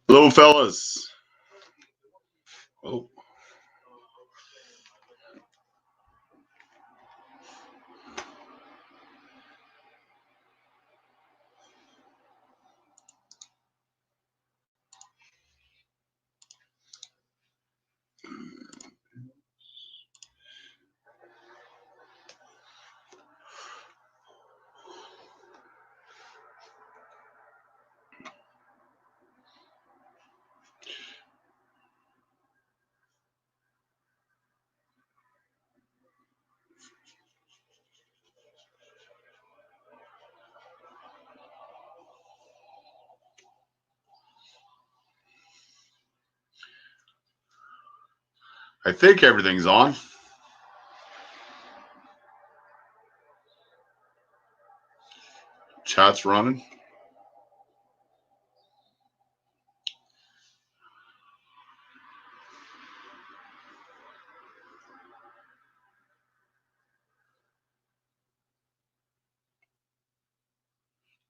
Hello, fellas. Oh, I think everything's on. Chat's running.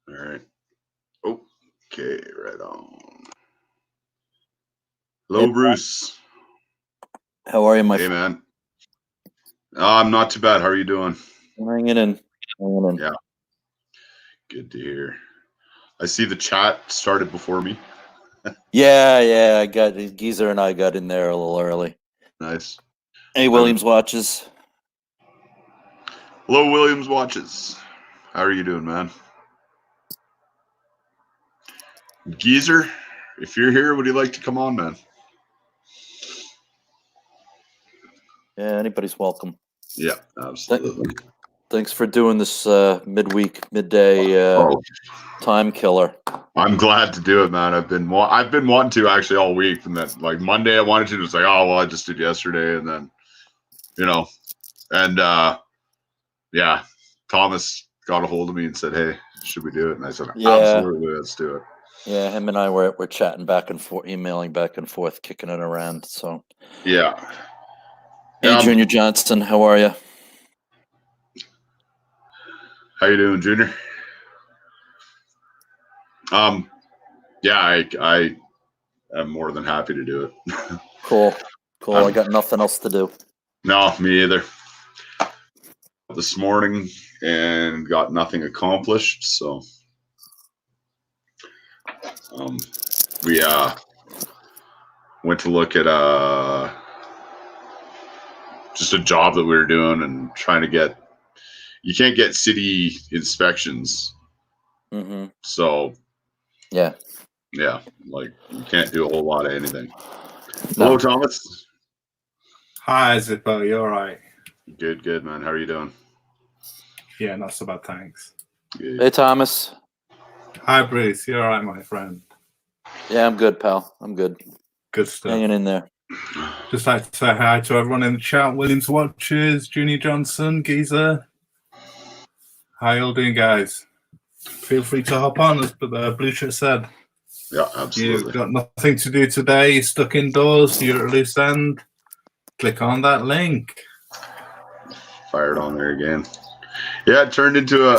All right. Okay, right on. Hello, Hey, Bruce. How are you, my Hey, friend? man. I'm not too bad. How are you doing? Hanging in. Yeah. Good to hear. I see the chat started before me. Yeah. I got Geezer and I got in there a little early. Nice. Hey, Williams watches. Hello, Williams watches. How are you doing, man? Geezer, if you're here, would you like to come on, man? Yeah, anybody's welcome. Yeah, absolutely. Thanks for doing this midday time killer. I'm glad to do it, man. I've been wanting to actually all week, and then like Monday I wanted to. It was like, oh well, I just did yesterday, and then yeah, Thomas got a hold of me and said, hey, should we do it? And I said, absolutely, let's do it. Yeah, him and I were chatting back and forth, emailing back and forth, kicking it around. So yeah. Hey, Junior Johnson, how are you? How you doing, Junior? Yeah, I am more than happy to do it. Cool. I got nothing else to do. No, me either. This morning and got nothing accomplished, so we went to look at just a job that we were doing and trying to get. You can't get city inspections, so yeah, like you can't do a whole lot of anything. No. Hello, Thomas. Hi, Zippo. You all right? Good, man. How are you doing? Yeah, not so bad, thanks. Good. Hey, Thomas. Hi, Bruce. You all right, my friend? Yeah, I'm good, pal. I'm good. Good stuff. Hanging in there. Just like to say hi to everyone in the chat. Williams Watches, Junior Johnson, Geezer. How you all doing, guys? Feel free to hop on, as Blue Shirt said. Yeah, absolutely. You've got nothing to do today. You're stuck indoors. You're at a loose end. Click on that link. Fired on there again. Yeah, it turned into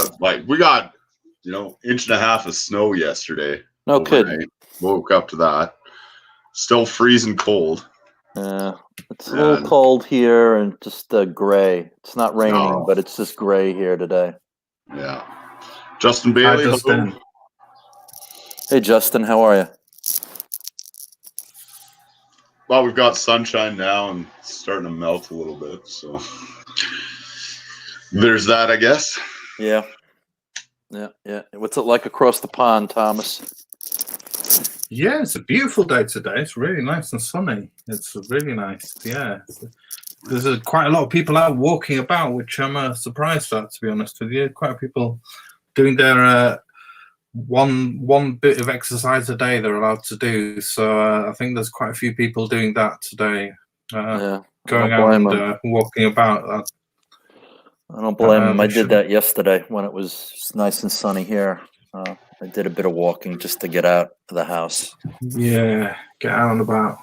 we got, inch and a half of snow yesterday. No overnight. kidding. Woke up to that. Still freezing cold. It's a little cold here and just gray. It's not raining, but it's just gray here today. Yeah. Justin Bailey. Hi, Justin. Hey, Justin, how are you? Well, we've got sunshine now and it's starting to melt a little bit, so there's that, I guess. Yeah. What's it like across the pond, Thomas? Yeah, it's a beautiful day today. It's really nice and sunny. It's really nice. Yeah. There's quite a lot of people out walking about, which I'm surprised at, to be honest with you. Quite a few people doing their one bit of exercise a day they're allowed to do. So I think there's quite a few people doing that today. Going out and walking about. I don't blame them. I did that yesterday when it was nice and sunny here. I did a bit of walking just to get out of the house. Yeah, get out and about.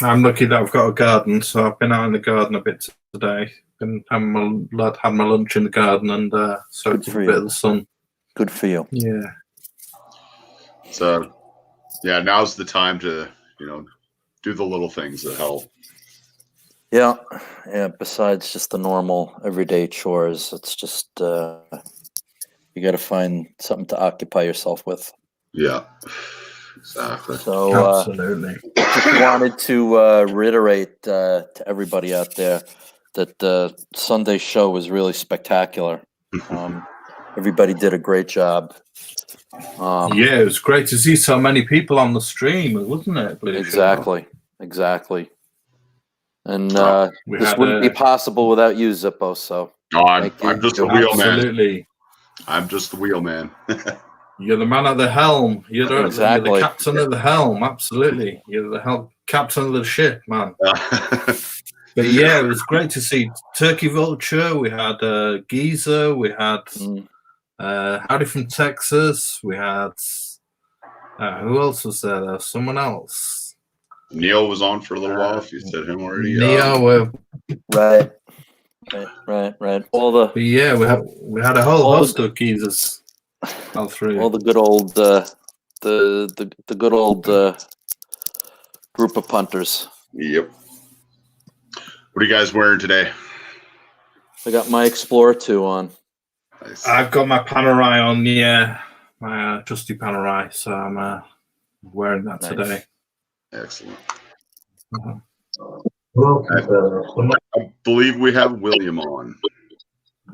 I'm lucky that I've got a garden, so I've been out in the garden a bit today. Been having had my lunch in the garden and soaked up a bit of the sun. Good for you. Yeah. So Yeah, now's the time to, do the little things that help. Yeah. Besides just the normal everyday chores, it's just you got to find something to occupy yourself with. Yeah, exactly. So absolutely. Just wanted to reiterate to everybody out there that the Sunday show was really spectacular. Everybody did a great job. Yeah, it was great to see so many people on the stream, wasn't it? Exactly. And this wouldn't be possible without you, Zippo. So I'm just the wheel man. Absolutely. I'm just the wheel man. You're the man at the helm. You're the captain at the helm. Absolutely. You're the captain of the ship, man. But yeah, it was great to see Turkey Vulture. We had Geezer. We had Howdy from Texas. We had who else was there? There was someone else. Neil was on for a little while. If you said him already. Neil, right. But yeah, we had a whole host of Geezers all through. All the good old the good old group of punters. Yep. What are you guys wearing today? I got my Explorer 2 on. Nice. I've got my Panerai on, my trusty Panerai, so I'm wearing that today. Excellent. Uh-huh. I believe we have William on.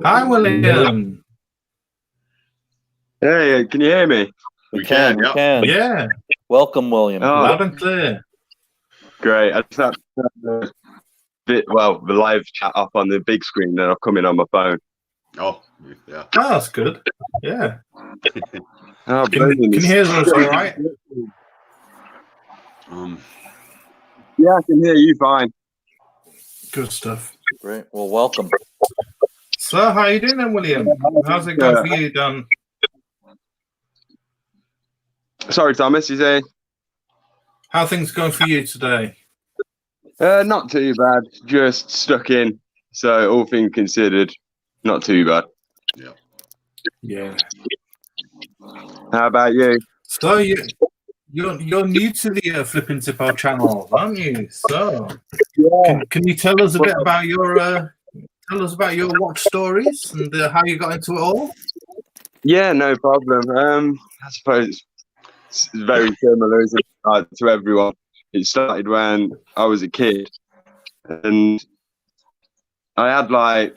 Hi, William. Hey, can you hear me? We can. Yeah. Welcome, William. Loud and clear. Great. I just have the live chat up on the big screen, then I'll come in on my phone. Oh, yeah. Oh, that's good. Yeah. Oh, can you hear us all right? Yeah, I can hear you fine. Good stuff. Great. Well, welcome. So, how you doing then, William? How's it going for you, Dan? Sorry, Thomas, you say? How are things going for you today? Not too bad. Just stuck in. So, all things considered, not too bad. Yeah. How about you? So, you're new to the Flipping Zippo channel, aren't you? So, can you tell us a bit about your watch stories and how you got into it all? Yeah, no problem. I suppose it's very similar, isn't it, to everyone. It started when I was a kid, and I had I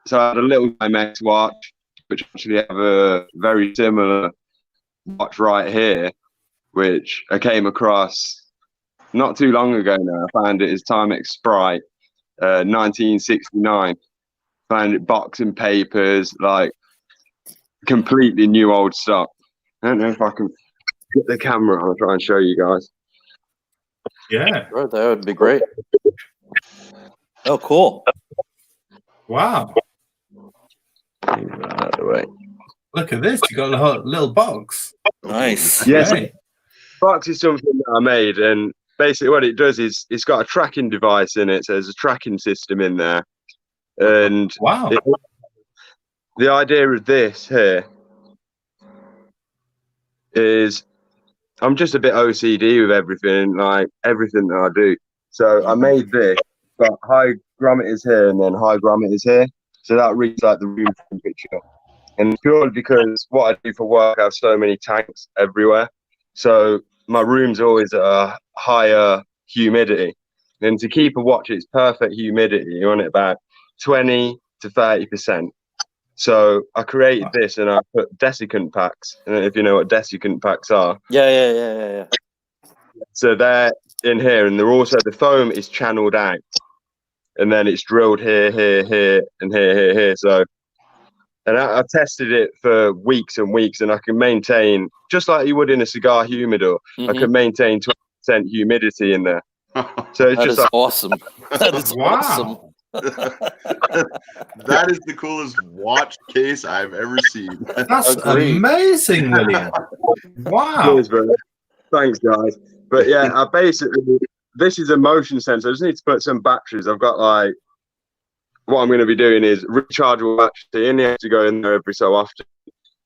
had a little Timex watch, which actually have a very similar watch right here, which I came across not too long ago now. I found it as Timex Sprite, 1969. Found it boxed in papers, like completely new old stock. I don't know if I can get the camera. I'll try and show you guys. Yeah, sure, that would be great. Oh, cool! Wow. Out of the way. Look at this. You got a little box. Nice. Yes, Right. box is something that I made, and basically what it does is it's got a tracking device in it. So there's a tracking system in there, and Wow. the idea of this here is I'm just a bit OCD with everything, like everything that I do. So I made this, got hygrometers here and then hygrometers here. So that reads like the room temperature. And purely because what I do for work, I have so many tanks everywhere. So my room's always at a higher humidity. And to keep a watch its perfect humidity, you want it about 20 to 30%. So I created this and I put desiccant packs. I don't know if you know what desiccant packs are. Yeah. So they're in here, and they're also, the foam is channeled out, and then it's drilled here, and here. So, and I've tested it for weeks and weeks, and I can maintain, just like you would in a cigar humidor, I can maintain 20% humidity in there. So it's just awesome. That is awesome. That is the coolest watch case I've ever seen. That's amazing, William. Wow. Cheers, bro. Thanks, guys. But yeah, I basically, this is a motion sensor. I just need to put some batteries. I've got what I'm going to be doing is rechargeable battery. You only have to go in there every so often.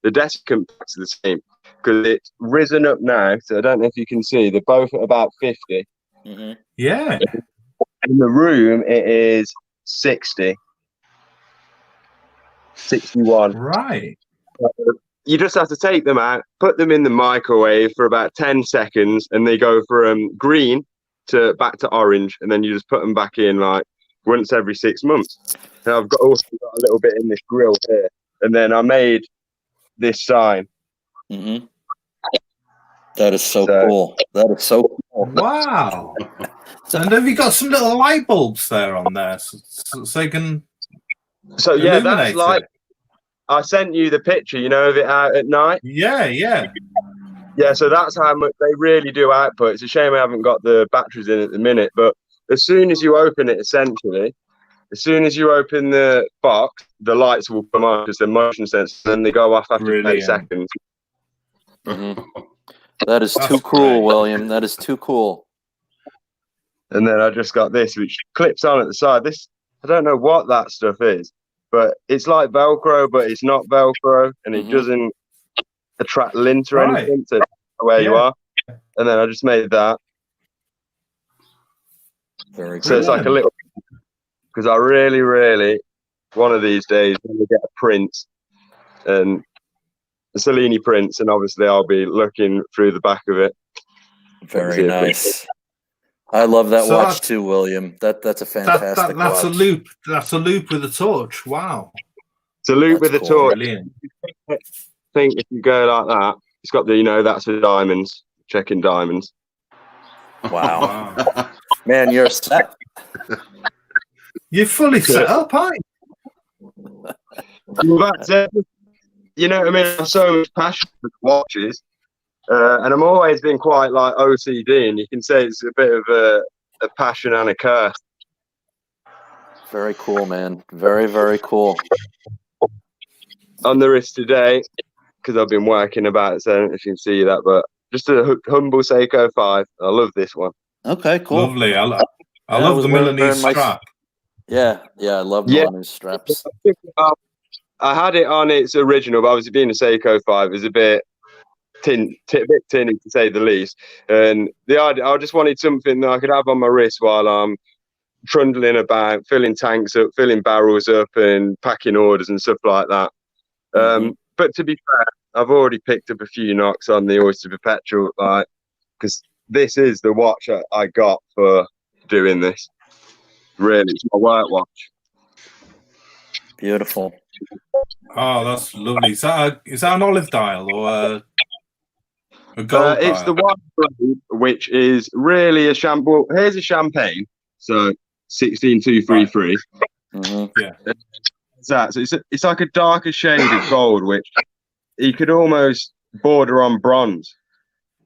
The desiccant packs are the same. because it's risen up now. So I don't know if you can see, they're both at about 50. Mm-hmm. Yeah. In the room, it is 60. 61. Right. You just have to take them out, put them in the microwave for about 10 seconds, and they go from green to back to orange, and then you just put them back in like once every 6 months. And I've also got a little bit in this grill here, and then I made this sign. Mm-hmm. That is so cool. That is so cool. Wow. And have you got some little light bulbs there on there so they can yeah, that's like it? I sent you the picture, you know, of it out at night. Yeah. So that's how much they really do output. It's a shame I haven't got the batteries in at the minute, but as soon as you open it, essentially, as soon as you open the box, the lights will come on because they're motion sensors, and then they go off after 8 seconds. Mm-hmm. That is too cool, William. That is too cool. And then I just got this, which clips on at the side. This, I don't know what that stuff is, but it's like Velcro, but it's not Velcro, and it doesn't attract lint or anything to where you are. And then I just made that. Very cool. So it's like a little, because I really, one of these days, I'm going to get a print, and a Cellini prints, and obviously I'll be looking through the back of it. Very nice. I love that watch too, William. That's a fantastic watch. That's a loop. That's a loop with a torch. Wow. It's a loop with a torch. Brilliant. I think if you go like that, it's got the, you know, that's for diamonds, checking diamonds. Wow. Man, you're set. You're fully set up, aren't you? Well, that's it. You know what I mean? I have so much passion for watches. And I'm always been quite like OCD, and you can say it's a bit of a passion and a curse. Very cool, man. Very, very cool. On the wrist today, because I've been working about it, so I don't know if you can see that, but just a humble Seiko 5. I love this one. Okay, cool. Lovely. I love the Milanese strap. Yeah, I love Milanese straps. I had it on its original, but obviously being a Seiko 5 is a bit tinny to say the least. And the idea, I just wanted something that I could have on my wrist while I'm trundling about, filling tanks up, filling barrels up, and packing orders and stuff like that. But to be fair, I've already picked up a few knocks on the Oyster Perpetual, like, because this is the watch I got for doing this. Really, it's my work watch. Beautiful. Oh, that's lovely. Is that an olive dial or a gold dial? It's the white blade, which is really a well, here's a champagne, so 16233. Yeah. So it's like a darker shade of gold, which you could almost border on bronze.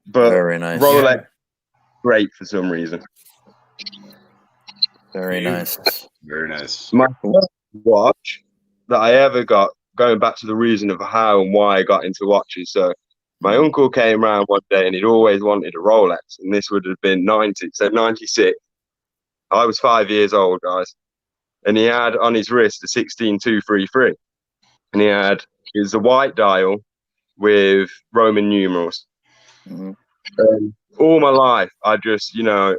But very nice. Rolex, great for some reason. Very nice. Very nice. My first watch that I ever got, going back to the reason of how and why I got into watches. So my uncle came around one day and he'd always wanted a Rolex, and this would have been 96. I was 5 years old, guys. And he had on his wrist a 16233. And it was a white dial with Roman numerals. All my life, I just, my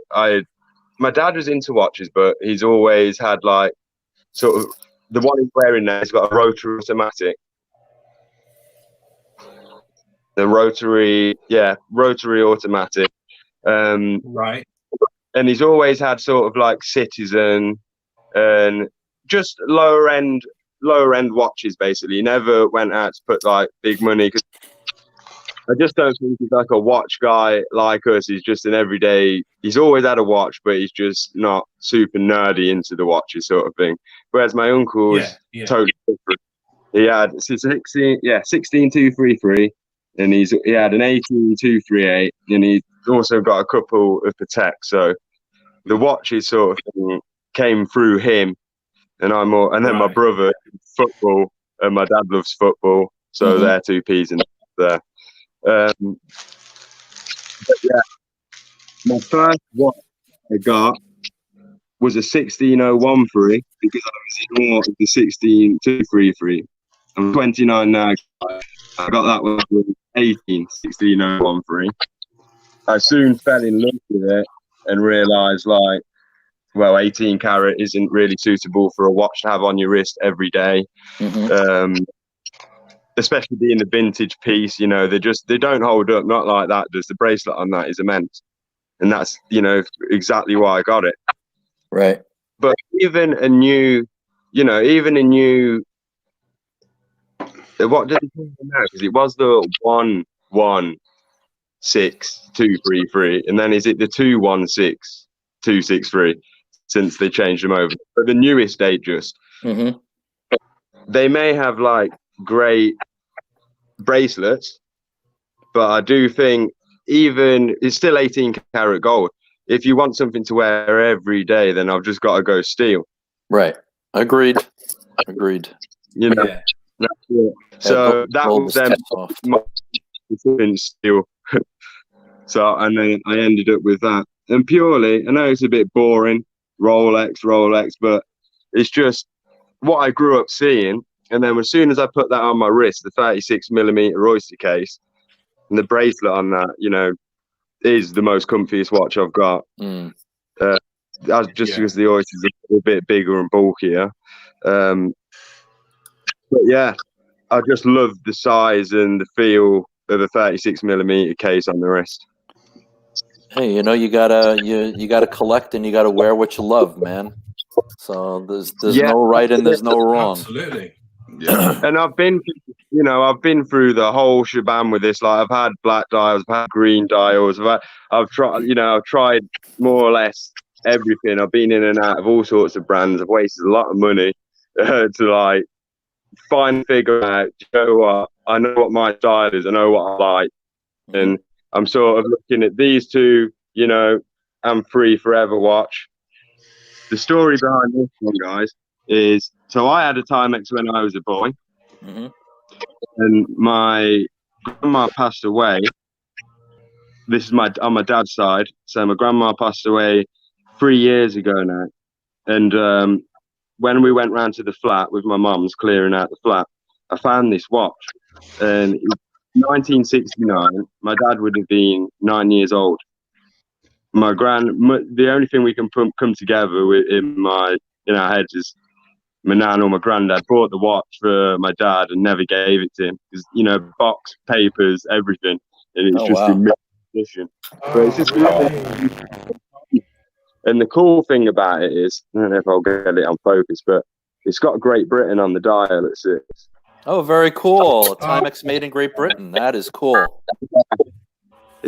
dad was into watches, but he's always had like sort of the one he's wearing now. He's got a rotary automatic. The rotary automatic. Right. And he's always had sort of like Citizen and just lower end watches. Basically, he never went out to put like big money, because I just don't think he's like a watch guy like us. He's just an everyday. He's always had a watch, but he's just not super nerdy into the watches sort of thing. Whereas my uncle was totally different. He had 16233, and he had an 18238, and he also got a couple of Patek. So the watches sort of thing came through him, and I'm more. And then my brother, football, and my dad loves football, so they're two peas in there. But yeah, my first watch I got was a 16013, because I was in awe of the 16233. I'm 29 now. I got that when I was 18, 16013. I soon fell in love with it and realised, like, well, 18 carat isn't really suitable for a watch to have on your wrist every day. Especially being the vintage piece, you know, they don't hold up, not like that does. The bracelet on that is immense. And that's, you know, exactly why I got it. Right. But even a new, what did it call now? Because it was the 116233, and then is it the 216263 since they changed them over? But the newest date they may have like great bracelets, but I do think even it's still 18 karat gold. If you want something to wear every day, then I've just got to go steel. Right. Agreed. You know, that's it. So that was then steel. So and then I ended up with that. And purely, I know it's a bit boring, Rolex, but it's just what I grew up seeing. And then as soon as I put that on my wrist, the 36mm oyster case and the bracelet on that, you know, is the most comfiest watch I've got. Because the oysters are a little bit bigger and bulkier. But yeah, I just love the size and the feel of a 36mm case on the wrist. Hey, you know, you gotta collect and you gotta wear what you love, man. So there's no right and there's no wrong. Absolutely. Yeah. And I've been through the whole shebang with this. Like I've had black dials, I've had green dials, I've tried more or less everything. I've been in and out of all sorts of brands. I've wasted a lot of money to like figure out, you know what, I know what my style is, I know what I like. And I'm sort of looking at these two, you know, I'm free forever watch. The story behind this one, guys, is so I had a Timex when I was a boy, and my grandma passed away. This is on my dad's side. So my grandma passed away 3 years ago now, and when we went round to the flat with my mum's clearing out the flat, I found this watch, and it was 1969. My dad would have been 9 years old. The only thing we can come together with in our heads is my nan or my granddad bought the watch for my dad and never gave it to him because, you know, box, papers, everything, and it's in mint condition. But it's just and the cool thing about it is, I don't know if I'll get it on focus, but it's got Great Britain on the dial at 6. Oh, very cool. A Timex made in Great Britain. That is cool.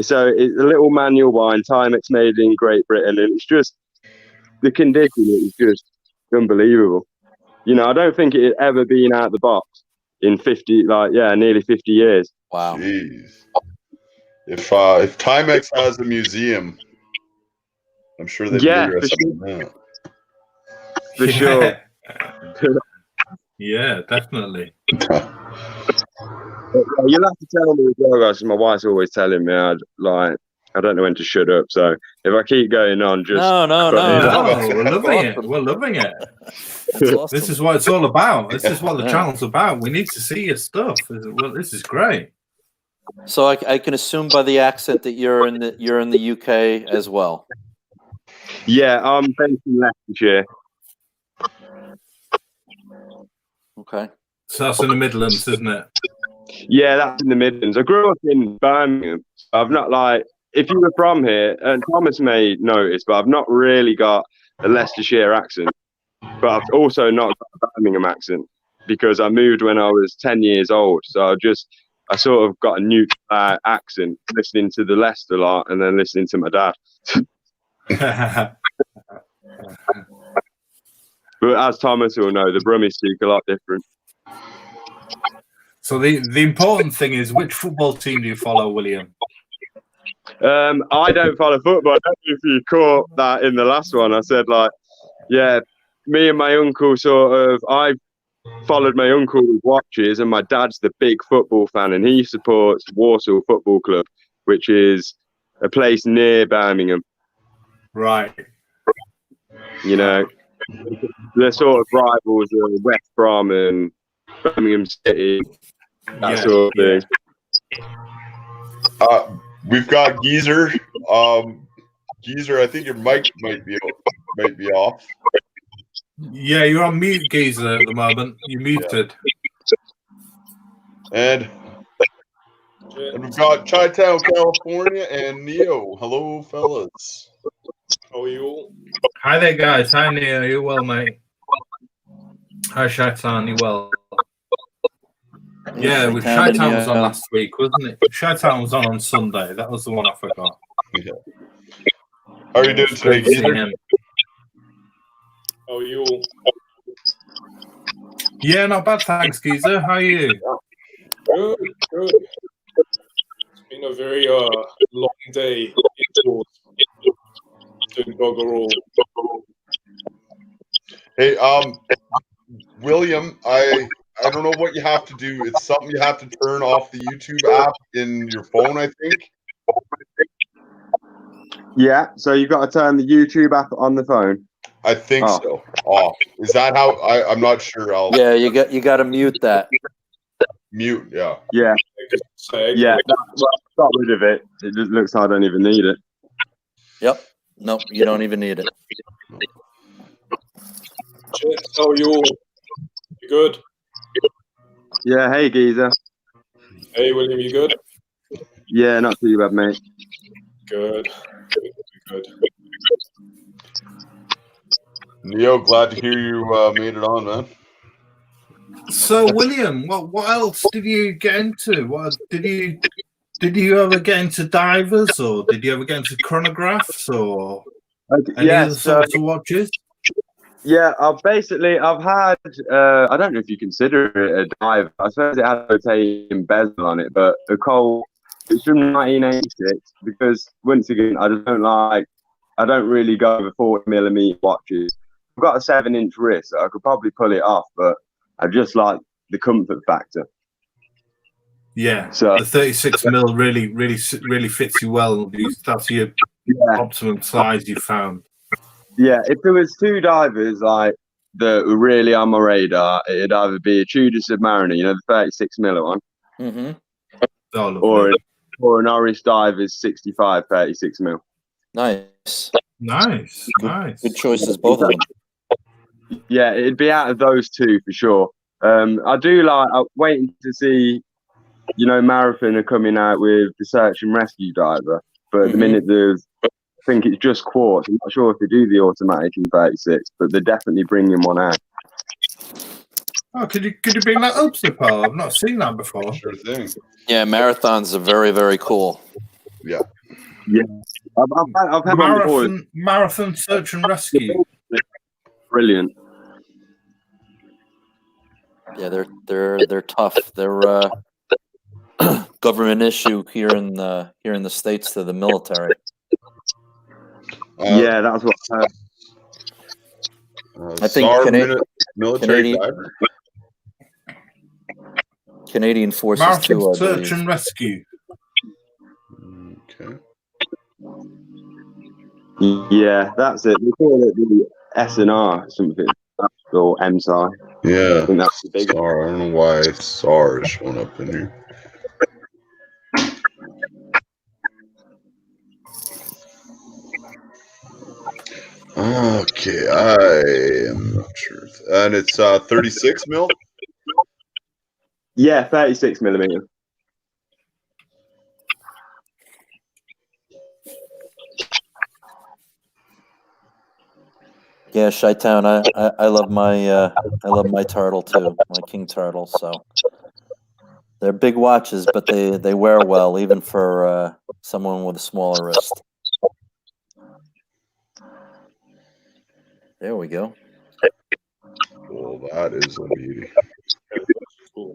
So it's a little manual wine, Timex made in Great Britain, and it's just the condition is just unbelievable. You know, I don't think it had ever been out of the box in nearly 50 years. Wow. Jeez. If Timex has a museum, I'm sure they'd be interested in that. For sure. Yeah, definitely. You'll have to tell me as well, guys. My wife's always telling me I don't know when to shut up. So if I keep going on, just no. We're loving it. We're loving it. Awesome. This is what it's all about. This is what the channel's about. We need to see your stuff. Well, this is great. So I can assume by the accent that you're in the UK as well. Yeah, I'm based in Leicestershire. Okay. So that's in the Midlands, isn't it? Yeah, that's in the Midlands. I grew up in Birmingham. I've not if you were from here, and Thomas may notice, but I've not really got a Leicestershire accent. But I've also not got a Birmingham accent because I moved when I was 10 years old. So I sort of got a new accent listening to the Leicester lot and then listening to my dad. But as Thomas will know, the Brummies speak a lot different. So the important thing is, which football team do you follow, William? I don't follow football. I don't know if you caught that in the last one. I said, me and my uncle I followed my uncle with watches, and my dad's the big football fan, and he supports Walsall Football Club, which is a place near Birmingham. Right. You know, they're sort of rivals of West Brom and Birmingham City. that sort of thing. We've got Geezer. Geezer, I think your mic might be off. Yeah, you're on mute, Geezer, at the moment. You're muted. And we've got Chi-Town, California, and Neo. Hello, fellas. How are you all? Hi there, guys. Hi, Neo. You well, mate? Hi, Shaitan. You well? Yeah, with Shaitan was on last week, wasn't it? Shaitan was on Sunday. That was the one I forgot. Yeah. How are you doing today, Geezer? How are you all? Yeah, not bad, thanks, Geezer. How are you? Good, good. It's been a very long day indoors. Doing bugger all. Hey, William, I don't know what you have to do. It's something you have to turn off the YouTube app in your phone, I think. Yeah, so you've got to turn the YouTube app on the phone. I think so. Off. Is that how? I'm not sure. Yeah, you got to mute that. Mute. Yeah. Yeah. Yeah. Got rid of it. It just looks like I don't even need it. Yep. Nope. You don't even need it. How are you all? You good? Yeah. Hey, Geezer. Hey, William. You good? Yeah, not too bad, mate. Good. Good. Neo, glad to hear you made it on, man. So, William, what else did you get into? What did you ever get into divers, or did you ever get into chronographs, or any other sorts of watches? Yeah, I've had, I don't know if you consider it a dive. I suppose it had a rotating bezel on it, but a Colt, it's from 1986, because once again, I don't really go over 40mm watches. I've got a 7-inch wrist, so I could probably pull it off, but I just like the comfort factor. Yeah, so the 36mm really fits you well. That's your optimum size you found. Yeah, if there was two divers like that were really on my radar, it'd either be a Tudor Submariner, you know, the 36mm one, or an Oris Divers 65 36mm. Nice. Good choices, both of them. Yeah, it'd be out of those two for sure. I'm waiting to see, you know, Marathon are coming out with the search and rescue diver, but at the minute I think it's just quartz. I'm not sure if they do the automatic in 36, but they're definitely bringing one out. Oh, could you bring that up, Paul? I've not seen that before. Sure thing. Yeah, marathons are very, very cool. Yeah. Yeah. I've had Marathon search and rescue. Brilliant. Yeah, they're tough. They're government issue here in the States to the military. Yeah, that's what I heard. I think military diver. Canadian forces Marathon too, I search believe. and rescue. Okay. Yeah, that's it. They call it the SNR something, or MSI. Yeah. I think that's the big. SAR. I don't know why SAR is showing up in here. Okay, I am not sure. And it's 36 mil? Yeah, 36mm. Yeah, Chi-Town. I love my turtle too, my king turtle. So they're big watches, but they wear well, even for someone with a smaller wrist. There we go. Well, that is a beauty. Cool.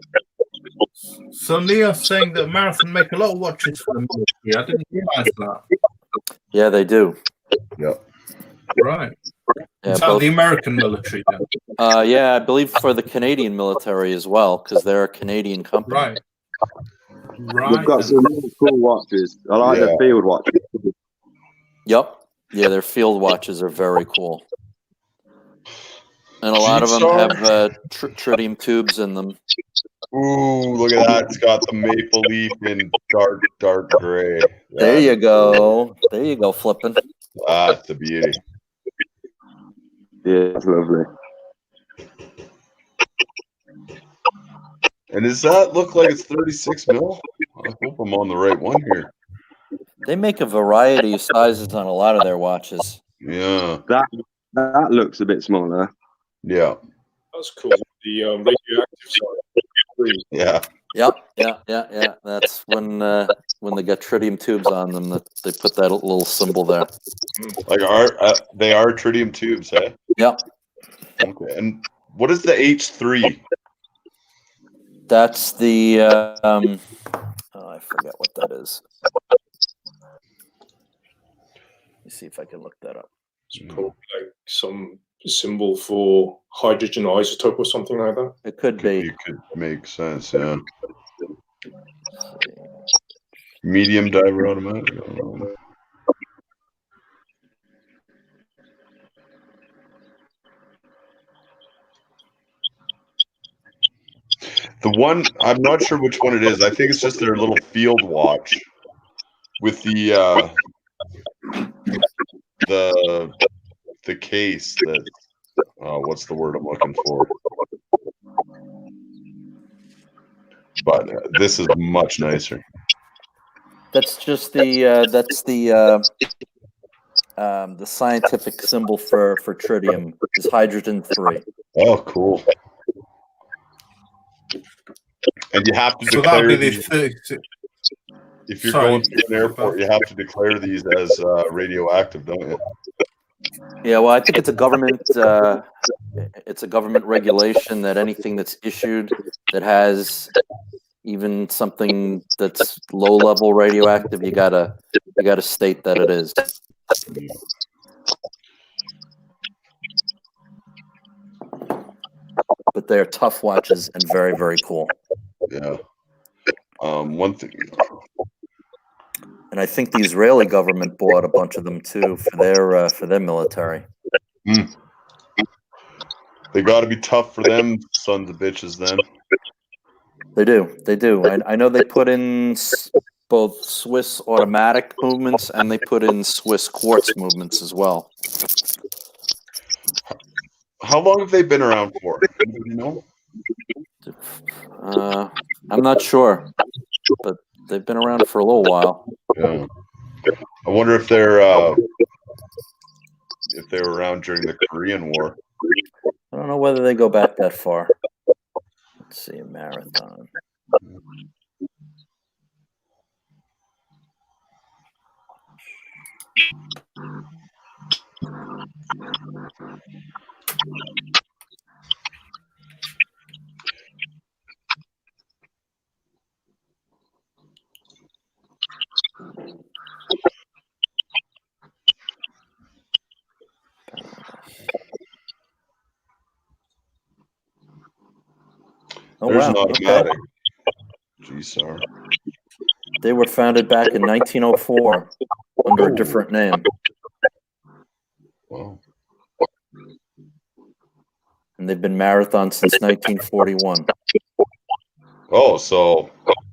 So Neo's saying that Marathon make a lot of watches for the military. I didn't realize that. Yeah, they do. Yep. Right. Yeah, Is that the American military then? Yeah, I believe for the Canadian military as well, because they're a Canadian company. Right. They've got some really cool watches. I like the field watches. Yep. Yeah, their field watches are very cool. And a lot of them have tritium tubes in them. Ooh, look at that. It's got the maple leaf in dark gray. There you go. There you go, flipping. That's a beauty. Yeah, it's lovely. And does that look like it's 36 mil? I hope I'm on the right one here. They make a variety of sizes on a lot of their watches. Yeah. That looks a bit smaller. Yeah. That's cool. The radioactive side. Yeah. Yeah. That's when they got tritium tubes on them, that they put that little symbol there. Like they are tritium tubes, eh? Yep. Okay. And what is the H3? That's the I forget what that is. Let me see if I can look that up. It's probably like some symbol for hydrogen isotope or something like that. It could be. It could make sense, yeah. Medium diver automatic. The one, I'm not sure which one it is. I think it's just their little field watch with the case that, what's the word I'm looking for? But this is much nicer. That's just the scientific symbol for tritium is hydrogen 3. Oh, cool. And you have to So that'll declare be these, the 36. if you're Sorry. going to an airport, you have to declare these as radioactive, don't you? Yeah, well, I think it's a government regulation that anything that's issued that has even something that's low level radioactive, you gotta state that it is. But they're tough watches and very, very cool. Yeah. One thing. And I think the Israeli government bought a bunch of them too for their military. They got to be tough for them sons of bitches. Then They do. I know they put in both Swiss automatic movements and they put in Swiss quartz movements as well. How long have they been around for? Do you know? I'm not sure, but they've been around for a little while. Yeah. I wonder if they were around during the Korean War. I don't know whether they go back that far. Let's see, a marathon. Oh, There's wow. an automatic. G-SAR. They were founded back in 1904 under a different name. Wow. And they've been marathon since 1941. Oh, so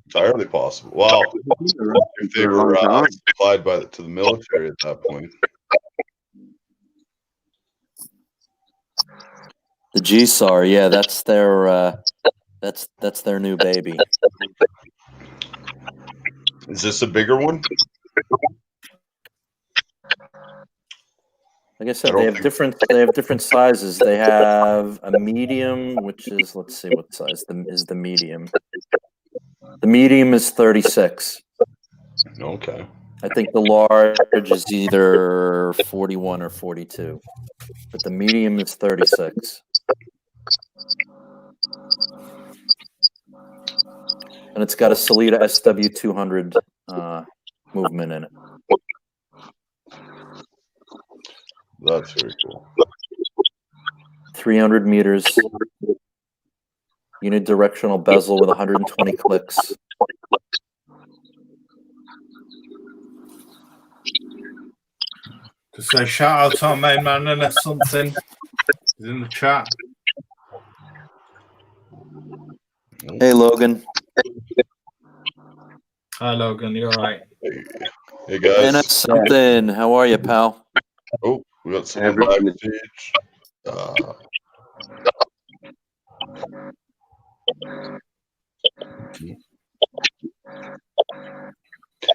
entirely possible. Wow. If they were supplied to the military at that point. The G-SAR, yeah, that's their new baby. Is this a bigger one? Like I said, they have different sizes. They have a medium, which is, let's see what size is the medium. The medium is 36. Okay. I think the large is either 41 or 42, but the medium is 36. And it's got a Salida SW200 movement in it. That's very cool. 300 meters, unidirectional bezel with 120 clicks. To say shout out to our main man and something. He's in the chat. Oh, Hey, Logan. Hi, Logan. You all right? Hey guys. Dennis something. How are you, pal? Oh, we got someone backstage.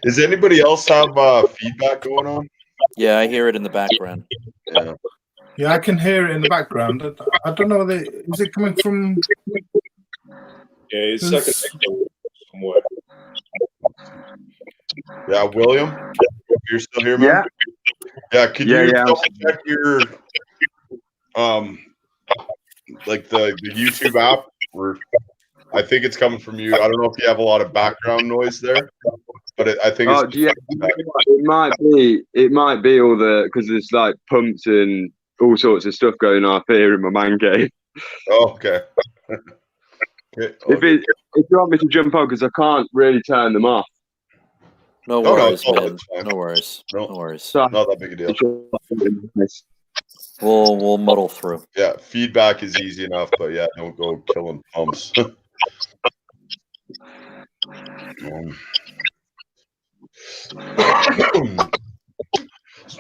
Does anybody else have feedback going on? Yeah, I hear it in the background. Yeah. Yeah, I can hear it in the background. I don't know whether is it coming from. Yeah, it's like a somewhere. Yeah, William, you're still here, man? Yeah, could you double check your like the YouTube app? Where I think it's coming from you. I don't know if you have a lot of background noise there, but I think it's. Oh, yeah, it might be all the because there's like pumps and all sorts of stuff going on here in my man cave. Oh, okay. Okay. If you want me to jump on, because I can't really turn them off. No worries, man. No worries. No worries. Not that big a deal. We'll muddle through. Yeah, feedback is easy enough, but yeah, don't go killing pumps.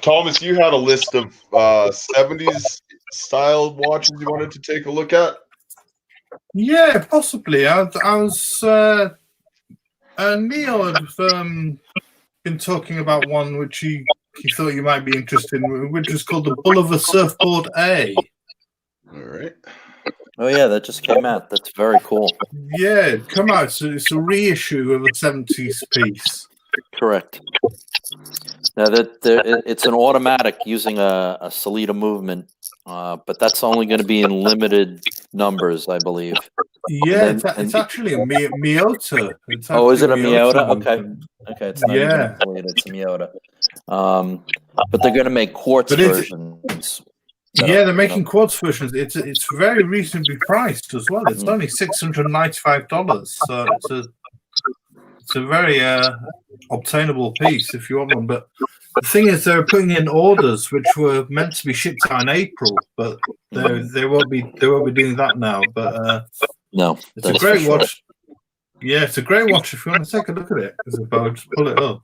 Thomas, you had a list of 70s style watches you wanted to take a look at? Yeah, possibly. I was Neil had been talking about one which he thought you might be interested in, which is called the Bulliver Surfboard A. All right. Oh yeah, that just came out. That's very cool. Yeah, come out. So it's a reissue of a 70s piece. Correct. Now it's an automatic using a Salida movement, but that's only going to be in limited numbers, I believe. Yeah, it's actually a Miyota. Oh, is it a Miyota? Okay, it's not even a Salida, it's a Miyota. But they're going to make quartz versions. Yeah, they're making quartz versions. It's very reasonably priced as well. It's only $695, so it's a very obtainable piece if you want one. But the thing is, they're putting in orders which were meant to be shipped out in April, but they won't be doing that now. But no, it's a great watch. Yeah, it's a great watch if you want to take a look at it. Isabel, just pull it up.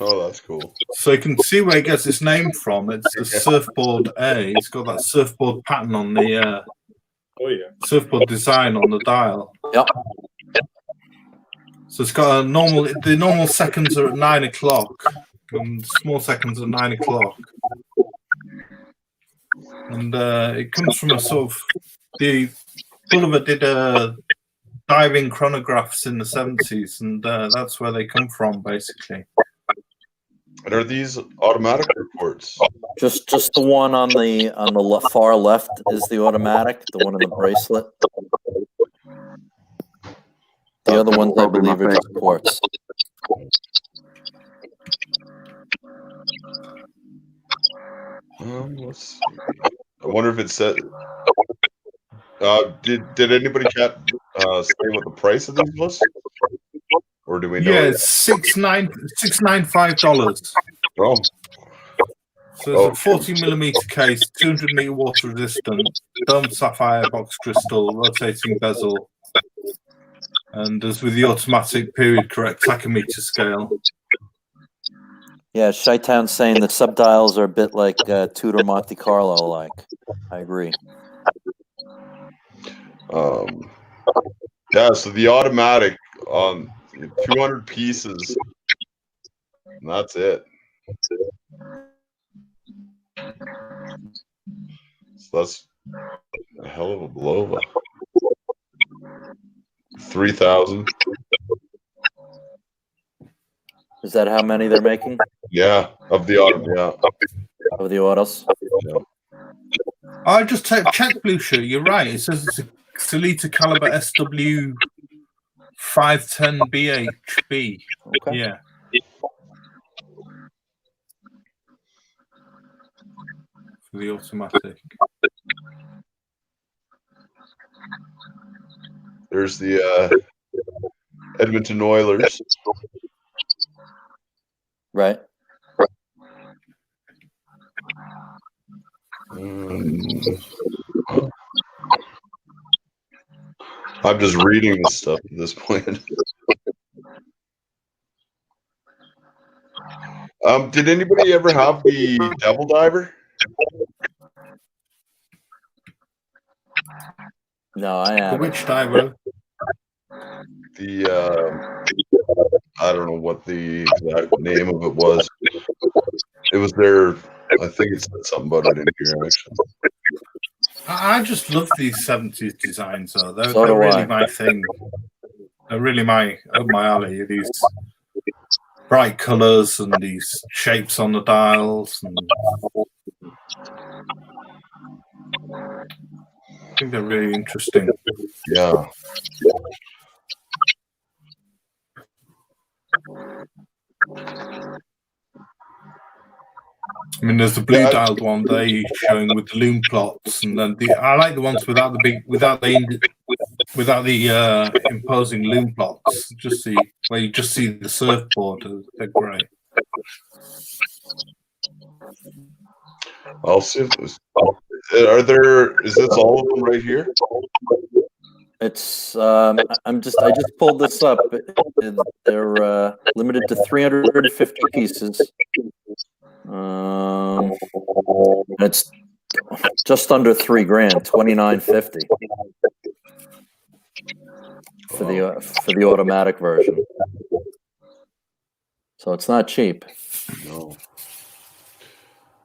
Oh, that's cool. So you can see where it gets its name from. It's the Surfboard A. It's got that surfboard pattern on the surfboard design on the dial. Yep. So it's got the normal seconds are at 9 o'clock, and small seconds at 9 o'clock. And it comes from a sort of the Bulliver did diving chronographs in the 70s, and that's where they come from, basically. And are these automatic or quartz? Just the one on the far left is the automatic. The one in the bracelet. The other ones, I believe, are just quartz. Let's see. I wonder if it said. Did anybody say what the price of these was? Or do we know? Yeah, it's $695. Oh. So it's a 40mm case, 200 m water resistant, domed sapphire box crystal, rotating bezel, and as with the automatic period correct tachymeter scale. Yeah, Chi-Town's saying the subdials are a bit like Tudor Monte Carlo like. I agree. Yeah, so the automatic on 200 pieces, and that's it. So that's a hell of a blow. 3,000. Is that how many they're making? Yeah, of the auto. Yeah, of the autos. Yeah. I just checked Blue Shirt. You're right. It says it's a Salita caliber SW 510 BHB. Okay. Yeah. For the automatic. There's the Edmonton Oilers. Right. I'm just reading this stuff at this point. Did anybody ever have the Devil Diver? No, I haven't. Which diver? The I don't know what the exact name of it was. It was there. I think it said something about it in here, actually. I just love these 70s designs, though. They're So do really I. my thing. They're really up my alley. These bright colours and these shapes on the dials. And I think they're really interesting. Yeah. I mean, there's the blue dialed one they showing with the loom plots, and then I like the ones without the imposing loom plots. Where you just see the surfboard. They're great. I'll see if this. Is this all of them right here? It's I just pulled this up. They're limited to 350 pieces. It's just under $3,000, $2,950 for the automatic version. So it's not cheap. No.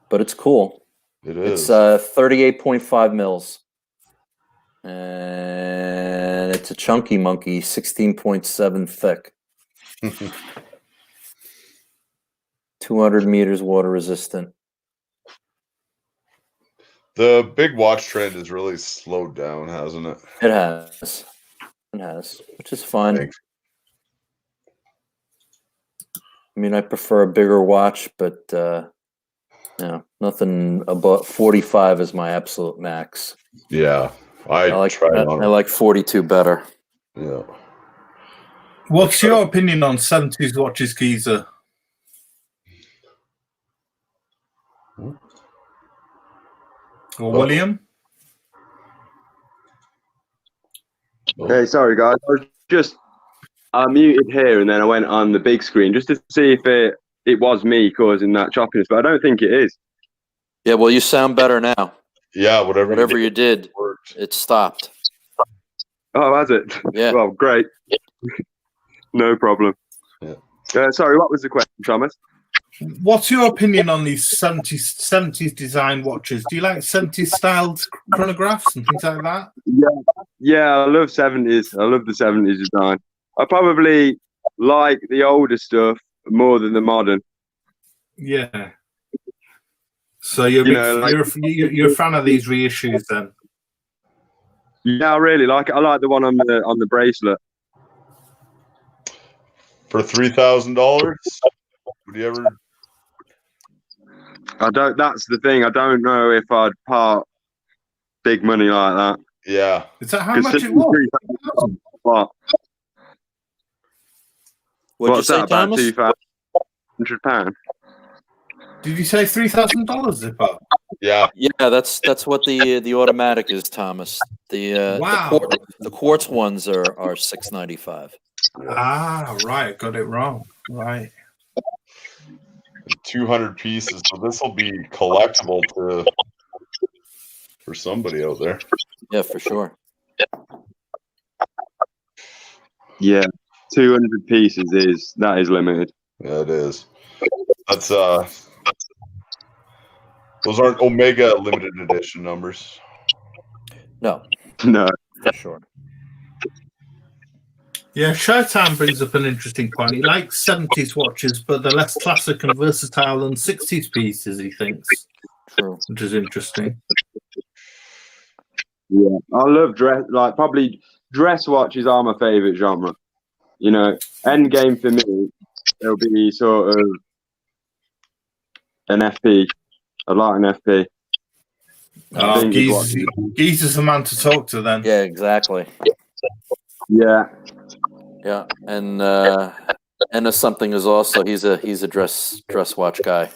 But it's cool. It is. It's 38.5 mils. And it's a chunky monkey, 16.7 thick. 200 meters water resistant. The big watch trend has really slowed down, hasn't it? It has. It has, which is fun. Thanks. I mean, I prefer a bigger watch, but nothing above 45 is my absolute max. Yeah, I like 42 better. Yeah. What's your opinion on 70s watches, Geezer? Or William? Hey, sorry guys. I muted here and then I went on the big screen just to see if it was me causing that choppiness, but I don't think it is. Yeah, well, you sound better now. Yeah, whatever you did, it stopped. Oh, has it? Yeah. Well, great. No problem. Yeah. Sorry, what was the question, Thomas? What's your opinion on these 70s design watches? Do you like 70s styled chronographs and things like that? Yeah, I love 70s. I love the 70s design. I probably like the older stuff more than the modern. Yeah. So you're a fan of these reissues then? Yeah, I really like it. I like the one on the bracelet. For $3,000, would you ever? I don't. That's the thing. I don't know if I'd part big money like that. Yeah. Is that how much it was? What? What's that, about £2,500? Did you say $3,000, Zippo? Yeah. Yeah, that's what the automatic is, Thomas. The quartz ones are $695. Ah, right. Got it wrong. Right. 200 pieces. So this will be collectible for somebody out there. Yeah, for sure. Yeah, 200 pieces is limited. Yeah, it is. That's those aren't Omega limited edition numbers. No, for sure. Yeah, Showtime brings up an interesting point. He likes 70s watches, but they're less classic and versatile than 60s pieces, he thinks. True. Which is interesting. Yeah, I love probably dress watches are my favorite genre. You know, end game for me, it'll be sort of an FP. I like an FP. Geezer's the man to talk to then. Yeah, exactly. Yeah. Yeah, and there's something is also he's a dress watch guy.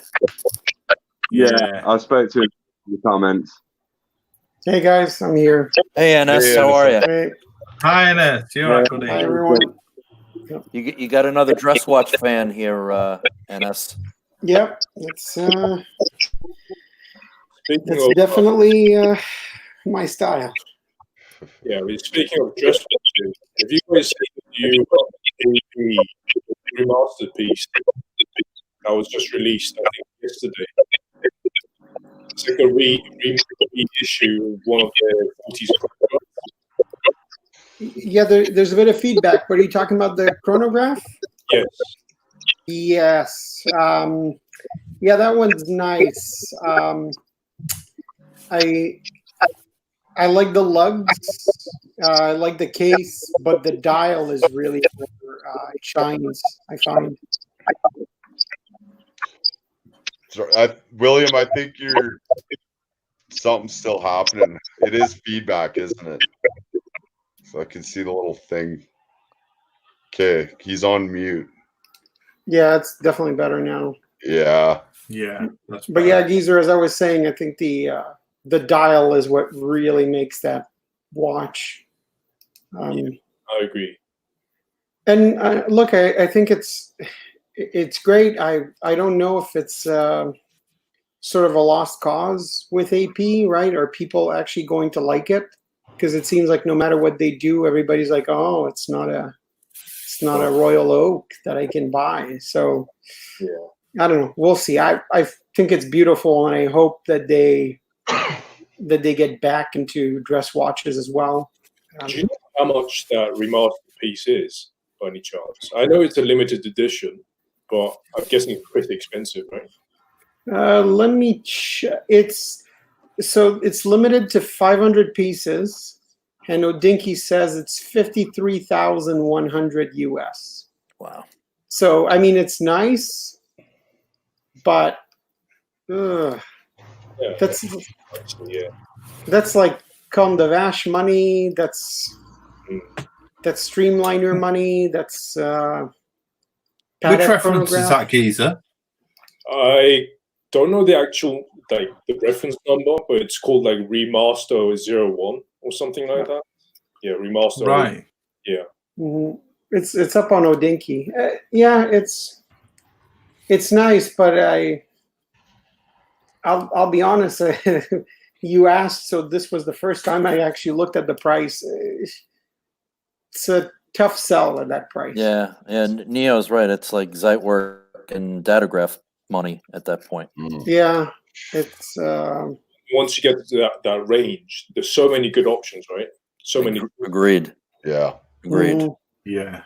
Yeah, I spoke to him your comments. Hey guys, I'm here. Hey, NS, Hey, how are you? Hey, Hi, Ernest. You're right, buddy. hi everyone. You got another dress watch fan here, NS. Yep, it's Speaking that's of, definitely my style. yeah, speaking of dress watches, have you guys seen the new AP remastered piece that was just released, I think, yesterday? It's like a reissue of one of the 40s chronographs. Yeah, there's a bit of feedback. What are you talking about? The chronograph? Yes. Yes. Yeah, that one's nice. I like the lugs. I like the case, but the dial is really it shines. I find. So, William, I think something's still happening. It is feedback, isn't it? So I can see the little thing. Okay, he's on mute. Yeah, it's definitely better now. Yeah. Yeah, that's But yeah, Geezer, as I was saying, I think the dial is what really makes that watch. I agree. And look, I think it's great. I don't know if it's sort of a lost cause with AP, right? Are people actually going to like it? Because it seems like no matter what they do, everybody's like, oh, it's not a Royal Oak that I can buy. So Yeah. I don't know. We'll see. I think it's beautiful, and I hope that they get back into dress watches as well. Do you know how much that remastered piece is, by any chance? I know it's a limited edition, but I'm guessing it's pretty expensive, right? Let me check. It's limited to 500 pieces, and Odinky says it's 53,100 US. Wow. So I mean, it's nice, but that's like Comme de Vache money. That's Streamliner money. That's Which Patek reference is chronograph. that, Geezer? I don't know the actual the reference number, but it's called like Remaster 01 or something like that. Yeah, Remaster. Right. Yeah. Mm-hmm. It's up on Odinky. Yeah, it's nice, but I'll be honest. You asked, so this was the first time I actually looked at the price. It's a tough sell at that price. Yeah, and Neo's right. It's like Zeitwerk and Datograph money at that point. Yeah, it's. Once you get to that range, there's so many good options, right? So many. Agreed. Yeah. Agreed. Mm-hmm. Yeah.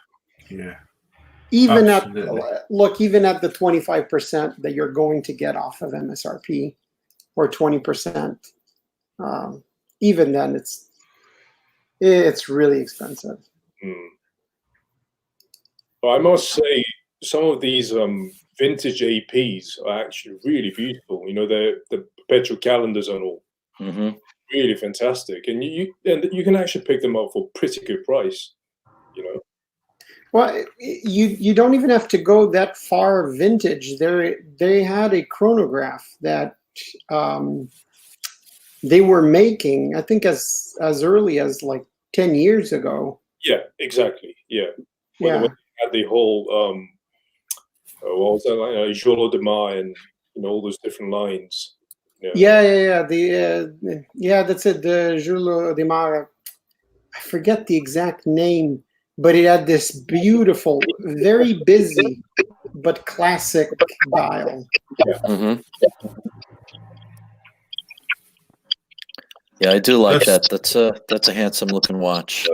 Yeah. Even Absolutely. even at the 25% that you're going to get off of MSRP, or 20%, even then it's really expensive. But I must say, some of these vintage APs are actually really beautiful. You know, the perpetual calendars and all, really fantastic, and you can actually pick them up for pretty good price. You know. Well, you don't even have to go that far vintage. They had a chronograph that they were making, I think, as early as like 10 years ago. Yeah, exactly. Yeah. Yeah. When they had the whole what was that like? Jour de Mar and all those different lines. Yeah. That's it. The Jour de Mar. I forget the exact name, but it had this beautiful, very busy, but classic dial. Yeah. Yeah, I do like that. That's a handsome looking watch.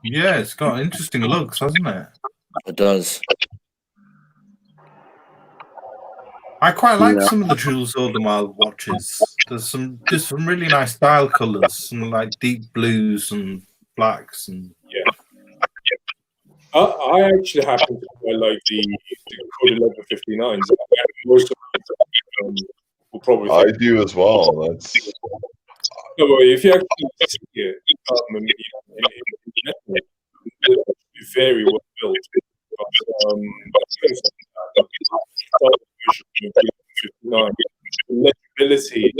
Yeah, it's got interesting looks, hasn't it? It does. I quite like some of the Jules Audemars watches. There's just some really nice dial colors, some like deep blues and blacks, and I actually happen to quite like the Code 1159s. Most of them will probably. I do as well. That's. No, if you actually see it, it's very well built. But the legibility stability,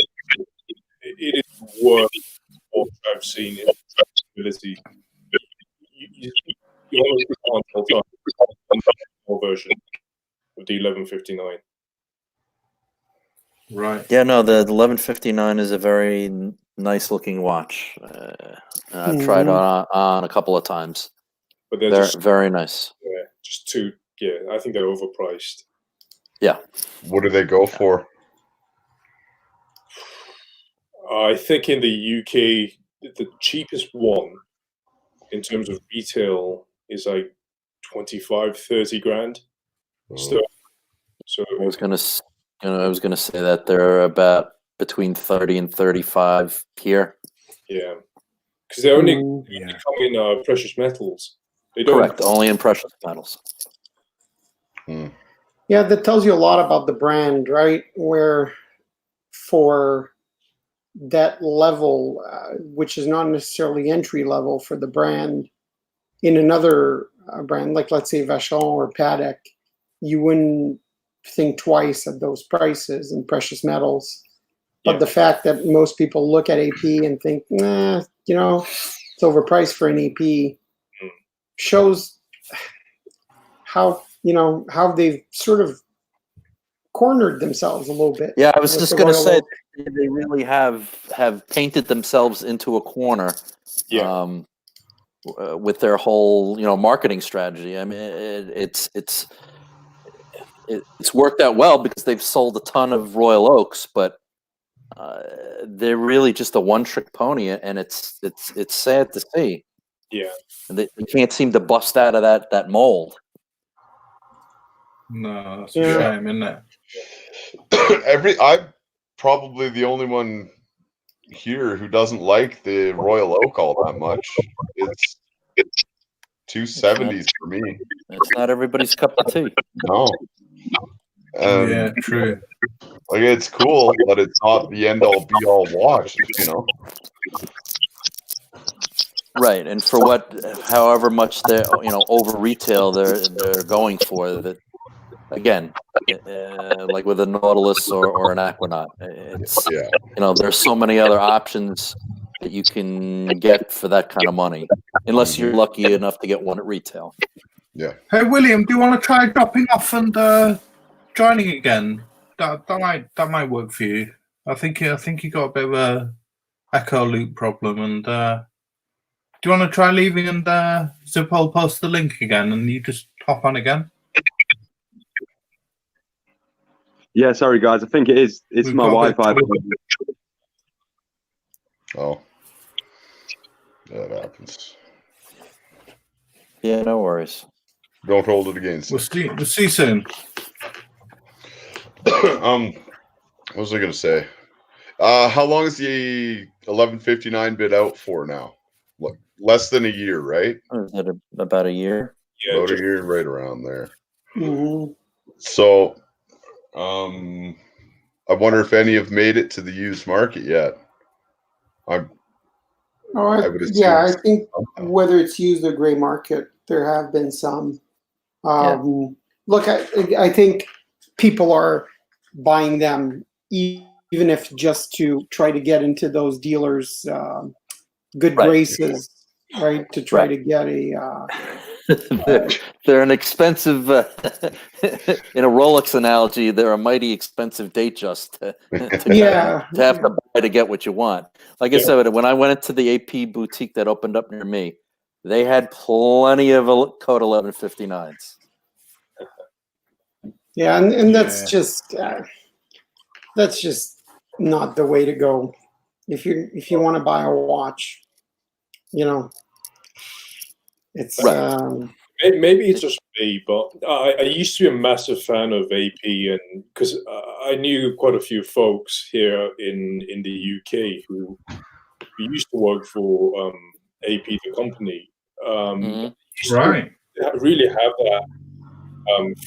it is worth what I've seen in stability. You almost can't tell time version of the 1159. Right. Yeah, no, the 1159 is a very nice looking watch. I've tried on a couple of times. But they're They're just very nice. too. Yeah, I think they're overpriced. Yeah. What do they go for? I think in the UK, the cheapest one in terms of retail is like 25, 30 grand. So I was gonna say that they're about between 30 and 35 here. yeah, because they only come in precious metals. They don't. Correct, only in precious metals. Yeah, that tells you a lot about the brand, right? Where for that level, which is not necessarily entry level for the brand, in another brand, like let's say Vachon or Patek, you wouldn't think twice at those prices in precious metals. But the fact that most people look at AP and think, nah, it's overpriced for an AP, shows how how they've sort of cornered themselves a little bit. Yeah, I was just going to say Oak. they really have painted themselves into a corner. Yeah. With their whole marketing strategy. I mean, it's worked out well because they've sold a ton of Royal Oaks, but they're really just a one-trick pony, and it's sad to see. Yeah, they can't seem to bust out of that mold. No, that's a shame, isn't it? I'm probably the only one here who doesn't like the Royal Oak all that much. It's 270s for me. It's not everybody's cup of tea. No. Yeah, true. Like, it's cool, but it's not the end all be all watch, Right, and for however much they over retail they're going for that. Again, like with a Nautilus or an Aquanaut, it's there's so many other options that you can get for that kind of money, unless you're lucky enough to get one at retail. Yeah. Hey William, do you want to try dropping off and joining again? That might work for you. I think you got a bit of a echo loop problem, and do you want to try leaving and Zip will post the link again, and you just hop on again? Yeah, sorry guys. I think it's my Wi-Fi. Oh, that happens. Yeah, no worries. Don't hold it against. We'll see soon. What was I gonna say? How long is the 1159 been out for now? Look, less than a year, right? Is it about a year? Yeah, about a year, right around there. Mm-hmm. So, I wonder if any have made it to the used market yet. I would assume I think whether it's used or gray market, there have been some. Look, I think people are buying them even if just to try to get into those dealers' good graces, right? To try to get a. They're an expensive, in a Rolex analogy, they're a mighty expensive date just to have to buy to get what you want. Like I said, when I went into the AP boutique that opened up near me, they had plenty of Code 1159s. Yeah, and that's just not the way to go. If you want to buy a watch, it's maybe it's just me, but I used to be a massive fan of AP, and because I knew quite a few folks here in the UK who used to work for AP, the company. Right. Really have that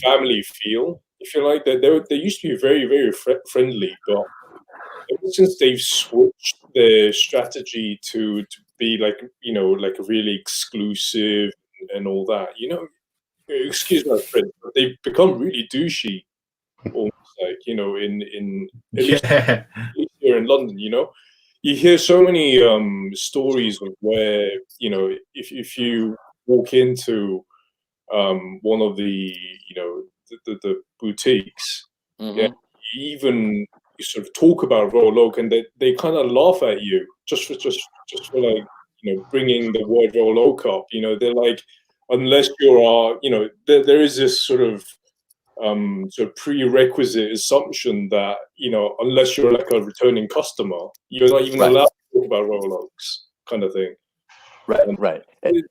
family feel. If you like, they used to be very, very friendly, but ever since they've switched their strategy to be like a really exclusive and all that, excuse my French, but they've become really douchey all of a like, you know, in at least Yeah. here in London, you know, you hear so many stories of where, you know, if you walk into one of the, you know, the boutiques, yeah, Mhm. even you sort of talk about Royal Oak, and they kind of laugh at you just for like, you know, bringing the word Royal Oak up. You know, they're like, unless you're, you know, there is this sort of prerequisite assumption that, you know, unless you're like a returning customer, you're not even Right. allowed to talk about Royal Oaks, kind of thing. Right, And right.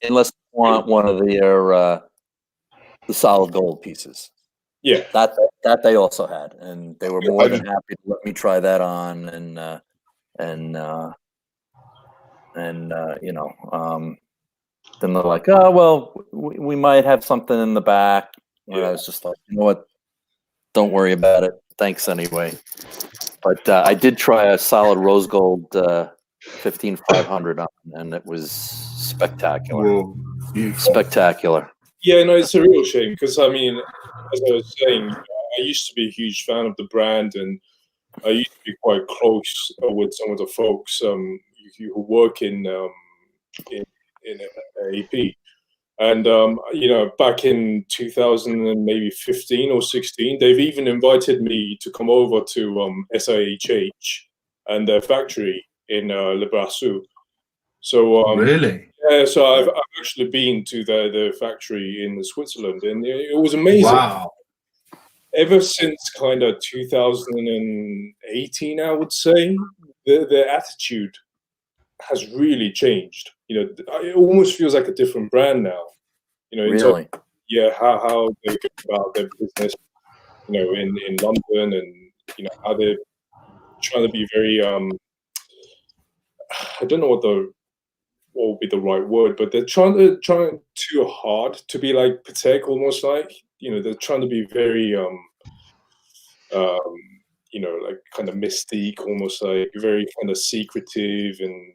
Unless you want one of their the solid gold pieces. yeah, That they also had, and they were more I than just, happy to let me try that on, and you know, then they're like, oh well, we might have something in the back, and I yeah, was just like, you know what, don't worry about it. Thanks anyway. But I did try a solid rose gold 15500 on, and it was spectacular. Whoa. Beautiful. Spectacular. yeah. No, it's a real shame because I mean, as I was saying, you know, I used to be a huge fan of the brand, and I used to be quite close with some of the folks who work in, in AP. And you know, back in 2000 and maybe 15 or 16, they've even invited me to come over to SIHH and their factory in Le Brassus. So Really? yeah, so I've actually been to their factory in Switzerland, and it was amazing. Wow. Ever since kind of 2018, I would say, their attitude has really changed. You know, it almost feels like a different brand now. You know, in terms Really. of, yeah, how they go about their business, you know, in London, and you know how they're trying to be very I don't know what would be the right word, but they're trying too hard to be like Patek, almost like, you know, they're trying to be very um you know, like kind of mystique, almost like very kind of secretive, and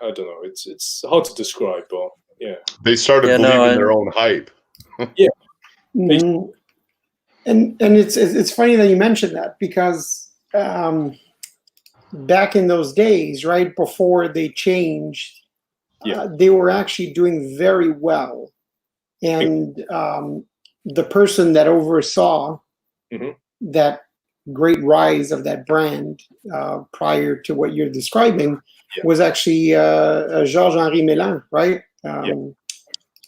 I don't know, it's hard to describe, but yeah, they started Yeah, no, believing their own hype. yeah. Mhm. And it's funny that you mentioned that because back in those days, right before they changed, Yeah. they were actually doing very well. And the person that oversaw Mhm. that great rise of that brand prior to what you're describing Yeah. was actually Georges-Henri Mélin, right?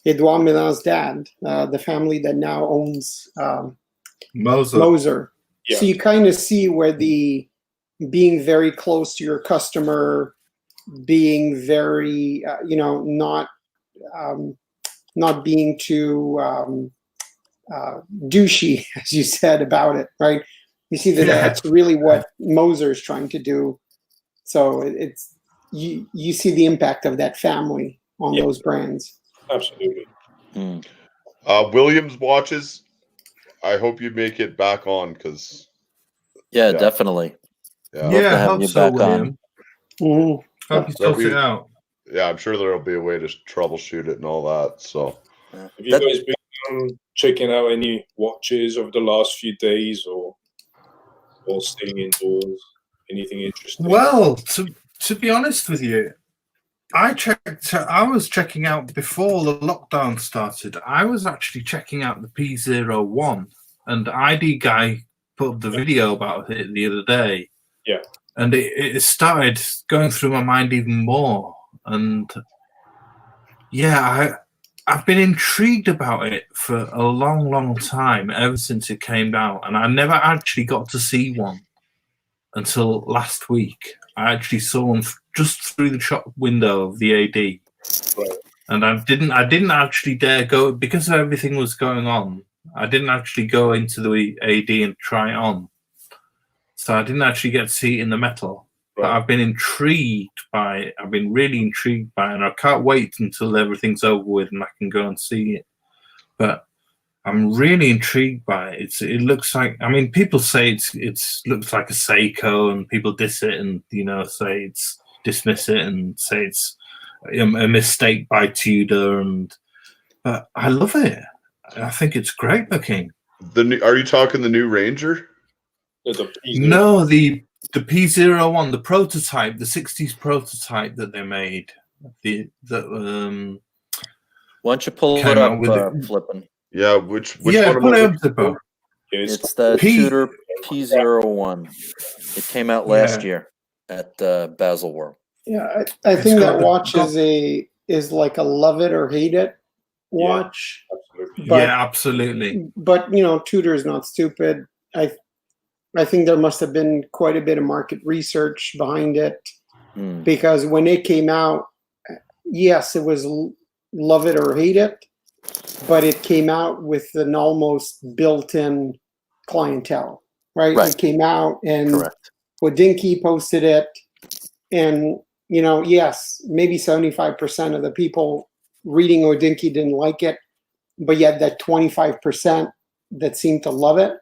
Edouard Mélin's dad, the family that now owns Moser. Moser. Yeah. So you kind of see where the being very close to your customer, being very, you know, not being too douchey, as you said about it, right? You see that Yeah. that's really what Moser is trying to do. So it's you see the impact of that family on Yeah. those brands. Absolutely. Mm. Williams watches. I hope you make it back on because Yeah, Yeah. definitely. yeah, Love to Yeah, have hope you so, back on. William. Mhm. Hope you That'll sort it be- out. yeah, I'm sure there'll be a way to troubleshoot it and all that. So Have you That- guys been checking out any watches over the last few days, or staying indoors? Anything interesting? Well, to be honest with you, I was checking out before the lockdown started. I was actually checking out the P01, and ID guy put up the video about it the other day. Yeah. And it started going through my mind even more. And yeah, I've been intrigued about it for a long, long time, ever since it came out. And I never actually got to see one until last week. I actually saw one just through the shop window of the AD. Right. And I didn't actually dare go because everything was going on. I didn't actually go into the AD and try it on. So I didn't actually get to see it in the metal. But Right. I've been intrigued by it. I've been really intrigued by it, and I can't wait until everything's over with and I can go and see it. But I'm really intrigued by it. It looks like, I mean, people say it's looks like a Seiko, and people diss it, and say dismiss it and say it's a mistake by Tudor, but I love it. I think it's great looking. are you talking the new Ranger? The No, the P01, the prototype, the 60s prototype that they made. Why don't you pull it Came out up, with it. Flippin'? Yeah, which Yeah, one am pull I it up, looking Zippo. for? It's the P- Tudor P01. It came out last Yeah. year at Basel World. Yeah, I It's think got that the- watch got- is like a love it or hate it watch. Absolutely. But Yeah, absolutely. but you know, Tudor's not stupid. I think there must have been quite a bit of market research behind it, Hmm. because when it came out, yes, it was love it or hate it, but it came out with an almost built-in clientele, right? Right. It came out and Correct. Wadinki posted it, and you know, yes, maybe 75% of the people reading Wadinki didn't like it, but yet that 25% that seemed to love it,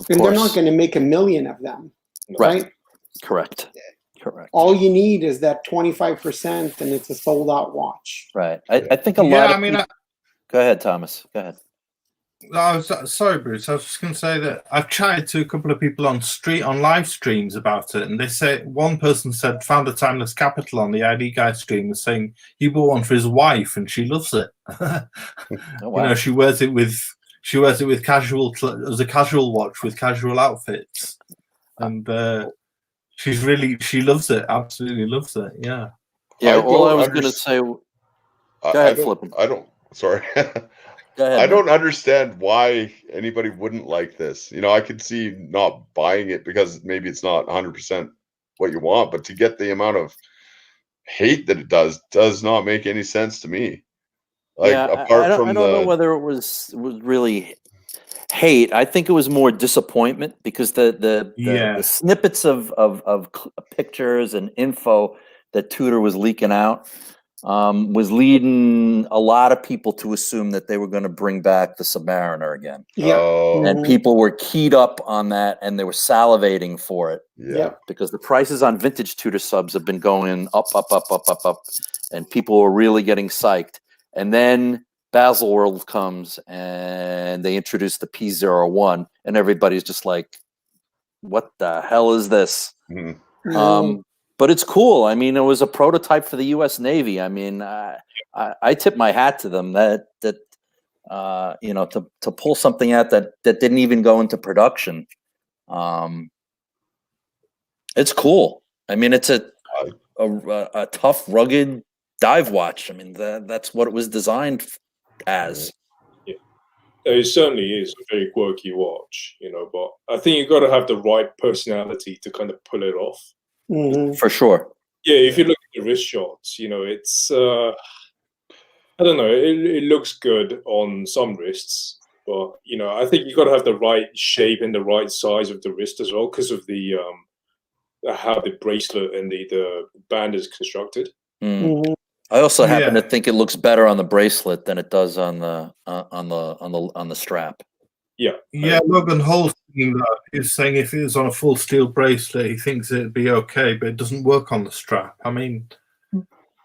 Of and they're not course. going to make a million of them, Right. right? Correct. Correct. All you need is that 25%, and it's a sold out watch. Right. I think a lot Yeah, of I mean, people... Go ahead, Thomas. Go ahead. sorry, Bruce. I was just going to say that I've chatted to a couple of people on live streams about it, and they say one person said found a timeless capital on the ID guy stream, was saying he bought one for his wife and she loves it. Oh, wow. You know, she wears it with casual as a casual watch with casual outfits, and she loves it. Absolutely loves it. Yeah. Yeah. I All I don't was going to say... I ahead, don't. Flippin'. I don't. Sorry. Go ahead. I man. don't understand why anybody wouldn't like this. You know, I could see not buying it because maybe it's not 100% what you want, but to get the amount of hate that it does not make any sense to me. Like, Yeah, apart I from don't know the whether it was really hate. I think it was more disappointment, because the Yeah. snippets of pictures and info that Tudor was leaking out was leading a lot of people to assume that they were going to bring back the Submariner again. Yeah. Oh, And people were keyed up on that, and they were salivating for it, yeah. because the prices on vintage Tudor subs have been going up, and people were really getting psyched. And then Basel World comes and they introduce the P01, and everybody's just like, what the hell is this? Mhm. But it's cool. I mean, it was a prototype for the U.S. Navy. I mean, I tip my hat to them that you know, to pull something out that didn't even go into production. It's cool. I mean, it's a tough, rugged dive watch. I mean, that's what it was designed as. Yeah. It certainly is a very quirky watch, you know, but I think you've got to have the right personality to kind of pull it off. Mhm. For sure. Yeah, if you look at the wrist shots, you know, it's I don't know, it looks good on some wrists, but you know, I think you got to have the right shape and the right size of the wrist as well, because of the how the bracelet and the band is constructed. Mhm. I also happen to Yeah. think it looks better on the bracelet than it does on the strap. Yeah, Yeah, Logan Hall's saying that. He's saying if it was on a full steel bracelet, he thinks it'd be okay, but it doesn't work on the strap. I mean,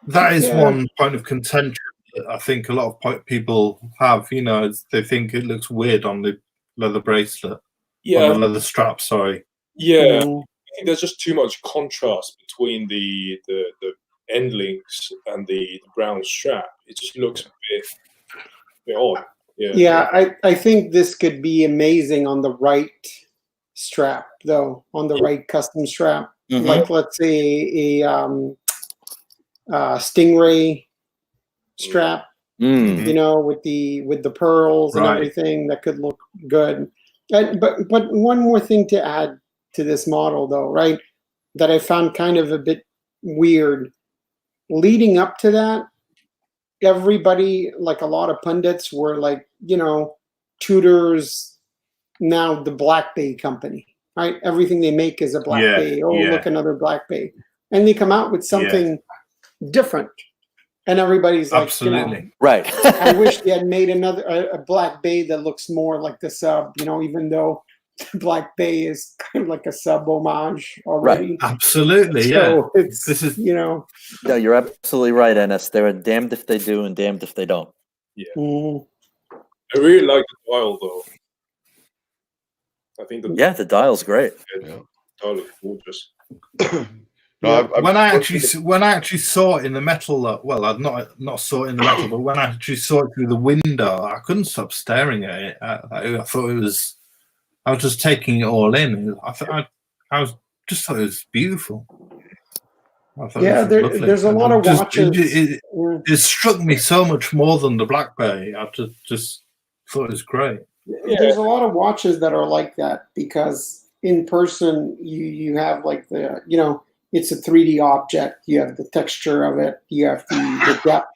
that is Yeah. one point of contention that I think a lot of people have. You know, they think it looks weird on the leather bracelet, on yeah, the leather strap. Sorry. yeah. Mhm. I think there's just too much contrast between the end links and the brown strap. It just looks a bit odd. Yeah. Yeah, I think this could be amazing on the right strap, though, on the right custom strap. Mhm. Like, let's say a Stingray strap, Mm. you know, with the pearls and Right. everything, that could look good. But one more thing to add to this model, though, right? That I found kind of a bit weird. Leading up to that, everybody, like a lot of pundits, were like, you know, Tudor's now the Black Bay company, right? Everything they make is a Black Yeah, Bay. Oh, yeah. look, another Black Bay. And they come out with something different. And everybody's like, Absolutely. Right. I wish they had made another a Black Bay that looks more like the sub, you know, even though Black Bay is kind of like a sub homage already. Absolutely. Yeah. So it's, This is- you know, No, you're absolutely right, NS. They're damned if they do and damned if they don't. mm, I really like the dial though. I think the Yeah, the dial's great. dial looks gorgeous. No, I've when I looked actually saw it in the metal, well, I'd not saw it in the metal, but when I actually saw it through the window, I couldn't stop staring at it. I thought it was, I was just taking it all in. I just thought it was beautiful. I thought Yeah, it was lovely. there's a lot of Just- watches. It struck me so much more than the Blackberry. I just thought it was great. There's a lot of watches that are like that because in person you have like the it's a 3D object. You have the texture of it. You have the depth.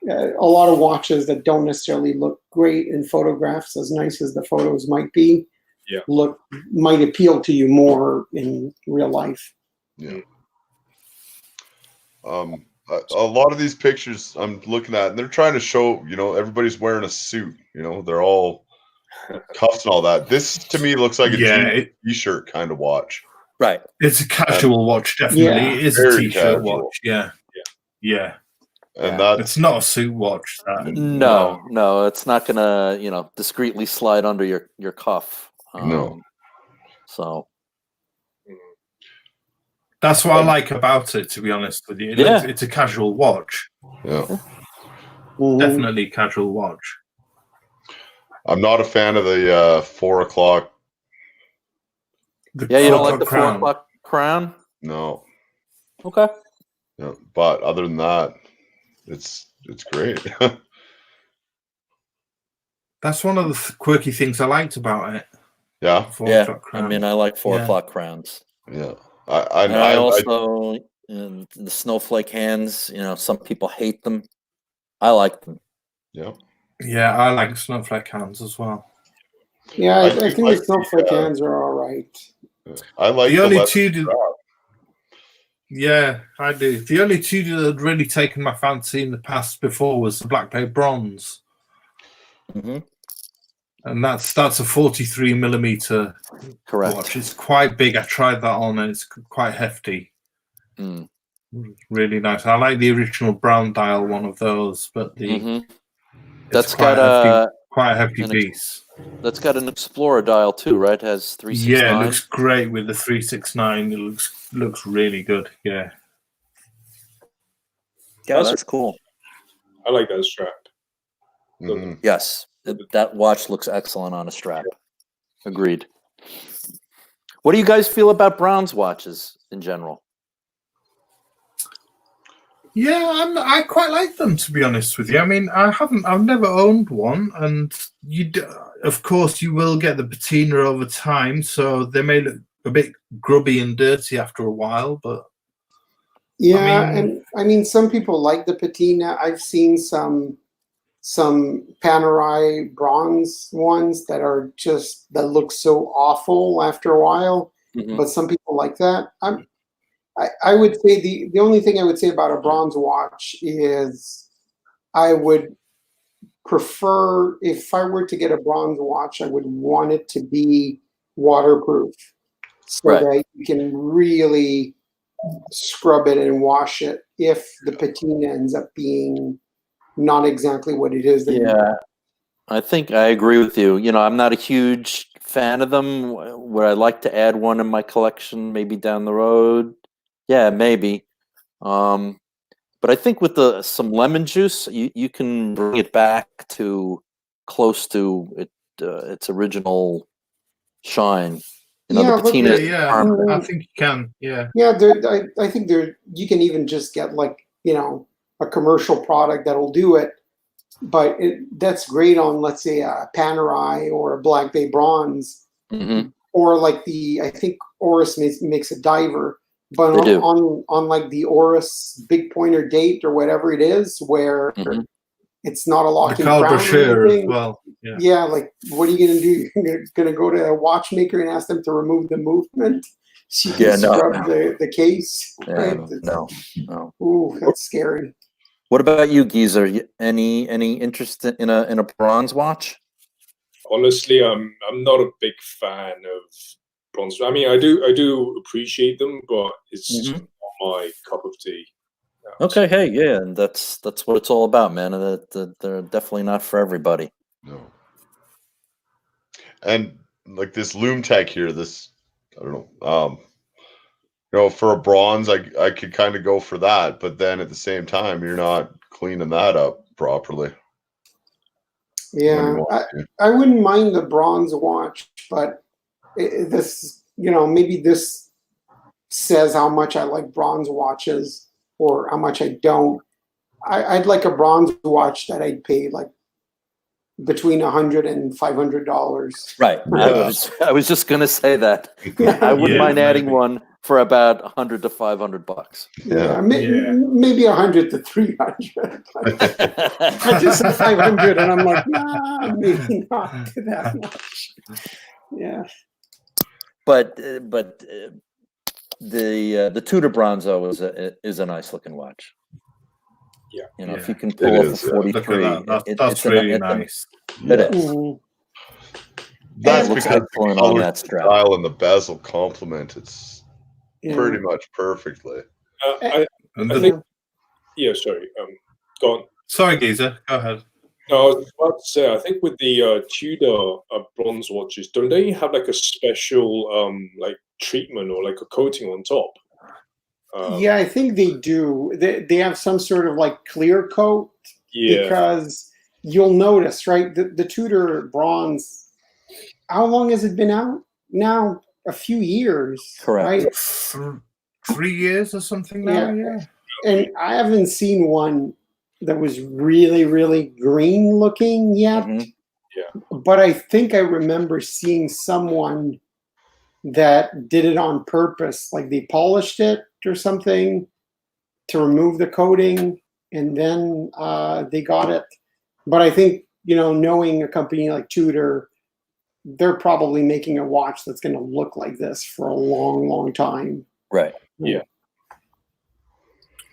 A lot of watches that don't necessarily look great in photographs, as nice as the photos might be, might appeal to you more in real life. Yeah. A lot of these pictures I'm looking at, and they're trying to show, everybody's wearing a suit. They're all cuffs and all that. This to me looks like a jean t-shirt kind of watch. Right. It's a casual watch, definitely. Yeah. It is a Very t-shirt casual. watch. Yeah. And Yeah. It's not a suit watch. No, it's not gonna, discreetly slide under your cuff. No. So That's what I like about it, to be honest with you. It's a casual watch. Yeah. Definitely casual watch. I'm not a fan of the 4 o'clock. The you don't like the crown. 4 o'clock crown? No. Okay. Yeah. But other than that, it's great. That's one of the quirky things I liked about it. Yeah. 4 o'clock crown. I mean, I like 4 o'clock crowns. Yeah. I also the snowflake hands. Some people hate them. I like them. Yeah. Yeah, I like snowflake hands as well. Yeah, I think like the snowflake hands are all right. I like The only leather two strap. Yeah, I do. The only two that had really taken my fancy in the past before was the Black Bay Bronze. Mm-hmm. And that's a 43 millimeter Correct. watch. It's quite big. I tried that on and it's quite hefty. Mm. Really nice. I like the original brown dial one of those, but That's quite got quite a hefty piece. That's got an Explorer dial too, right? It has 369. Yeah, it looks great with the 369. It looks really good. Yeah. Yeah, that's cool. I like that strap. Mhm. Yes, that watch looks excellent on a strap. Agreed. What do you guys feel about Brown's watches in general? Yeah, I quite like them, to be honest with you. I mean, I've never owned one, and of course you will get the patina over time, so they may look a bit grubby and dirty after a while, but yeah, I mean some people like the patina. I've seen some Panerai bronze ones that look so awful after a while, but some people like that. I would say the only thing I would say about a bronze watch is I would prefer, if I were to get a bronze watch, I would want it to be waterproof so that you can really scrub it and wash it if the patina ends up being not exactly what it is. I think I agree with you. I'm not a huge fan of them. Would I like to add one in my collection maybe down the road? Yeah, maybe. But I think with some lemon juice, you can bring it back to close to its original shine. The patina. I think you can. Yeah. Yeah, I think you can even just get a commercial product that'll do it, but that's great on, let's say, a Panerai or a Black Bay Bronze, or I think Oris makes a diver. But on like the Oris Big Pointer Date or whatever it is, where it's not a locking crown or anything. As well. Yeah, like what are you gonna do? You're gonna go to a watchmaker and ask them to remove the movement? So you can scrub the case. Right? No. Ooh, that's scary. What about you, Geezer? Any interest in a bronze watch? Honestly, I'm not a big fan of bronze. I mean, I do appreciate them, but it's not my cup of tea. Okay, hey, yeah, and that's what it's all about, man. They're definitely not for everybody. No. And like this Loom Tech here. This I don't know. You know, for a bronze, I could kind of go for that, but then at the same time, you're not cleaning that up properly. when you Yeah, want to. I wouldn't mind the bronze watch, but this, maybe this says how much I like bronze watches or how much I don't. I'd like a bronze watch that I'd pay like between $100 and $500. Right. Yeah. I was just gonna say that. I wouldn't Yeah, mind adding maybe. one for about $100 to $500. Yeah, Yeah. maybe 100 to 300. I just said 500, and I'm like, nah, maybe not to that much. Yeah, but the Tudor Bronzo is a nice looking watch. Yeah. If Yeah. you can pull off is, a yeah. 43, Look at that. That's it's really nice. It is. Mhm. That's It looks because the excellent on color, that strap. style, and the bezel complement it's Yeah. pretty much perfectly. And I the- think, yeah, sorry. Go on. sorry, Geezer, go ahead. No, I was about to say, I think with the Tudor bronze watches, don't they have like a special like treatment or like a coating on top? Yeah, I think they do. They have some sort of like clear coat Yeah. because you'll notice, right? The Tudor bronze. How long has it been out? Now a few years, Correct. right? 3 years or something now. Yeah. Yeah. And I haven't seen one that was really, really green looking yet. Mhm. But I think I remember seeing someone that did it on purpose, like they polished it or something to remove the coating, and then they got it. But I think, knowing a company like Tudor, they're probably making a watch that's going to look like this for a long, long time. Right.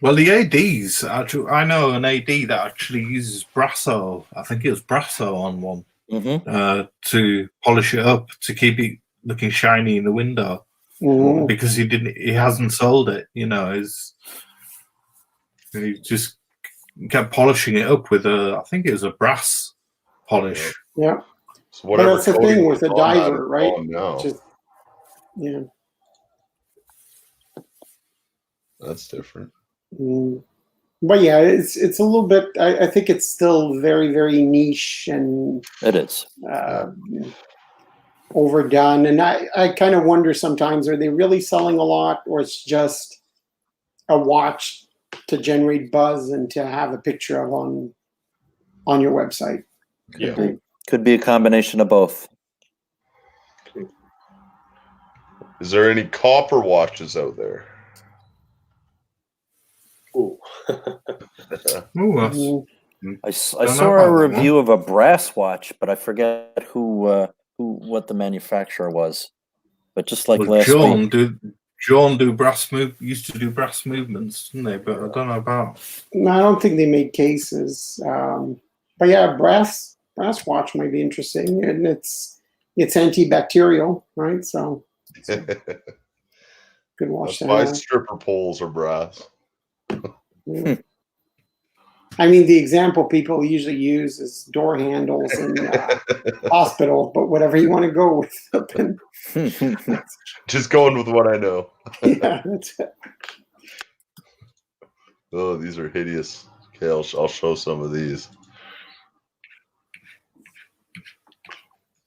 Well, the ADs, actually, I know an AD that actually uses Brasso. I think it was Brasso on one Hmm. to polish it up to keep it looking shiny in the window Mhm. because he hasn't sold it. He just kept polishing it up with I think it was a brass polish. Yeah. So whatever that's the coating thing with was a on that diver, is right? on now. Just, yeah. That's different. Mm. But yeah, it's a little bit. I think it's still very, very niche and It is. overdone. And I kind of wonder sometimes, are they really selling a lot, or it's just a watch to generate buzz and to have a picture of on your website? Yeah. Could be a combination of both. Is there any copper watches out there? Ooh. Ooh, that's- Mm. I know saw about a that review of a brass watch, but I forget what the manufacturer was. But just like well, last week, John used to do brass movements, didn't they? But I don't know about. No, I don't think they make cases. But yeah, brass watch might be interesting, and it's antibacterial, right? So good watch That's to why have. stripper poles are brass. Yeah. I mean, the example people usually use is door handles in hospitals, but whatever you want to go with. Just going with what I know. Yeah, that's it. Oh, these are hideous. Okay, I'll show some of these.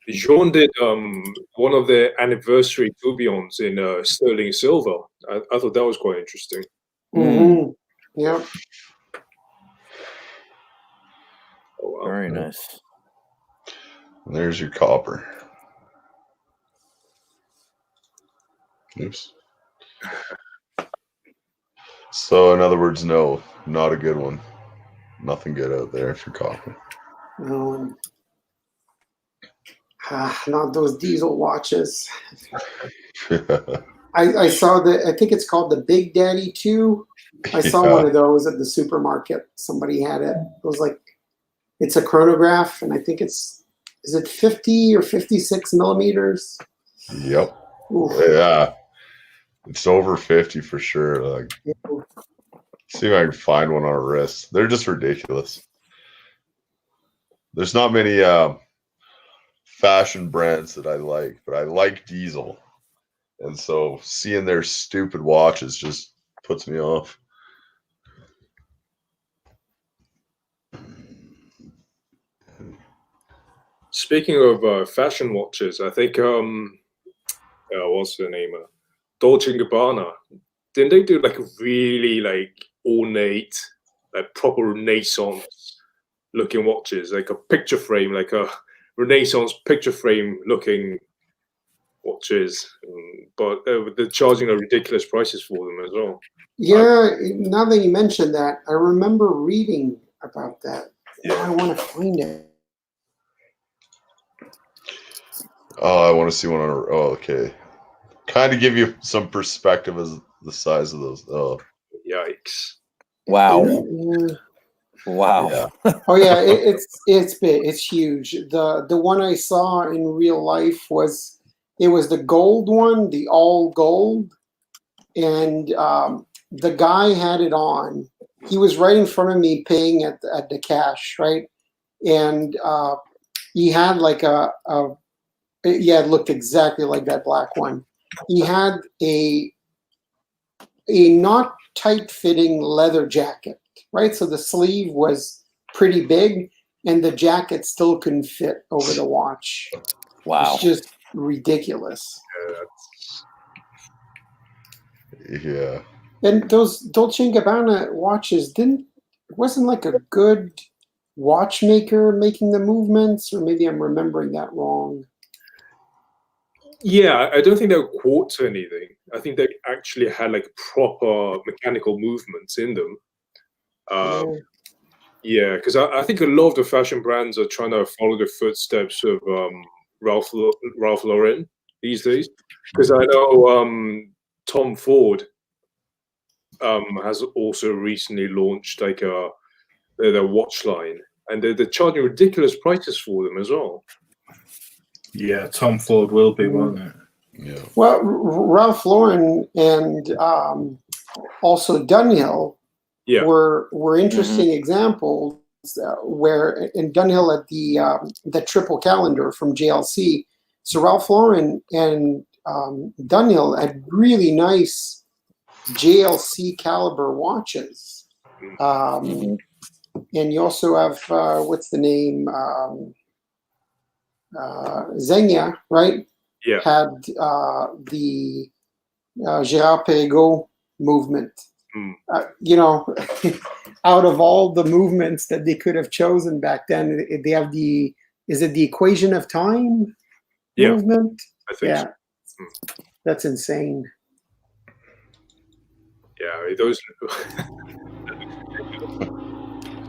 Jean did one of the anniversary tourbillons in sterling silver. I thought that was quite interesting. Mm-hmm. Yep. Oh, wow. very nice. And there's your copper. Oops. So, in other words, no, not a good one. Nothing good out there for copper. Not those diesel watches. I saw I think it's called the Big Daddy 2. I saw one of those at the supermarket. Somebody had it. It was like, it's a chronograph, and I think is it 50 or 56 millimeters? Yep. Oof. Yeah. It's over 50 for sure. Like, see if I can find one on a wrist. They're just ridiculous. There's not many fashion brands that I like, but I like Diesel. And so seeing their stupid watches just puts me off. Speaking of fashion watches, I think what's the name? Dolce & Gabbana. Didn't they do like a really like ornate, like proper Renaissance looking watches, like a picture frame, like a Renaissance picture frame looking watches, but they're charging a ridiculous prices for them as well. Yeah, now that you mentioned that, I remember reading about that. Now I want to find it. Oh, I want to see one on. Oh, okay. Kind of give you some perspective as the size of those. Oh, Yikes! Wow. Yeah. Wow. yeah. Oh yeah, it's big. It's huge. The one I saw in real life was the gold one, the all gold, and the guy had it on. He was right in front of me paying at the cash, right, and he had like yeah, it looked exactly like that black one. He had a not tight fitting leather jacket, right? So the sleeve was pretty big and the jacket still couldn't fit over the watch. Wow. It's just ridiculous. Yeah. And those Dolce & Gabbana watches wasn't like a good watchmaker making the movements, or maybe I'm remembering that wrong. Yeah, I don't think they were quartz or anything. I think they actually had like proper mechanical movements in them. Yeah, because I think a lot of the fashion brands are trying to follow the footsteps of Ralph Lauren these days. Because I know Tom Ford has also recently launched like their watch line, and they're charging ridiculous prices for them as well. Yeah, Tom Ford will be, won't it? Yeah. Well, Ralph Lauren and also Dunhill were interesting examples where in Dunhill at the triple calendar from JLC. So Ralph Lauren and Dunhill had really nice JLC caliber watches. And you also have what's the name? Zegna, right? Yeah. Had the Gérard Perregaux movement. You know, out of all the movements that they could have chosen back then, they have is it the equation of time movement? I think so. That's insane. Yeah, those.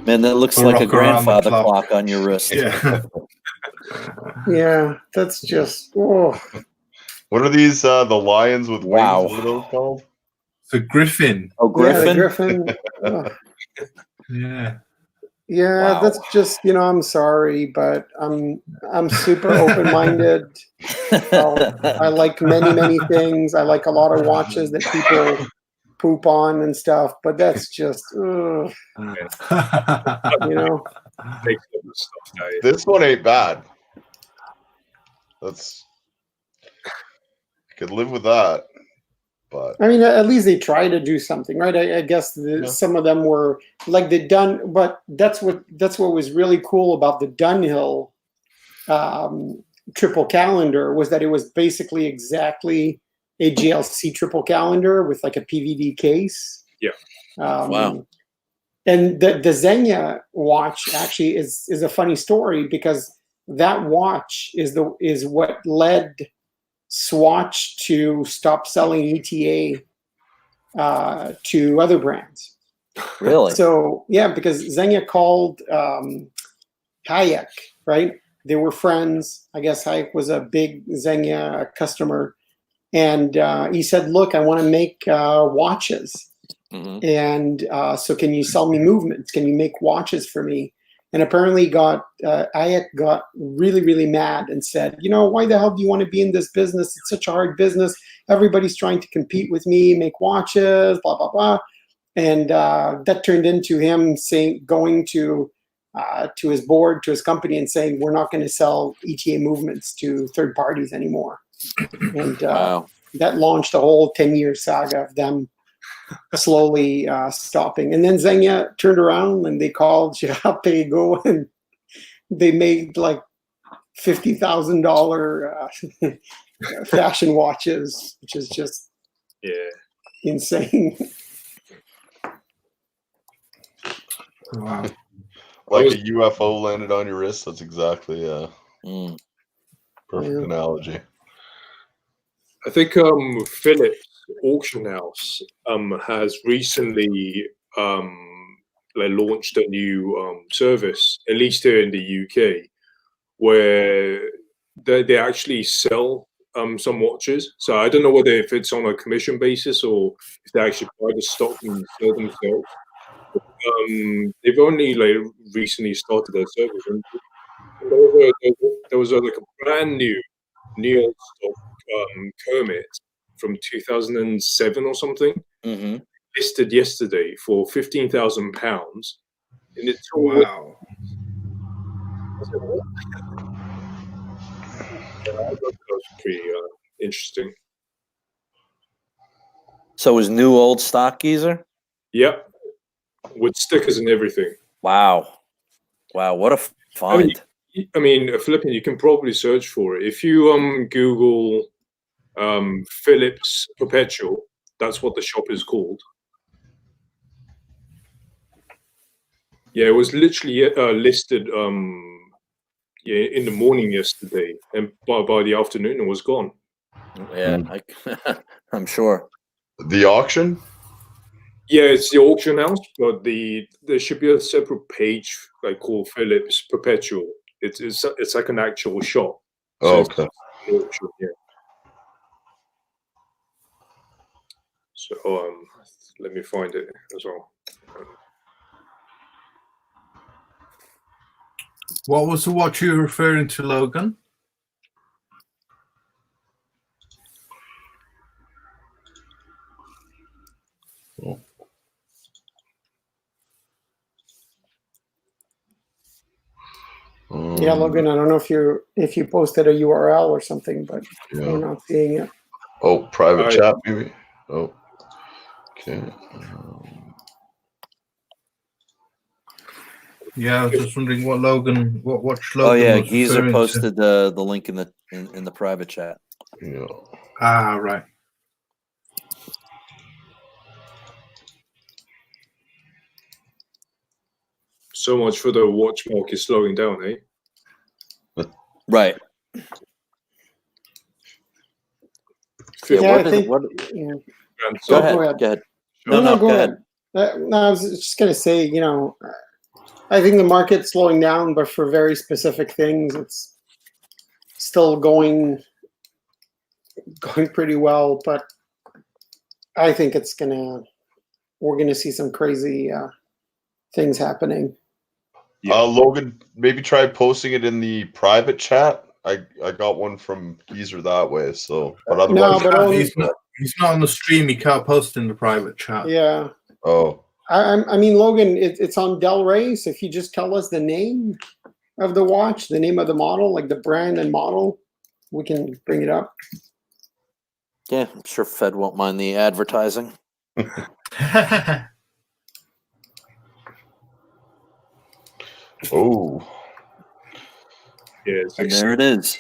Man, that looks like a grandfather clock on your wrist. Yeah. Yeah, that's just. Oh. What are these? The lions with wings? Wow. What are those called? The Griffin. Oh, Griffin. Yeah, Griffin. Yeah. Yeah, Wow. that's just, I'm sorry, but I'm super open-minded. I like many things. I like a lot of watches that people poop on and stuff, but that's just, This one ain't bad. I could live with that. But I mean, at least they try to do something, right? I guess some of them were like but that's what was really cool about the Dunhill triple calendar was that it was basically exactly a GLC triple calendar with like a PVD case. Yeah. Wow. And the Zegna watch actually is a funny story because that watch is what led Swatch to stop selling ETA to other brands. Really? So yeah, because Zegna called Hayek, right? They were friends. I guess Hayek was a big Zegna customer, and he said, "Look, I want to make watches, and so can you sell me movements? Can you make watches for me?" And apparently Hayek got really mad and said, why the hell do you want to be in this business? It's such a hard business. Everybody's trying to compete with me, make watches, blah, blah, blah. And that turned into him going to to his board, to his company, and saying we're not going to sell ETA movements to third parties anymore. And Wow. that launched a whole 10-year saga of them slowly stopping. And then Zegna turned around and they called Gérard Perregaux and they made like $50,000 fashion watches, which is just insane. Wow. Like a UFO landed on your wrist. That's exactly a perfect Yeah. analogy. I think Philips Auction House has recently launched a new service, at least here in the UK, where they actually sell some watches. So I don't know whether if it's on a commission basis or if they actually buy the stock and sell themselves. They've only recently started their service, and there was like a brand new neon stock Kermit from 2007 or something, listed yesterday for £15,000, and it's all Wow. that was pretty interesting. So it was new old stock geezer? Yep, with stickers and everything. Wow. Wow, what a find. I mean, Philippine, you can probably search for it. If you Google Philips Perpetual, that's what the shop is called. Yeah, it was literally listed in the morning yesterday, and by the afternoon it was gone. Yeah, I'm sure. The auction? Yeah, it's the auction house, but there should be a separate page called Philips Perpetual. It's like an actual shop. Oh, So okay. it's an auction, yeah. So let me find it as well. What was the watch you were referring to, Logan? Yeah, Logan, I don't know if you posted a URL or something, but we're not seeing it. Oh, private chat maybe. Oh, okay. Yeah, I was just wondering what watch Logan Oh yeah, was Geezer referring posted to. the link in the private chat. Yeah. Ah, right. So much for the watch market slowing down, eh? Right. Yeah, I think. Go Go ahead. ahead. No, go go ahead. No, I was just going to say, I think the market's slowing down, but for very specific things, it's still going pretty well. But I think we're gonna see some crazy things happening. Logan, maybe try posting it in the private chat. I got one from Geezer that way. So, but otherwise, he's not on the stream. He can't post in the private chat. Yeah. Oh. I mean, Logan, it's on Del Rey. So if you just tell us the name of the watch, the name of the model, like the brand and model, we can bring it up. Yeah, I'm sure Fed won't mind the advertising. Oh. Yeah, and there it is.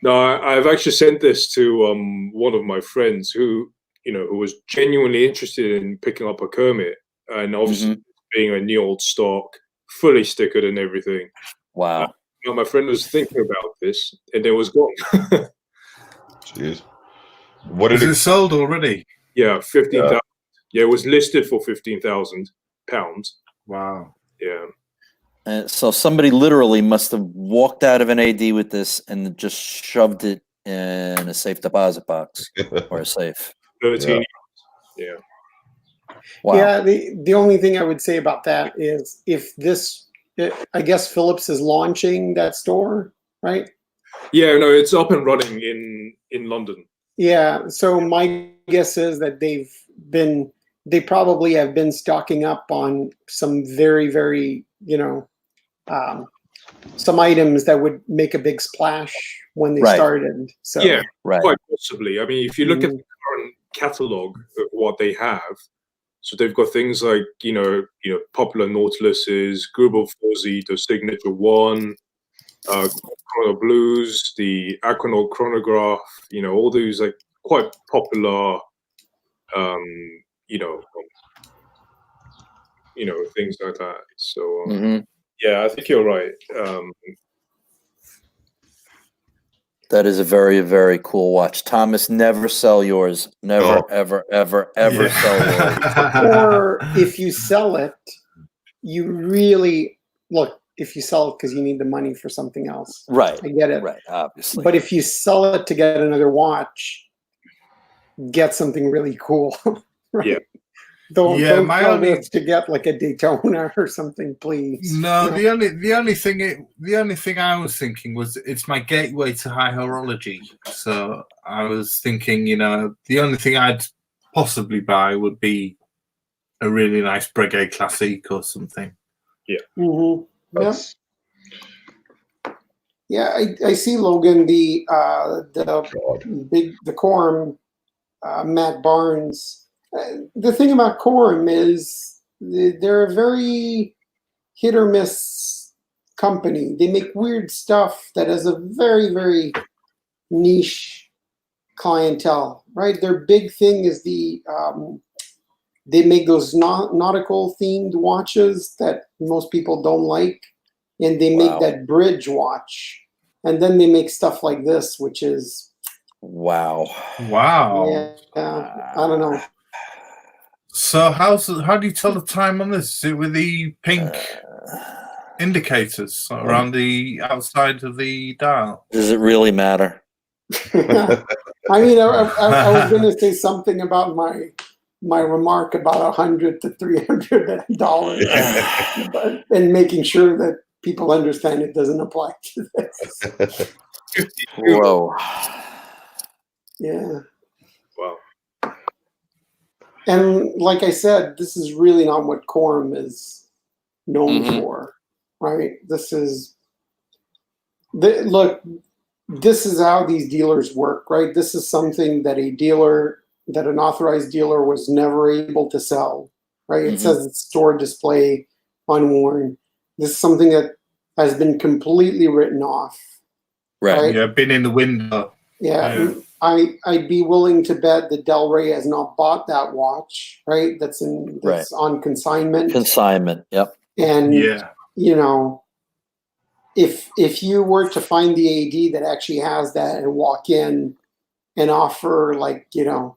No, I've actually sent this to one of my friends who was genuinely interested in picking up a Kermit, and obviously being a new old stock, fully stickered and everything. Wow. My friend was thinking about this, and it was gone. Jeez. What is it sold already? Yeah, 15,000. Yeah, it was listed for £15,000. Wow. Yeah. So somebody literally must have walked out of an AD with this and just shoved it in a safe deposit box or a safe. 13. Yeah. Wow. Yeah. The only thing I would say about that is if this, I guess Philips is launching that store, right? Yeah, no, it's up and running in London. Yeah. So my guess is that they probably have been stocking up on some very, very, some items that would make a big splash when they Right. started. So Yeah, Right. quite possibly. I mean, if you look at Mhm. the current catalog of what they have, so they've got things like popular Nautiluses, Grubel 4Z, the Signature One, Chrono Blues, the Aquanaut Chronograph. All those like quite popular, you know, things like that. So Mhm. yeah, I think you're right. That is a very, very cool watch. Thomas, never sell yours. Never, No. ever, ever, ever sell yours. or if you sell it, you really look. If you sell it because you need the money for something else, Right. I get it. Right. Obviously. But if you sell it to get another watch, get something really cool. Right? Yeah. Don't my sell only- this to get like a Daytona or something, please. No, the only thing I was thinking was it's my gateway to high horology. So I was thinking, the only thing I'd possibly buy would be a really nice Breguet Classique or something. Mm-hmm. Yeah, That's yeah. I see Logan the God. the Quorum, Matt Barnes. The thing about Quorum is they're a very hit or miss company. They make weird stuff that has a very, very niche clientele, right? Their big thing is they make those nautical themed watches that most people don't like, and they make Wow. that bridge watch, and then they make stuff like this, which is Wow. Wow. I don't know. So how do you tell the time on this? Is it with the pink indicators around the outside of the dial? Does it really matter? I mean, I was going to say something about my remark about $100 to $300, and making sure that people understand it doesn't apply to this. Whoa. Yeah, Wow. and like I said, this is really not what Quorum is known Mhm. for, right? This is look. This is how these dealers work, right? This is something that an authorized dealer was never able to sell, right? It Mhm. says it's store display unworn. This is something that has been completely written off. Right. Right. Yeah, been in the window. Yeah, Yeah. I'd be willing to bet that Del Rey has not bought that watch, right? That's on consignment. Consignment. Yep. And Yeah. If you were to find the AD that actually has that and walk in and offer in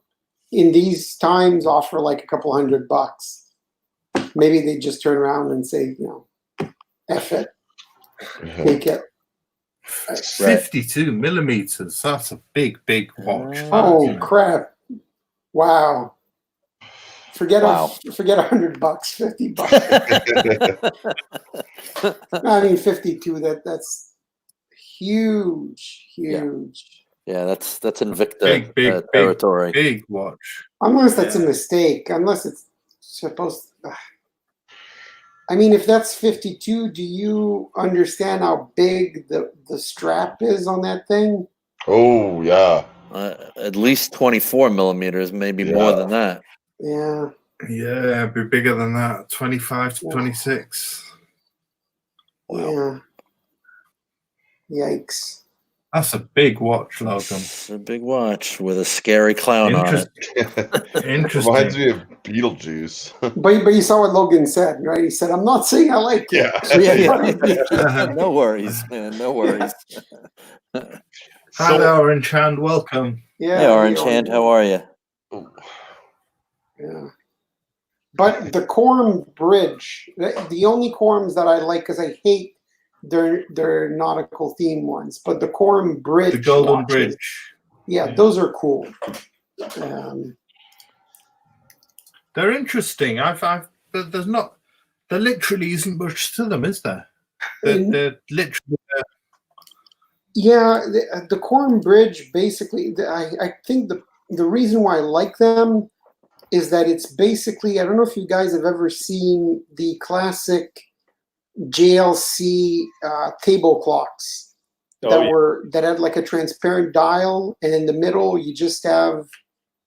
these times offer like a couple $100, maybe they just turn around and say, F it, take it. 52 millimeters. That's a big watch. Oh crap. Wow. Forget Wow. $100, $50. I mean 52, that's huge. Yeah, that's Invicta Big, territory. big watch. Unless that's a Yeah. mistake, unless it's supposed I mean, if that's 52, do you understand how big the strap is on that thing? Oh yeah. At least 24 millimeters, maybe more Yeah. than that. Yeah. Yeah, it'd be bigger than that. 25 to 26. Wow. Yeah. Yikes. That's a big watch, Logan. It's a big watch with a scary clown on it. Interesting. Reminds me of Beetlejuice. But you saw what Logan said, right? He said, I'm not saying I like it. Yeah. No worries, man. No worries. Hi there, Orange Hand. Welcome. Yeah. Hey, Orange Hand, how are you? Yeah. But the Quorum bridge, the only Quorums that I like, because I hate their nautical theme ones, but the Quorum bridge, The Golden watches, Bridge. yeah, those are cool. They're interesting. There literally isn't much to them, is there? They're literally. Yeah, the Quorum bridge, basically, I think the reason why I like them is that it's basically, I don't know if you guys have ever seen the classic JLC table clocks that had like a transparent dial, and in the middle you just have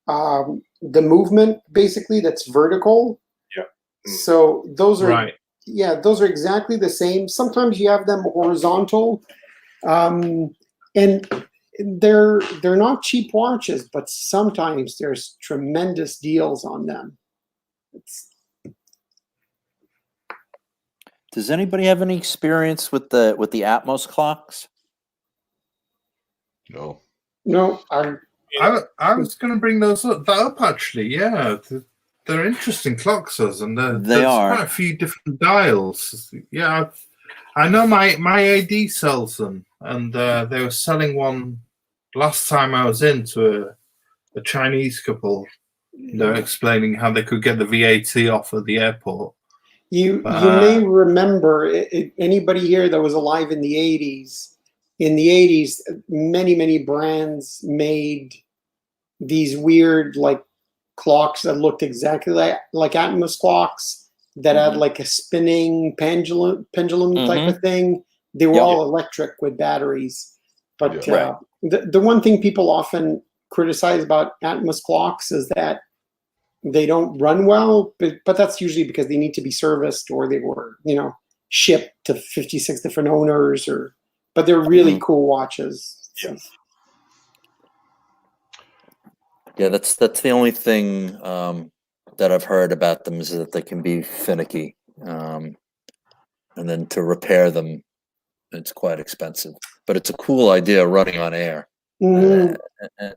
the movement basically that's vertical. Yeah. So those are Right. those are exactly the same. Sometimes you have them horizontal, and they're not cheap watches, but sometimes there's tremendous deals on them. Does anybody have any experience with the Atmos clocks? No. No, I was going to bring that up actually. Yeah, they're interesting clocks, and there's are. quite a few different dials. Yeah, I know my AD sells them, and they were selling one last time I was into a Chinese couple. They're explaining how they could get the VAT off at the airport. You may remember anybody here that was alive in the 80s. In the 80s, many brands made these weird like clocks that looked exactly like Atmos clocks that had like a spinning pendulum type of thing. They were all electric with batteries. But the one thing people often criticize about Atmos clocks is that they don't run well, but that's usually because they need to be serviced or they were, shipped to 56 different owners but they're really cool watches. Yeah. Yeah, that's the only thing that I've heard about them is that they can be finicky, and then to repair them, it's quite expensive. But it's a cool idea running on air, and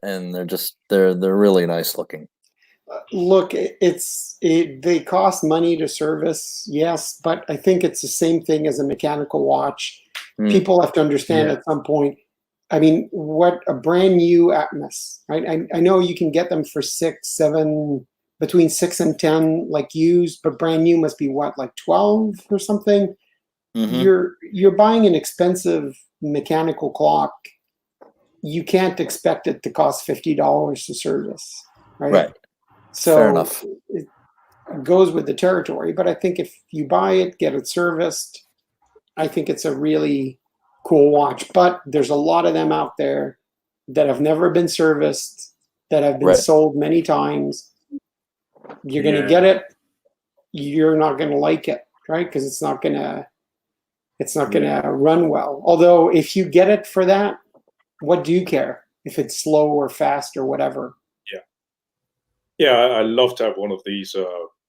they're really nice looking. Look, they cost money to service, yes, but I think it's the same thing as a mechanical watch. People have to understand at some point. I mean, what a brand new Atmos, right? I know you can get them for between 6 and 10, like used, but brand new must be what, like 12 or something. You're buying an expensive mechanical clock. You can't expect it to cost $50 to service, right? So fair enough. It goes with the territory, but I think if you buy it, get it serviced, I think it's a really cool watch. But there's a lot of them out there that have never been serviced, that have been sold many times. You're going to get it. You're not going to like it, right? Because it's not going to run well. Although if you get it for that, what do you care if it's slow or fast or whatever? Yeah, I love to have one of these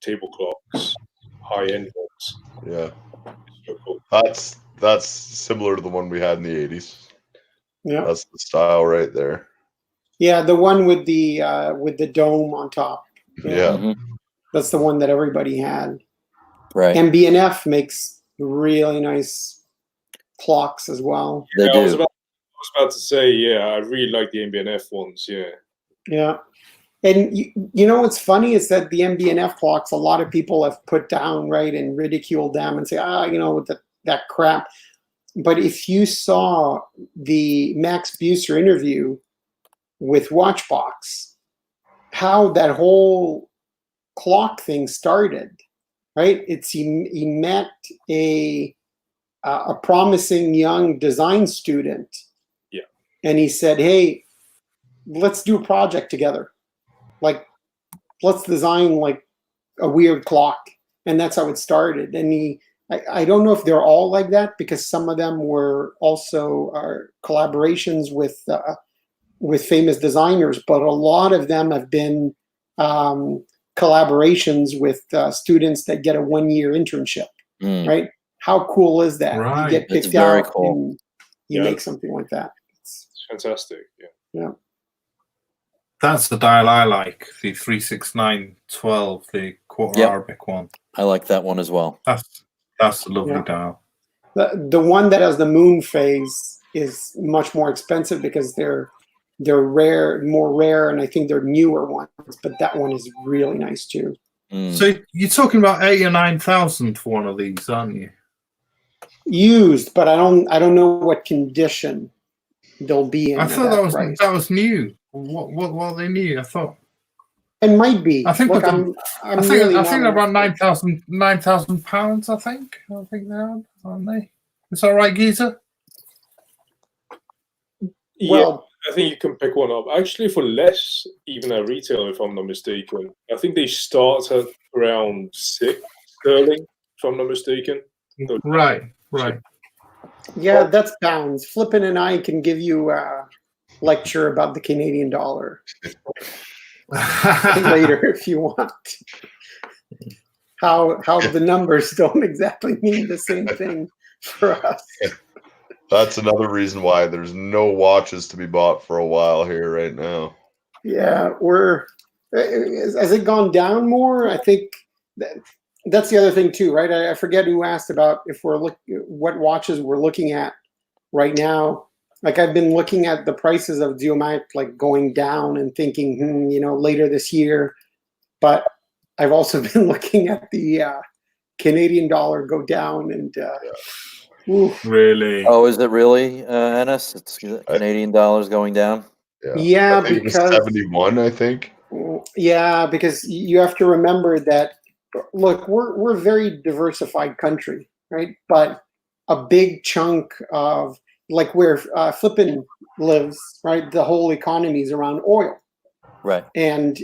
table clocks, high-end ones. Yeah, So cool. that's similar to the one we had in the 80s. Yeah, that's the style right there. Yeah, the one with the dome on top. Yeah. That's the one that everybody had. Right. MB&F makes really nice clocks as well. They do. I was about to say, I really like the MB&F ones. Yeah. And you know what's funny is that the MB&F clocks, a lot of people have put down, right, and ridiculed them and say, that crap. But if you saw the Max Buser interview with Watchbox, how that whole clock thing started, right? He met a promising young design student, and he said, "Hey, let's do a project together. Like, let's design like a weird clock." And that's how it started. And I don't know if they're all like that, because some of them were also collaborations with famous designers, but a lot of them have been collaborations with students that get a 1-year internship, right? How cool is that? Right. You get picked It's very out cool. and you make something like that. It's fantastic. Yeah. That's the dial I like, the 36912, the quarter Arabic one. I like that one as well. That's a lovely dial. The one that has the moon phase is much more expensive because they're more rare, and I think they're newer ones. But that one is really nice too. So you're talking about 8,000 or 9,000 for one of these, aren't you? Used, but I don't know what condition they'll be in. I thought that was new. What are they new? I thought And might be. I think Look, with I'm I really think not they're an about expert. £9,000. I think they are, aren't they? Is that right, Geezer? Yeah, Well, I think you can pick one up. Actually, for less, even at retail, if I'm not mistaken. I think they start at around £6 sterling, if I'm not mistaken. So, Right. yeah, that's pounds. Flippin' and I can give you a lecture about the Canadian dollar later if you want. How the numbers don't exactly mean the same thing for us. That's another reason why there's no watches to be bought for a while here right now. Yeah, has it gone down more? I think that's the other thing too, right? I forget who asked about if what watches we're looking at right now. Like I've been looking at the prices of Geomatic like going down and thinking, later this year. But I've also been looking at the Canadian dollar go down and oof. Really? Oh, is it really, Ennis? It's Canadian dollars going down. Yeah, I think it was because 71. I think. Yeah, because you have to remember that. Look, we're a very diversified country, right? But a big chunk of like where Flippin lives, right? The whole economy is around oil, Right. and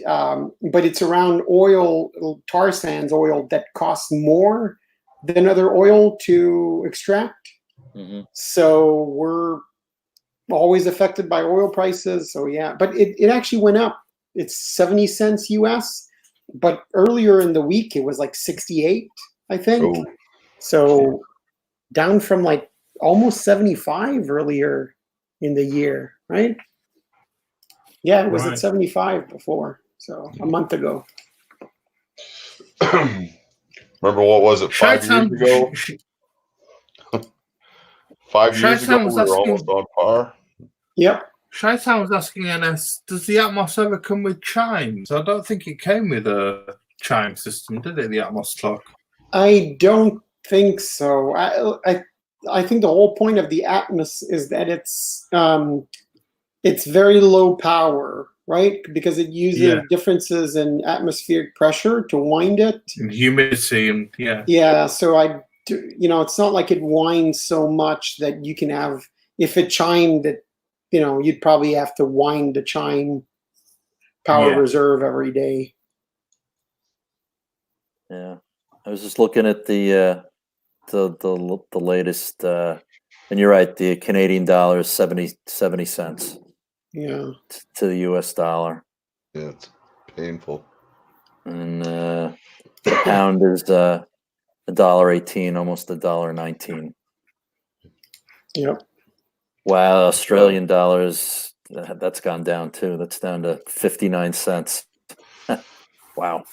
but it's around oil, tar sands oil that costs more than other oil to extract. Mm-hmm. So we're always affected by oil prices. So yeah, but it actually went up. It's 70 cents US, but earlier in the week it was like 68, I think. Oh. So down from like almost 75 earlier in the year, right? Yeah, it was at 75 before, so a month ago. Remember what was it? 5 years ago? 5 years ago, we were almost on par. Yep. Shaitan was asking NS, does the Atmos ever come with chimes? I don't think it came with a chime system, did it, the Atmos clock? I don't think so. I think the whole point of the Atmos is that it's very low power, right? Because it uses differences in atmospheric pressure to wind it. And humidity and Yeah, so it's not like it winds so much that you can have, if it chimed that, you'd probably have to wind the chime power reserve every day. Yeah, I was just looking at the latest, and you're right. The Canadian dollar is 70 cents. Yeah. To the US dollar. Yeah, it's painful. And the pound is $1.18, almost $1.19. Yep. Wow, Australian dollars, that's gone down too. That's down to 59 cents. Wow.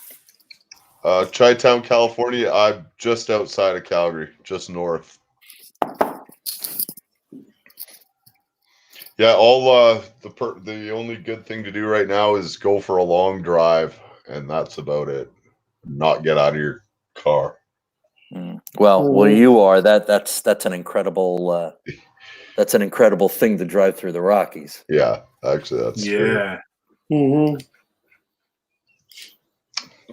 Chi-Town, California. I'm just outside of Calgary, just north. Yeah, the only good thing to do right now is go for a long drive, and that's about it. Not get out of your car. Well, where you are, that's an incredible thing to drive through the Rockies. Yeah, actually, that's true. Mm-hmm.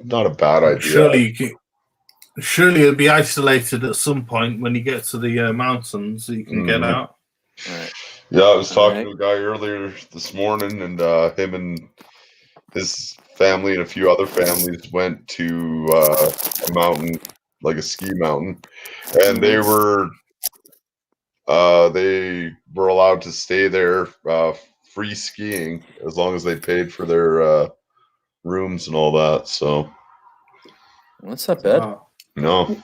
Not a bad idea. Surely it'll be isolated at some point when you get to the mountains so you can get out. Right. Yeah, I was talking to a guy earlier this morning, and him and his family and a few other families went to a mountain, like a ski mountain, and they were allowed to stay there free skiing as long as they paid for their rooms and all that. So that's not bad. No.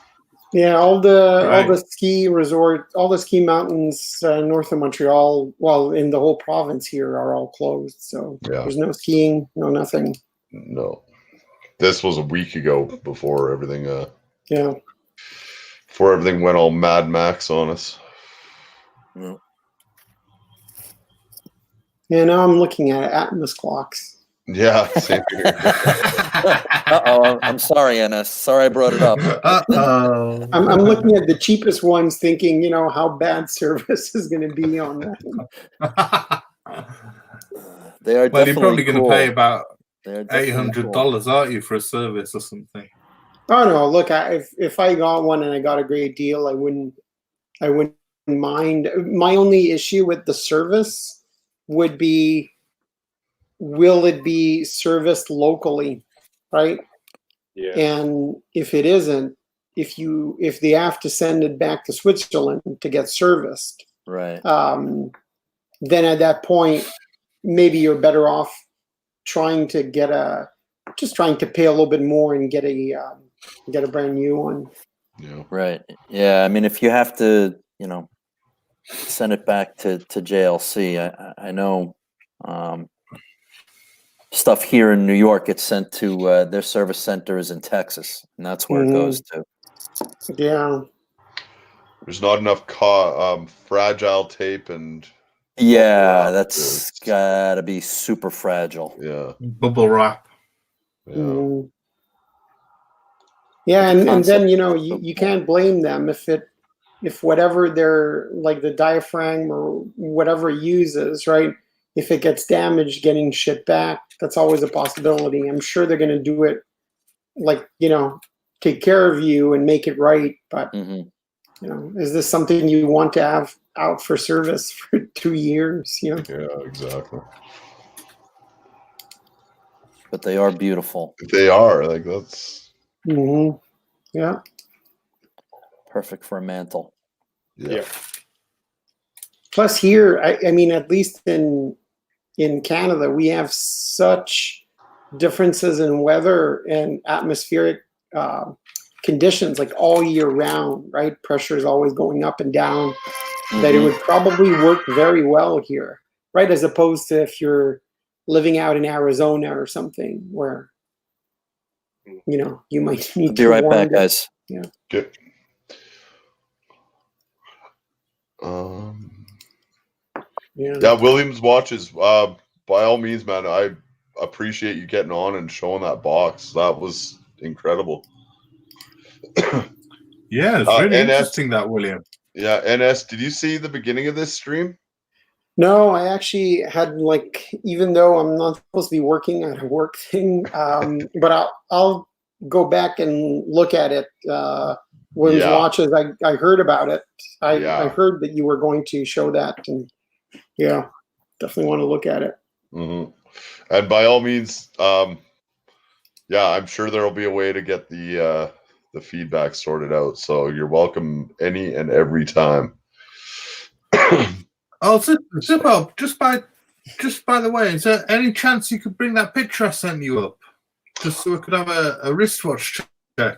Yeah, all the ski resort, all the ski mountains north of Montreal, well, in the whole province here, are all closed. So there's no skiing, no nothing. No, this was a week ago before everything. Before everything went all Mad Max on us. Yeah, now I'm looking at Atmos clocks. Yeah, same here. Uh-oh, I'm sorry, Ennis. Sorry I brought it up. Uh-oh. I'm looking at the cheapest ones thinking, how bad service is going to be on them. They are well, you're probably going to pay about They're definitely cool. $800, aren't you, for a service or something? Oh no, look, if I got one and I got a great deal, I wouldn't mind. My only issue with the service would be, will it be serviced locally, right? Yeah. And if it isn't, if they have to send it back to Switzerland to get serviced, Right. then at that point, maybe you're better off trying to pay a little bit more and get a brand new one. Yeah. Right. Yeah. I mean, if you have to, send it back to JLC, I know stuff here in New York gets sent to their service centers in Texas, and that's where it goes to. Yeah. There's not enough fragile tape and Yeah, that's gotta be super fragile. yeah. Bubble wrap. Yeah. Mhm. Yeah, and then you can't blame them if whatever they're like the diaphragm or whatever it uses, right? If it gets damaged getting shipped back, that's always a possibility. I'm sure they're going to do it, like, take care of you and make it right. But is this something you want to have out for service for 2 years? Yeah, exactly. But they are beautiful. They are, like, that's yeah, perfect for a mantle. Yeah. Plus here, I mean, at least in Canada, we have such differences in weather and atmospheric conditions, like all year round, right? Pressure is always going up and down. That it would probably work very well here, right? As opposed to if you're living out in Arizona or something, where you might need I'll to be right back, guys. Yeah. Good. Yeah, Williams watches. By all means, man, I appreciate you getting on and showing that box. That was incredible. Yeah, it's really interesting, that, William. Yeah, NS, did you see the beginning of this stream? No, I actually had, even though I'm not supposed to be working at a work thing, but I'll go back and look at it. Williams watches. I heard about it. I heard that you were going to show that, and definitely want to look at it. And by all means, I'm sure there will be a way to get the feedback sorted out. So you're welcome any and every time. Zippo, just by the way, is there any chance you could bring that picture I sent you up, just so we could have a wristwatch check?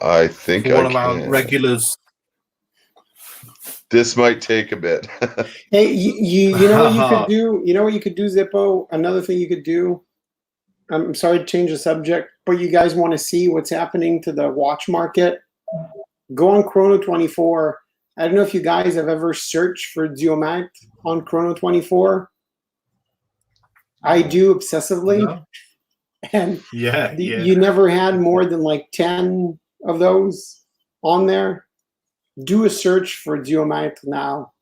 I think for one of our regulars. This might take a bit. Hey, you know what you could do? You know what you could do, Zippo? Another thing you could do. I'm sorry to change the subject, but you guys want to see what's happening to the watch market? Go on Chrono24. I don't know if you guys have ever searched for Duomact on Chrono24. I do obsessively. No. And you never had more than 10 of those on there. Do a search for Duomact now.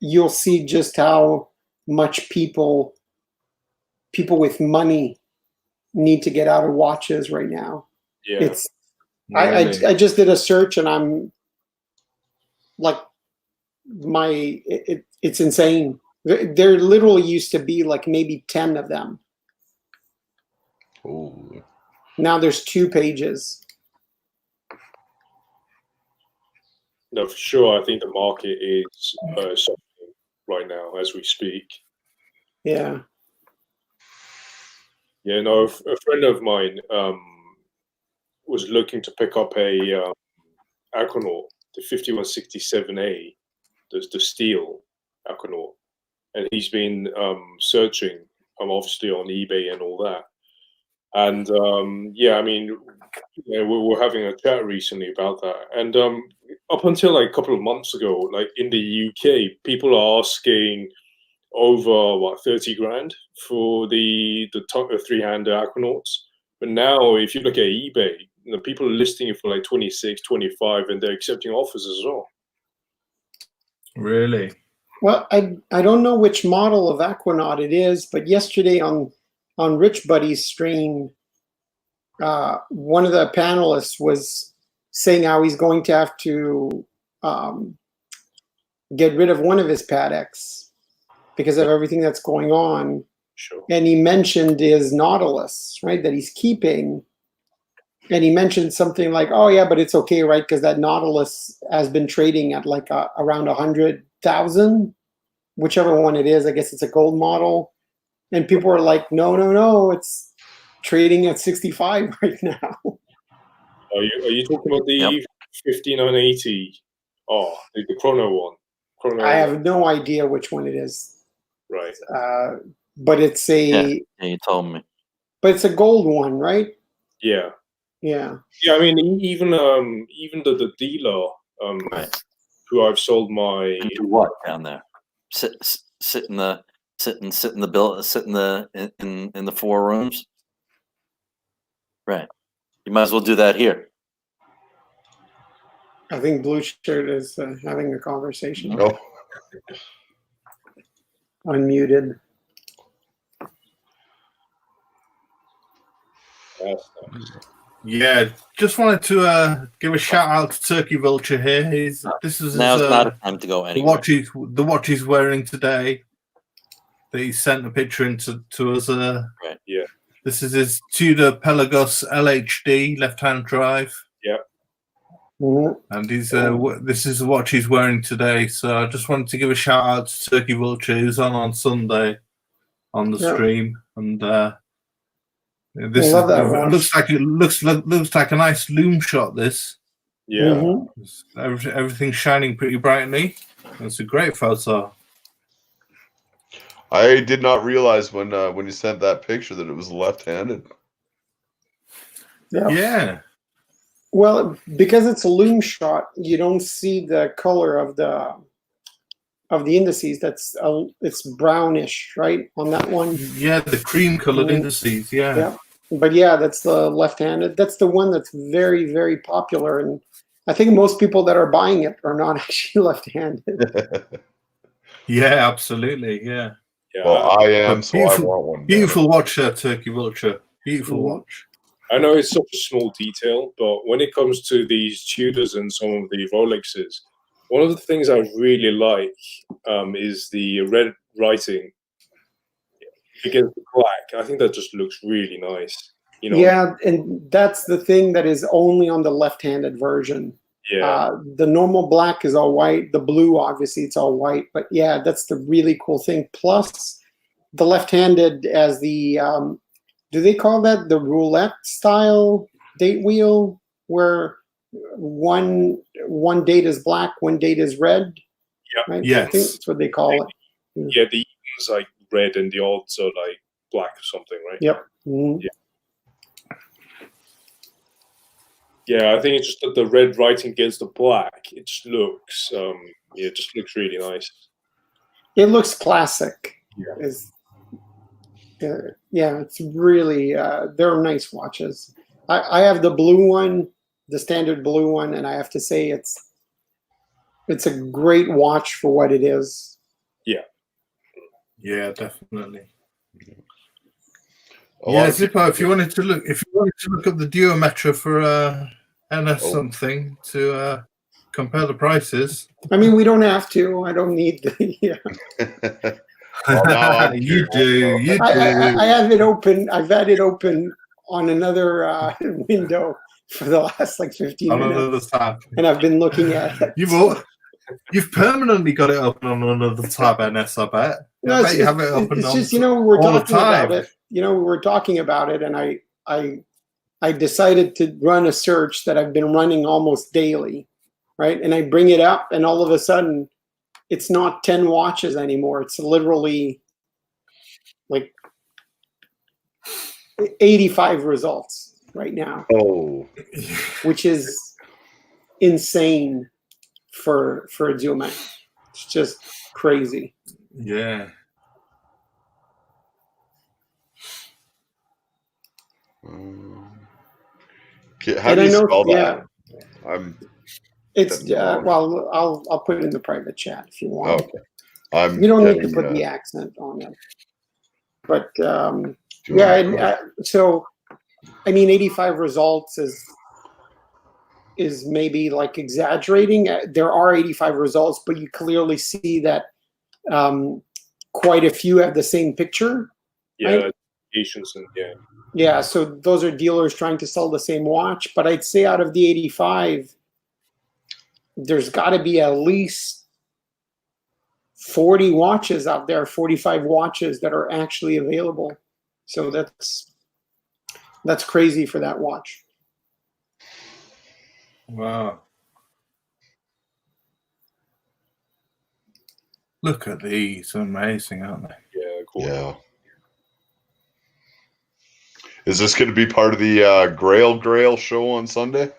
You'll see just how much people with money need to get out of watches right now. Yeah. I just did a search and I'm it's insane. There literally used to be maybe 10 of them. Oh. Now there's 2 pages. No, for sure. I think the market is suffering right now as we speak. Yeah. Yeah, no, a friend of mine was looking to pick up a Aquanaut, the 5167A, the steel Aquanaut, and he's been searching, obviously on eBay and all that. And I mean, we're having a chat recently about that. And up until a couple of months ago, in the UK, people are asking over 30 grand for the three-hander Aquanauts. But now, if you look at eBay, people are listing it for 26, 25, and they're accepting offers as well. Really? Well, I don't know which model of Aquanaut it is, but yesterday on Rich Buddy's stream, one of the panelists was saying how he's going to have to get rid of one of his paddocks because of everything that's going on. Sure. And he mentioned his Nautilus, right, that he's keeping. And he mentioned something like, "Oh yeah, but it's okay, right? Because that Nautilus has been trading at like around 100,000, whichever one it is. I guess it's a gold model." And people were like, "No, it's trading at 65 right now." Are you talking about the 5980? Oh, the Chrono one. Chrono. I have no idea which one it is. Right. But it's a. Yeah, you told me. But it's a gold one, right? Yeah. Yeah. Yeah, I mean, even the dealer Right. who I've sold my And do what down there? Sit in the four rooms. Right. You might as well do that here. I think Blue Shirt is having a conversation. Oh, Unmuted. Yeah, just wanted to give a shout out to Turkey Vulture here. This is Now's not a time to go anywhere. the watch he's wearing today. That he sent a picture into to us. Right. Yeah. This is his Tudor Pelagos LHD left-hand drive. Yeah. Mm-hmm. And he's this is the watch he's wearing today. So I just wanted to give a shout out to Turkey Vulture, who's on Sunday on the stream, and this love that watch. looks like a nice loom shot. This, Yeah. Mm-hmm. everything's shining pretty brightly. It's a great photo. I did not realize when you sent that picture that it was left-handed. Yeah. Well, because it's a loom shot, you don't see the color of the indices. It's brownish, right, on that one. Yeah, the cream-colored indices. Yeah. But yeah, that's the left-handed. That's the one that's very, very popular, and I think most people that are buying it are not actually left-handed. Yeah, absolutely. Yeah. Well, I am, so I want one. Beautiful watch, Turkey Vulture. Beautiful watch. I know it's such a small detail, but when it comes to these Tudors and some of the Rolexes, one of the things I really like is the red writing against the black. I think that just looks really nice. You know? Yeah, and that's the thing that is only on the left-handed version. Yeah. The normal black is all white. The blue, obviously, it's all white. But yeah, that's the really cool thing. Plus, the left-handed as the do they call that the roulette style date wheel, where one date is black, one date is red? Yeah. Right? Yes. I think that's what they call it. Yeah, the evens like red and the odds are like black or something, right? Yep. Mm-hmm. Yeah. Yeah, I think it's just that the red writing against the black. It just looks, it just looks really nice. It looks classic. Yeah. Yeah, it's really they're nice watches. I have the blue one, the standard blue one, and I have to say it's a great watch for what it is. Yeah. Yeah, definitely. Yeah, Zippo, if you wanted to look up the Duometra for NS something to compare the prices. I mean, we don't have to. I don't need the. Well, you do. I have it open. I've had it open on another window for the last like 15 on minutes. another tab, and I've been looking at it. You've permanently got it open on another tab, NS. I bet. No, you have it open. It's just we were all the talking about it. We were talking about it, and I decided to run a search that I've been running almost daily, right? And I bring it up, and all of a sudden, it's not 10 watches anymore. It's literally like 85 results right now. Oh, which is insane for a Duomet. It's just crazy. Yeah. How do you spell that? Yeah. It's well, I'll put it in the private chat if you want. Okay. I'm You don't need to getting, put the accent on it. But doing yeah, it. and so I mean, 85 results is maybe like exaggerating. There are 85 results, but you clearly see that quite a few have the same picture. Yeah, Right? Asians and yeah. Yeah, so those are dealers trying to sell the same watch. But I'd say out of the 85, there's got to be at least 40 watches out there, 45 watches that are actually available. So that's crazy for that watch. Wow. Look at these. Amazing, aren't they? Yeah, cool. Yeah. Is this going to be part of the Grail show on Sunday?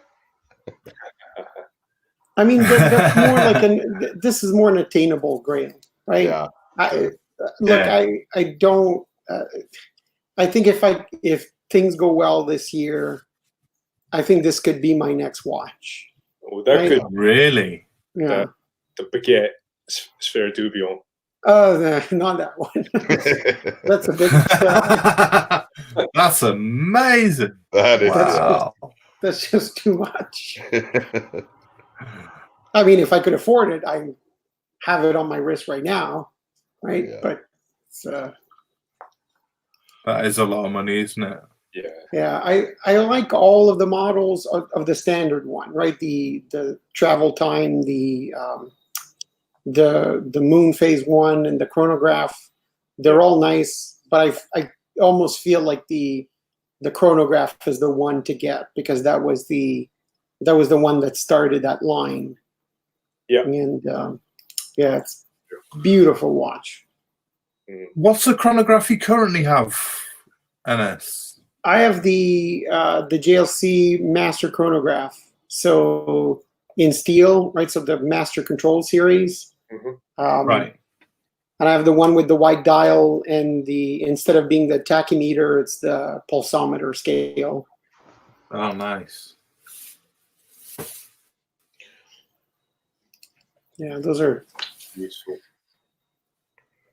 I mean, that's more like this is more an attainable grail, right? Yeah. I don't. I think if things go well this year, I think this could be my next watch. Oh, that could Really? Yeah. the baguette Sphere Dubion. Oh, not that one. That's a big step. That's amazing. That is. Wow. That's just too much. I mean, if I could afford it, I have it on my wrist right now, right? Yeah. But it's, That is a lot of money, isn't it? Yeah. yeah, I like all of the models of the standard one, right? The travel time, the moon phase one, and the chronograph. They're all nice, but I almost feel like the chronograph is the one to get because that was the one that started that line. Yeah. And yeah, it's a beautiful watch. What's the chronograph you currently have, NS? I have the JLC Master Chronograph. So in steel, right? So the Master Control series. Mm-hmm. Right. And I have the one with the white dial and instead of being the tachymeter, it's the pulsometer scale. Oh, nice. Yeah, those are Useful.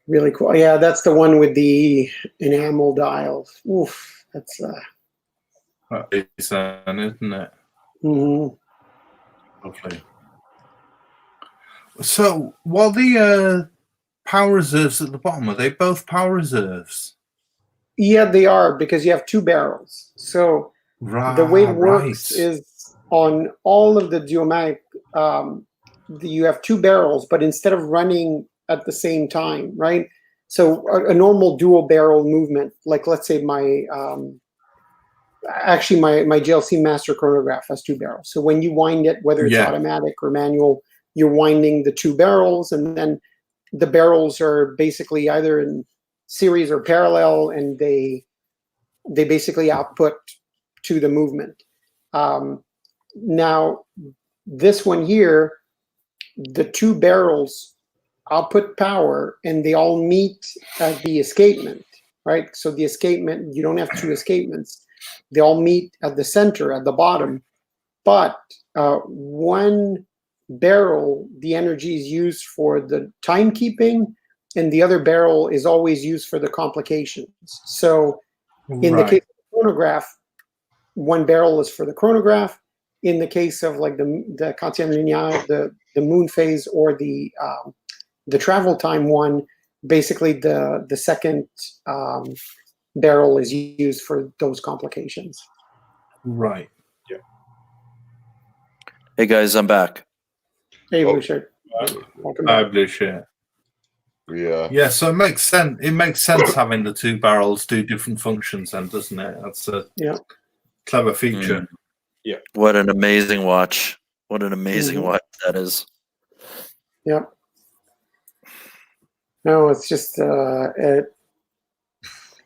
really cool. Yeah, that's the one with the enamel dials. Oof, that's That is, isn't it? mhm. Lovely. So, while the power reserves at the bottom, are they both power reserves? Yeah, they are because you have two barrels. So the way it works is on all of the Geomatic, you have two barrels, but instead of running at the same time, right? So a normal dual barrel movement, like let's say my JLC Master Chronograph has two barrels. So when you wind it, whether it's automatic or manual, you're winding the two barrels, and then the barrels are basically either in series or parallel, and they basically output to the movement. Now, this one here, the two barrels output power, and they all meet at the escapement, right? So the escapement, you don't have two escapements. They all meet at the center, at the bottom. But one barrel, the energy is used for the timekeeping, and the other barrel is always used for the complications. So in the case of the chronograph, one barrel is for the chronograph. In the case of like the quantième linéaire, the moon phase, or the travel time one, basically the second barrel is used for those complications. Right. Yeah. Hey guys, I'm back. Hey, Blue Shirt. Welcome back. Blue Shirt. Yeah. Yeah, so it makes sense. It makes sense having the two barrels do different functions, then, doesn't it? That's a clever feature. Yeah. What an amazing watch! What an amazing watch that is. Yep. No, it's just and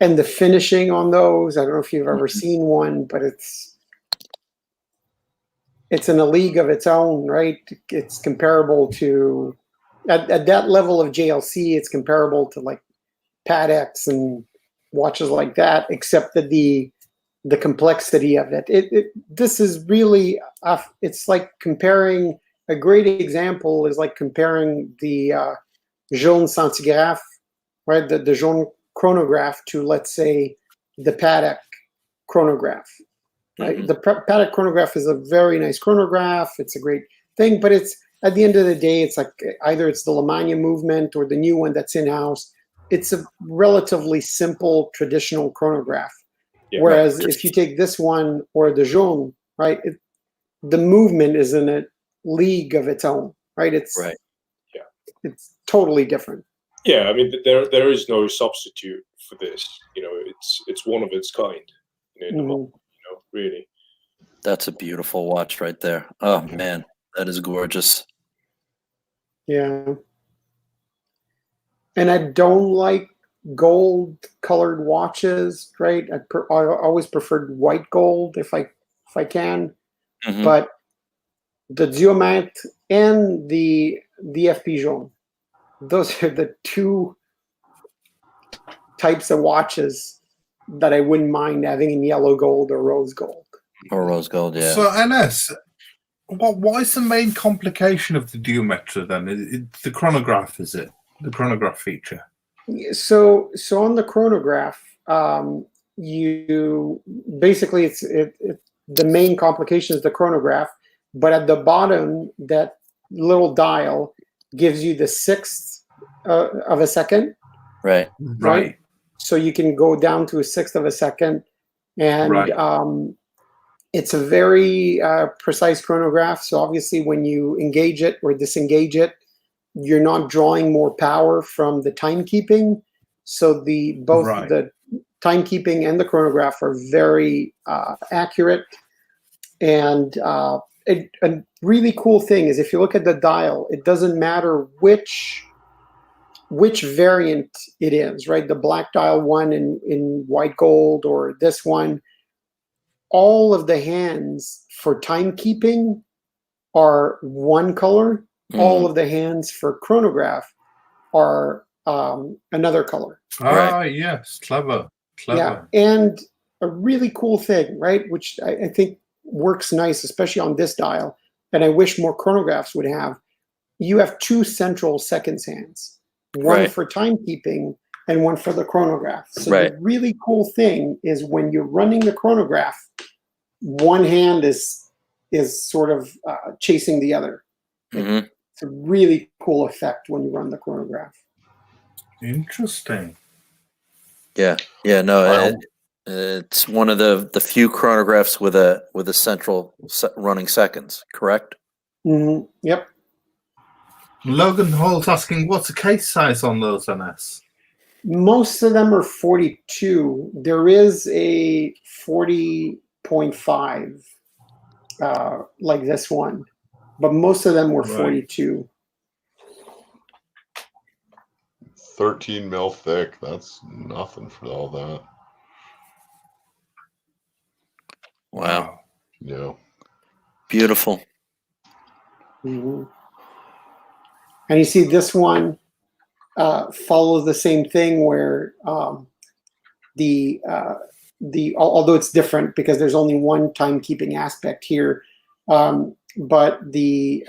the finishing on those. I don't know if you've ever seen one, but it's in a league of its own, right? It's comparable to at that level of JLC. It's comparable to like Patek and watches like that, except that the complexity of it. This is really it's like comparing. A great example is like comparing the jaune centigraph, right? The jaune chronograph to, let's say, the Patek chronograph, right? Mhm. The Patek chronograph is a very nice chronograph. It's a great thing, but it's at the end of the day, it's like either it's the Lemania movement or the new one that's in-house. It's a relatively simple traditional chronograph. Yeah. Whereas if you take this one or the jaune, right, the movement is in a league of its own, right? It's Right. It's totally different. Yeah, I mean, there is no substitute for this. It's one of its kind. In the market, really. That's a beautiful watch right there. Oh man, that is gorgeous. Yeah. And I don't like gold colored watches, right? I always preferred white gold if I can. Mhm. But the Diomètre and the FP Jaune, those are the two types of watches that I wouldn't mind having in yellow gold or rose gold. Or rose gold, yeah. So, NS, what is the main complication of the Diomètre then? It's the chronograph, is it? The chronograph feature? So on the chronograph, you basically the main complication is the chronograph, but at the bottom, that little dial gives you the sixth of a second. Right. Right. So you can go down to a sixth of a second, and Right. it's a very precise chronograph. So obviously, when you engage it or disengage it, you're not drawing more power from the timekeeping. So both Right. the timekeeping and the chronograph are very accurate. And a really cool thing is if you look at the dial, it doesn't matter which variant it is, right? The black dial one in white gold or this one. All of the hands for timekeeping are one color. All of the hands for chronograph are another color. Ah, yes, clever. Yeah, and a really cool thing, right? Which I think works nice, especially on this dial, and I wish more chronographs would have. You have two central seconds hands, one Right. for timekeeping and one for the chronograph. So Right. the really cool thing is when you're running the chronograph, one hand is sort of chasing the other. Mhm. It's a really cool effect when you run the chronograph. Interesting. Yeah. Yeah. No, Wow. it's one of the few chronographs with a central running seconds. Correct. Mm-hmm. Yep. Logan Hall's asking, what's the case size on those NS? Most of them are 42. There is a 40.5, like this one, but most of them were Right. 42. 13 mil thick. That's nothing for all that. Wow. Yeah. Beautiful. Mm-hmm. And you see this one follows the same thing where although it's different because there's only one timekeeping aspect here, but the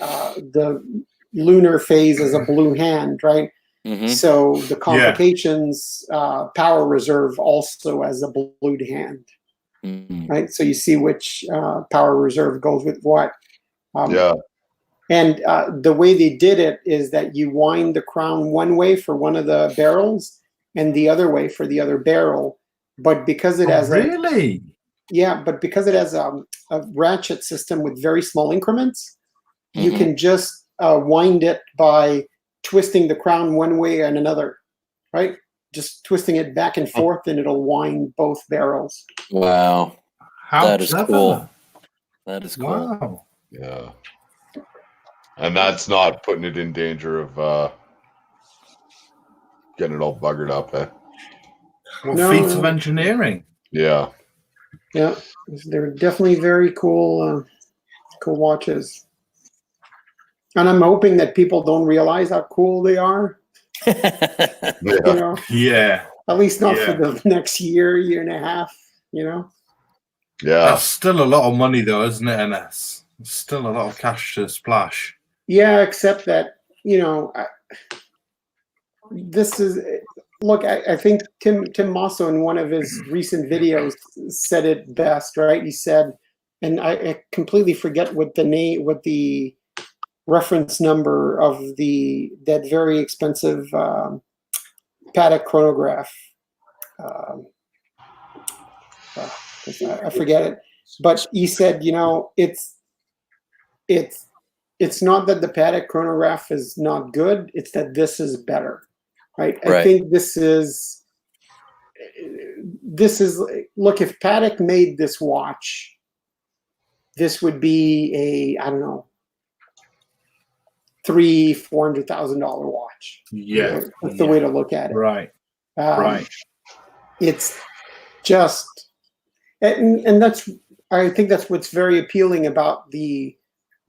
lunar phase is a blue hand, right? Mhm. So the complications power reserve also as a blued hand, Mhm. right? So you see which power reserve goes with what. Yeah. And the way they did it is that you wind the crown one way for one of the barrels and the other way for the other barrel. But because it has because it has a ratchet system with very small increments, you Mhm. can just wind it by twisting the crown one way and another, right? Just twisting it back and forth, and it'll wind both barrels. Wow. How That is clever. cool. That is cool. Wow. Yeah. And that's not putting it in danger of getting it all buggered up, eh? What No, feats of no. engineering. Yeah. Yeah, they're definitely very cool, cool watches. And I'm hoping that people don't realize how cool they are. Yeah. You know, Yeah. at least not for Yeah. the next year and a half. You know. Yeah. That's still a lot of money, though, isn't it, NS? It's still a lot of cash to splash. Yeah, except that this is look. I think Tim Mosso in one of his recent videos said it best. Right? He said, and I completely forget what the reference number of that very expensive paddock chronograph. I forget it, but he said, it's not that the paddock chronograph is not good; it's that this is better, right? I think this is look. If Paddock made this watch, this would be I don't know, $400,000 watch. Yeah, that's the way to look at it. Right. It's just, and I think that's what's very appealing about the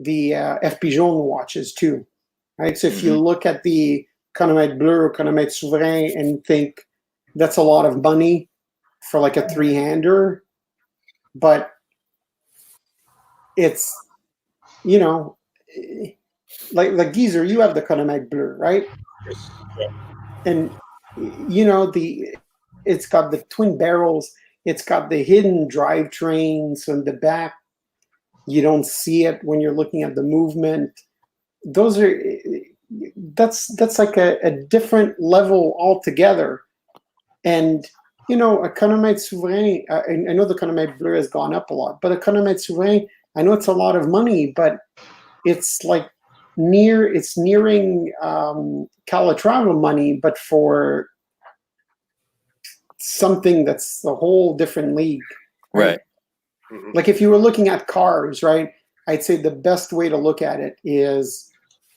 FP Jaune watches too, right? So if you look at the Chronomètre Bleu or Chronomètre Souverain and think that's a lot of money for like a 3-hander, but it's, like Geezer, you have the Chronomètre Bleu, right? Yes. Yeah. And it's got the twin barrels, it's got the hidden drivetrains on the back. You don't see it when you're looking at the movement. That's like a different level altogether. And a Chronomètre Souverain, I know the Chronomètre Bleu has gone up a lot, but a Chronomètre Souverain, I know it's a lot of money, but it's like nearing Calatrava money, but for something that's a whole different league. Right. Like if you were looking at cars, right, I'd say the best way to look at it is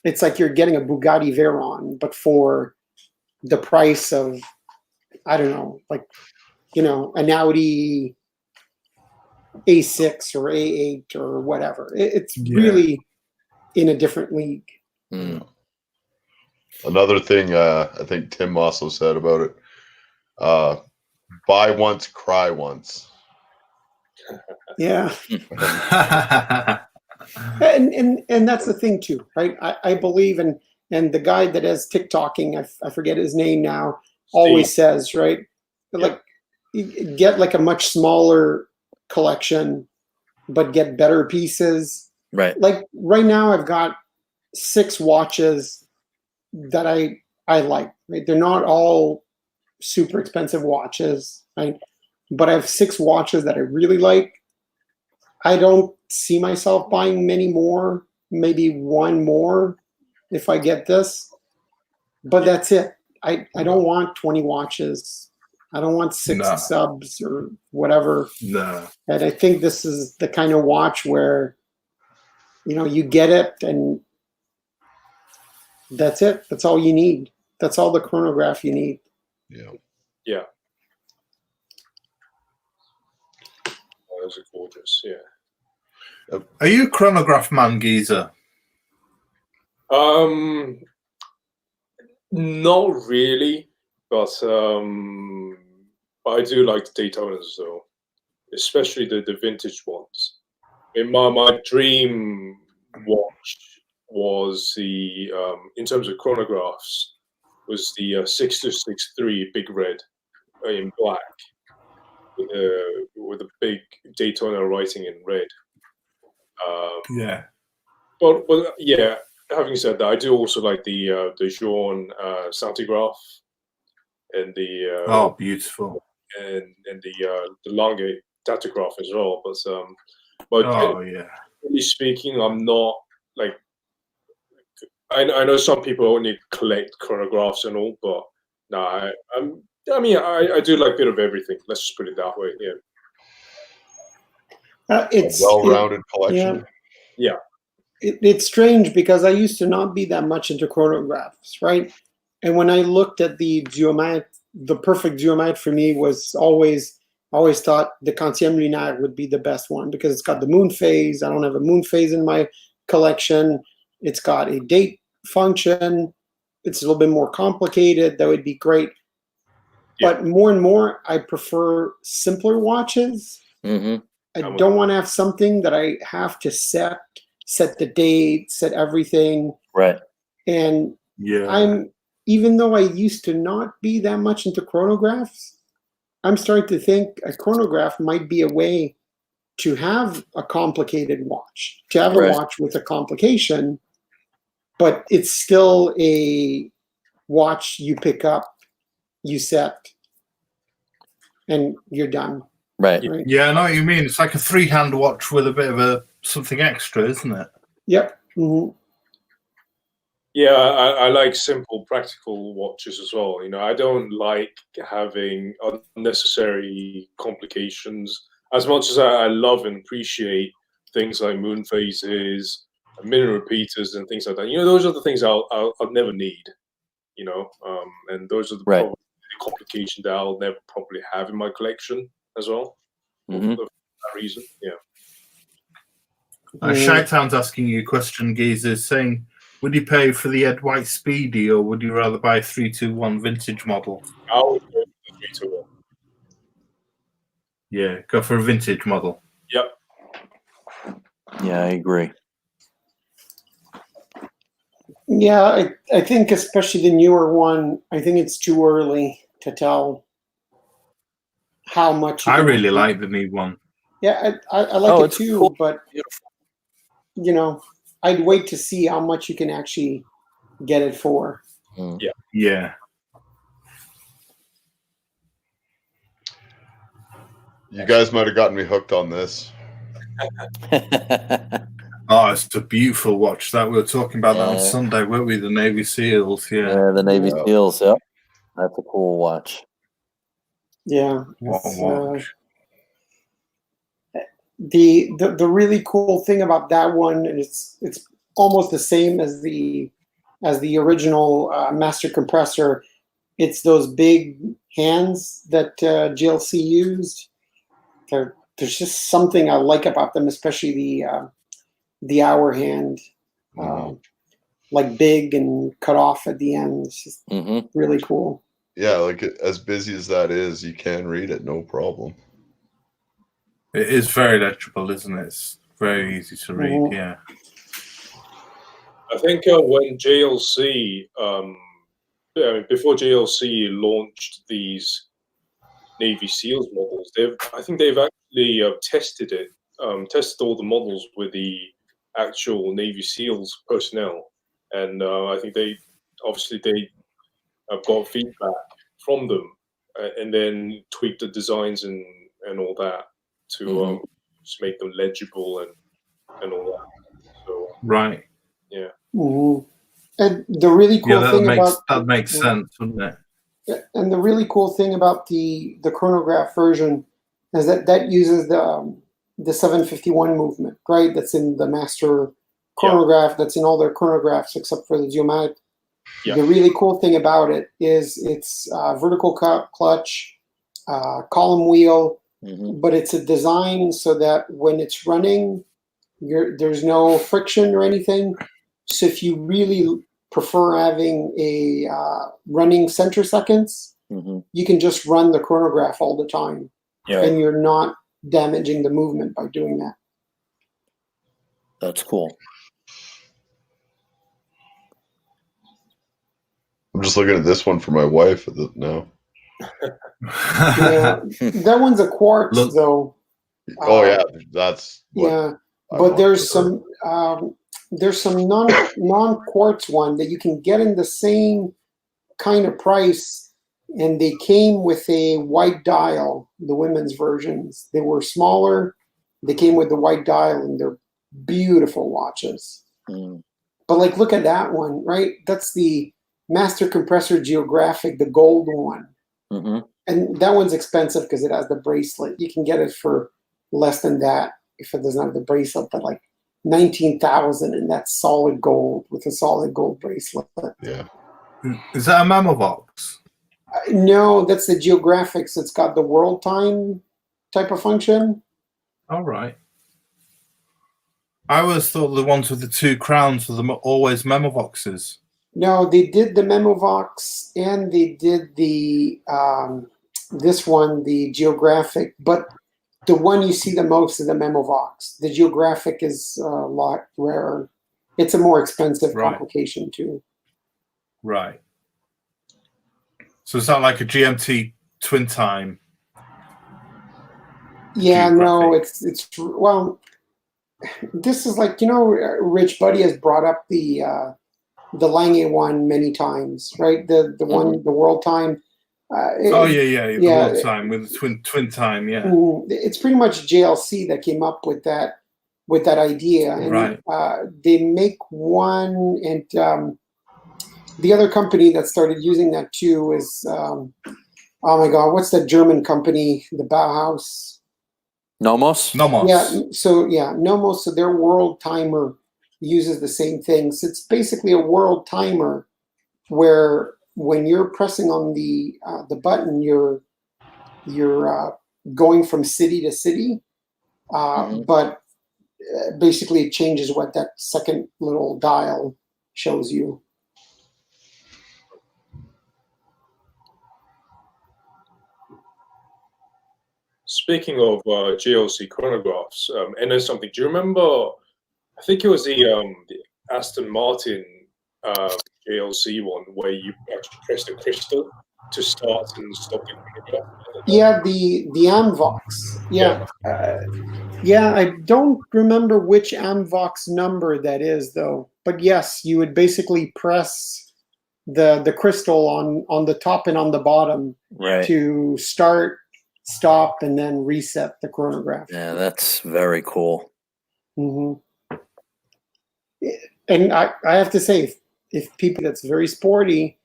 it's like you're getting a Bugatti Veyron, but for the price of, I don't know, like, an Audi A6 or A8 or whatever. It's really in a different league. Another thing I think Tim also said about it, buy once, cry once. Yeah. and that's the thing too, right? I believe and the guy that is TikToking, I forget his name now, always says, right? Like, get like a much smaller collection, but get better pieces. Right. Like right now I've got 6 watches that I like, right? They're not all super expensive watches, right? But I have 6 watches that I really like. I don't see myself buying many more, maybe one more if I get this, but that's it. I don't want 20 watches. I don't want 6 subs or whatever. No. And I think this is the kind of watch where, you get it and that's it. That's all you need. That's all the chronograph you need. Yeah. Yeah. Those are gorgeous. Yeah. Are you a chronograph man, Geezer? Not really, but I do like the Daytonas though, especially the vintage ones. My dream watch was the in terms of chronographs was the 6263 Big Red in black with a big Daytona writing in red. But yeah. Having said that, I do also like the Jaune Centigraphe and the beautiful and the Lange Datograph as well. But generally speaking, I'm not like I know some people only collect chronographs and all, but no, I do like a bit of everything. Let's just put it that way. Yeah. It's a well-rounded collection. Yeah. It's strange because I used to not be that much into chronographs, right? And when I looked at the duomètre, the perfect duomètre for me was always thought the Quantième Lunaire would be the best one because it's got the moon phase. I don't have a moon phase in my collection. It's got a date function. It's a little bit more complicated. That would be great. Yeah. But more and more, I prefer simpler watches. I don't want to have something that I have to set the date, set everything. Right. And even though I used to not be that much into chronographs, I'm starting to think a chronograph might be a way to have a complicated watch, to have a Right. watch with a complication, but it's still a watch you pick up, you set, and you're done. Right. Right? Yeah, I know what you mean. It's like a three-hand watch with a bit of something extra, isn't it? Yep. Mm-hmm. Yeah, I like simple, practical watches as well. You know, I don't like having unnecessary complications. As much as I love and appreciate things like moon phases, minute repeaters, and things like that. You know, those are the things I'll never need. You know, and those are the Right. probably the complication that I'll never probably have in my collection as well. Mhm. For that reason, yeah. Shytown's asking you a question, Geezer, saying, would you pay for the Ed White Speedy or would you rather buy a 321 vintage model? I would go for the 321. Yeah, go for a vintage model. Yep. Yeah, I agree. Yeah, I think especially the newer one, I think it's too early to tell how much. I really like the new one. Yeah, I like Oh, it it's too, cool. but you know, I'd wait to see how much you can actually get it for. Mm. Yeah. You guys might have gotten me hooked on this. Oh, it's a beautiful watch. That we were talking about that on Yeah. Sunday, weren't we? The Navy SEALs. Yeah. Yeah, the Navy Yeah. SEALs. Yep, that's a cool watch. Yeah, What a it's, watch. the really cool thing about that one, and it's almost the same as the original master compressor. It's those big hands that GLC used. There's just something I like about them, especially the hour hand, like big and cut off at the end. It's just Mm-hmm. really cool. Yeah, like as busy as that is, you can read it, no problem. It is very legible, isn't it? It's very easy to read. Mhm. Yeah. I think when JLC, before JLC launched these Navy SEALs models, I think they've actually tested all the models with the actual Navy SEALs personnel, and I think they have got feedback from them, and then tweaked the designs and all that to just make them legible and all that. So Right. yeah. Mm-hmm. And the really cool Yeah, thing that makes sense, wouldn't it? and the really cool thing about the chronograph version is that uses the 751 movement, right? That's in the master chronograph. That's in all their chronographs except for the geomatic. Yeah. The really cool thing about it is it's vertical clutch, column wheel, but it's a design so that when it's running, there's no friction or anything. So if you really prefer having a running center seconds, you can just run the chronograph all the time, and you're not damaging the movement by doing that. That's cool. I'm just looking at this one for my wife now. Yeah, that one's a quartz though. Oh yeah, that's yeah. But there's some non quartz one that you can get in the same kind of price, and they came with a white dial. The women's versions, they were smaller. They came with the white dial, and they're beautiful watches. But like, look at that one, right? That's the Master Compressor Geographic, the gold one. And that one's expensive because it has the bracelet. You can get it for less than that if it doesn't have the bracelet, but like 19,000, and that's solid gold with a solid gold bracelet. Yeah. Is that a Memovox? No, that's the Geographics. It's got the world time type of function. All right. I always thought the ones with the two crowns were always Memovoxes. No, they did the Memovox and they did the this one, the Geographic, but the one you see the most is the Memovox. The Geographic is a lot rarer. It's a more expensive complication too. Right. So is that like a GMT twin time? Yeah, no, Geographic. it's well, this is like, Rich Buddy has brought up the Lange one many times, right? The one, the world time. Oh yeah, the yeah. world time with the twin time, yeah. It's pretty much JLC that came up with that idea, and Right. they make one, and the other company that started using that too is oh my god, what's that German company? The Bauhaus. Nomos. Yeah. So Nomos. So their world timer uses the same thing. So it's basically a world timer where when you're pressing on the button, you're going from city to city, but basically it changes what that second little dial shows you. Speaking of GLC chronographs, and there's something. Do you remember? I think it was the Aston Martin GLC one where you actually press the crystal to start and stop the chronograph. Yeah, the Amvox. Yeah. I don't remember which Amvox number that is though. But yes, you would basically press the crystal on the top and on the bottom to start, stop, and then reset the chronograph. Yeah, that's very cool. Mm-hmm. And I have to say, if people that's very sporty,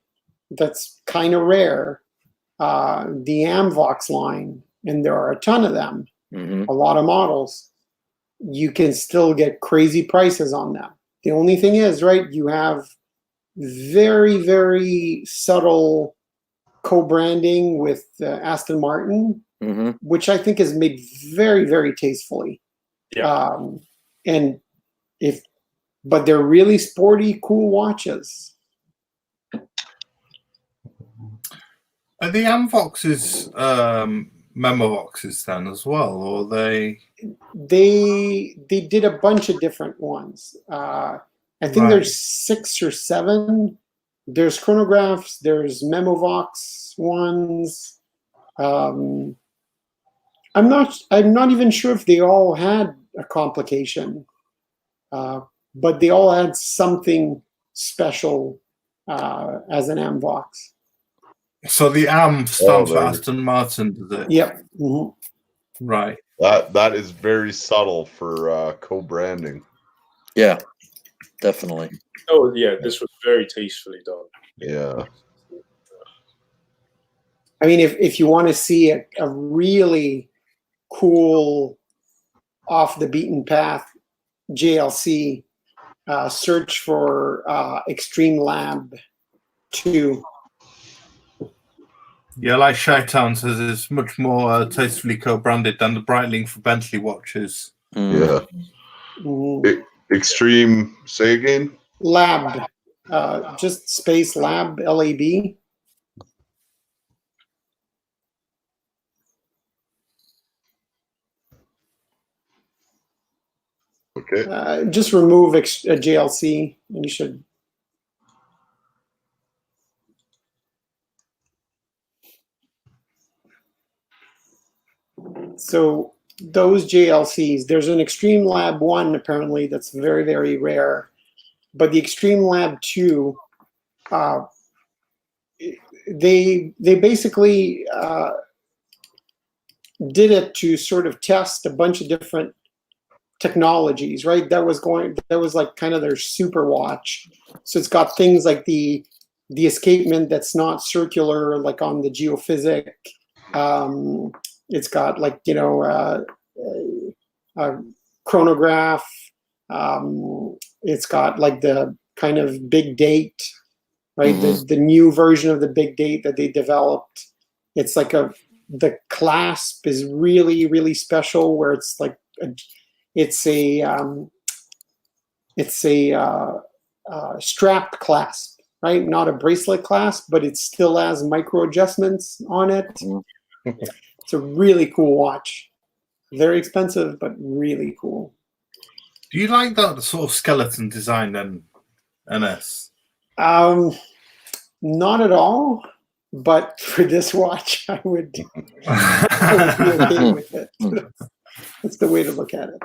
that's kind of rare. The Amvox line, and there are a ton of them, a lot of models, you can still get crazy prices on them. The only thing is, right, you have very, very subtle co-branding with Aston Martin, which I think is made very, very tastefully. Yeah. But they're really sporty, cool watches. Are the Amvoxes Memovoxes then as well, or they did a bunch of different ones. I think there's 6 or 7. There's chronographs, there's Memovox ones. I'm not even sure if they all had a complication, but they all had something special as an Amvox. So the AM stands for Aston Martin, does it? Yep. Right. That is very subtle for co-branding. Yeah, definitely. Oh yeah, this was very tastefully done. Yeah. I mean, if you want to see a really cool, off the beaten path JLC, search for Extreme Lab 2. Yeah, like Shytown says, it's much more tastefully co-branded than the Breitling for Bentley watches. Yeah. Extreme, say again? Lab. Just space Lab, LAB. Okay. Just remove JLC, and you should. So those JLCs, there's an Extreme Lab 1 apparently that's very, very rare, but the Extreme Lab 2, they basically did it to sort of test a bunch of different technologies, right? That was like kind of their super watch. So it's got things like the escapement that's not circular, like on the geophysic. It's got like, a chronograph. It's got like the kind of big date, right? The new version of the big date that they developed. It's like the clasp is really, really special, where it's like it's a strapped clasp, right? Not a bracelet clasp, but it still has micro adjustments on it. It's a really cool watch. Very expensive, but really cool. Do you like that sort of skeleton design then, NS? Not at all. but for this watch, I would be okay with it. That's the way to look at it.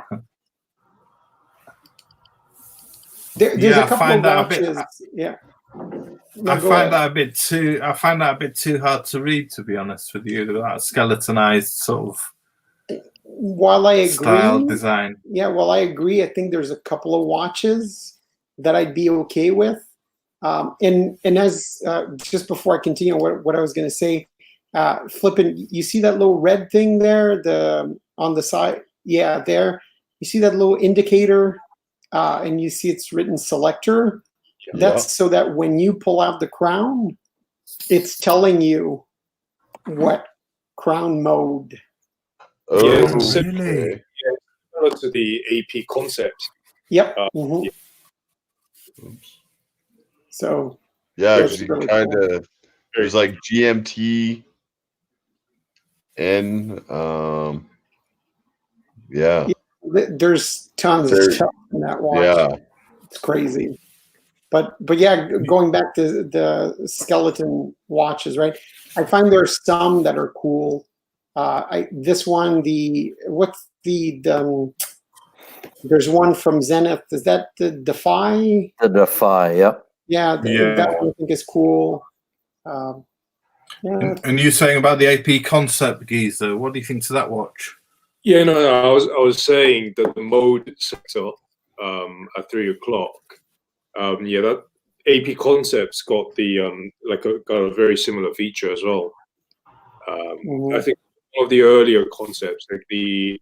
There's Yeah, a couple of watches. Yeah. No, I go find ahead. that a bit too hard to read, to be honest with you. That skeletonized sort of While I agree, style design. yeah, while I agree, I think there's a couple of watches that I'd be okay with. And as just before I continue, what I was going to say, flipping, you see that little red thing there, on the side, yeah, there. You see that little indicator, and you see it's written selector. That's so that when you pull out the crown, it's telling you what crown mode. Oh, Yeah, really? similar to the AP concept. Yep. Yeah. So yeah, that's because you really kind cool. of there's like GMT and yeah, There's tons There- of stuff in that watch. yeah, It's crazy. But yeah, going back to the skeleton watches, right? I find there are some that are cool. This one, there's one from Zenith. Is that the Defy? The Defy, yep. Yeah, Yeah. that one I think is cool. Yeah, And you saying about the AP concept, Geezer, what do you think to that watch? Yeah, no, I was saying that the mode sector at 3 o'clock. Yeah, that AP concept's got the got a very similar feature as well. I think one of the earlier concepts, like the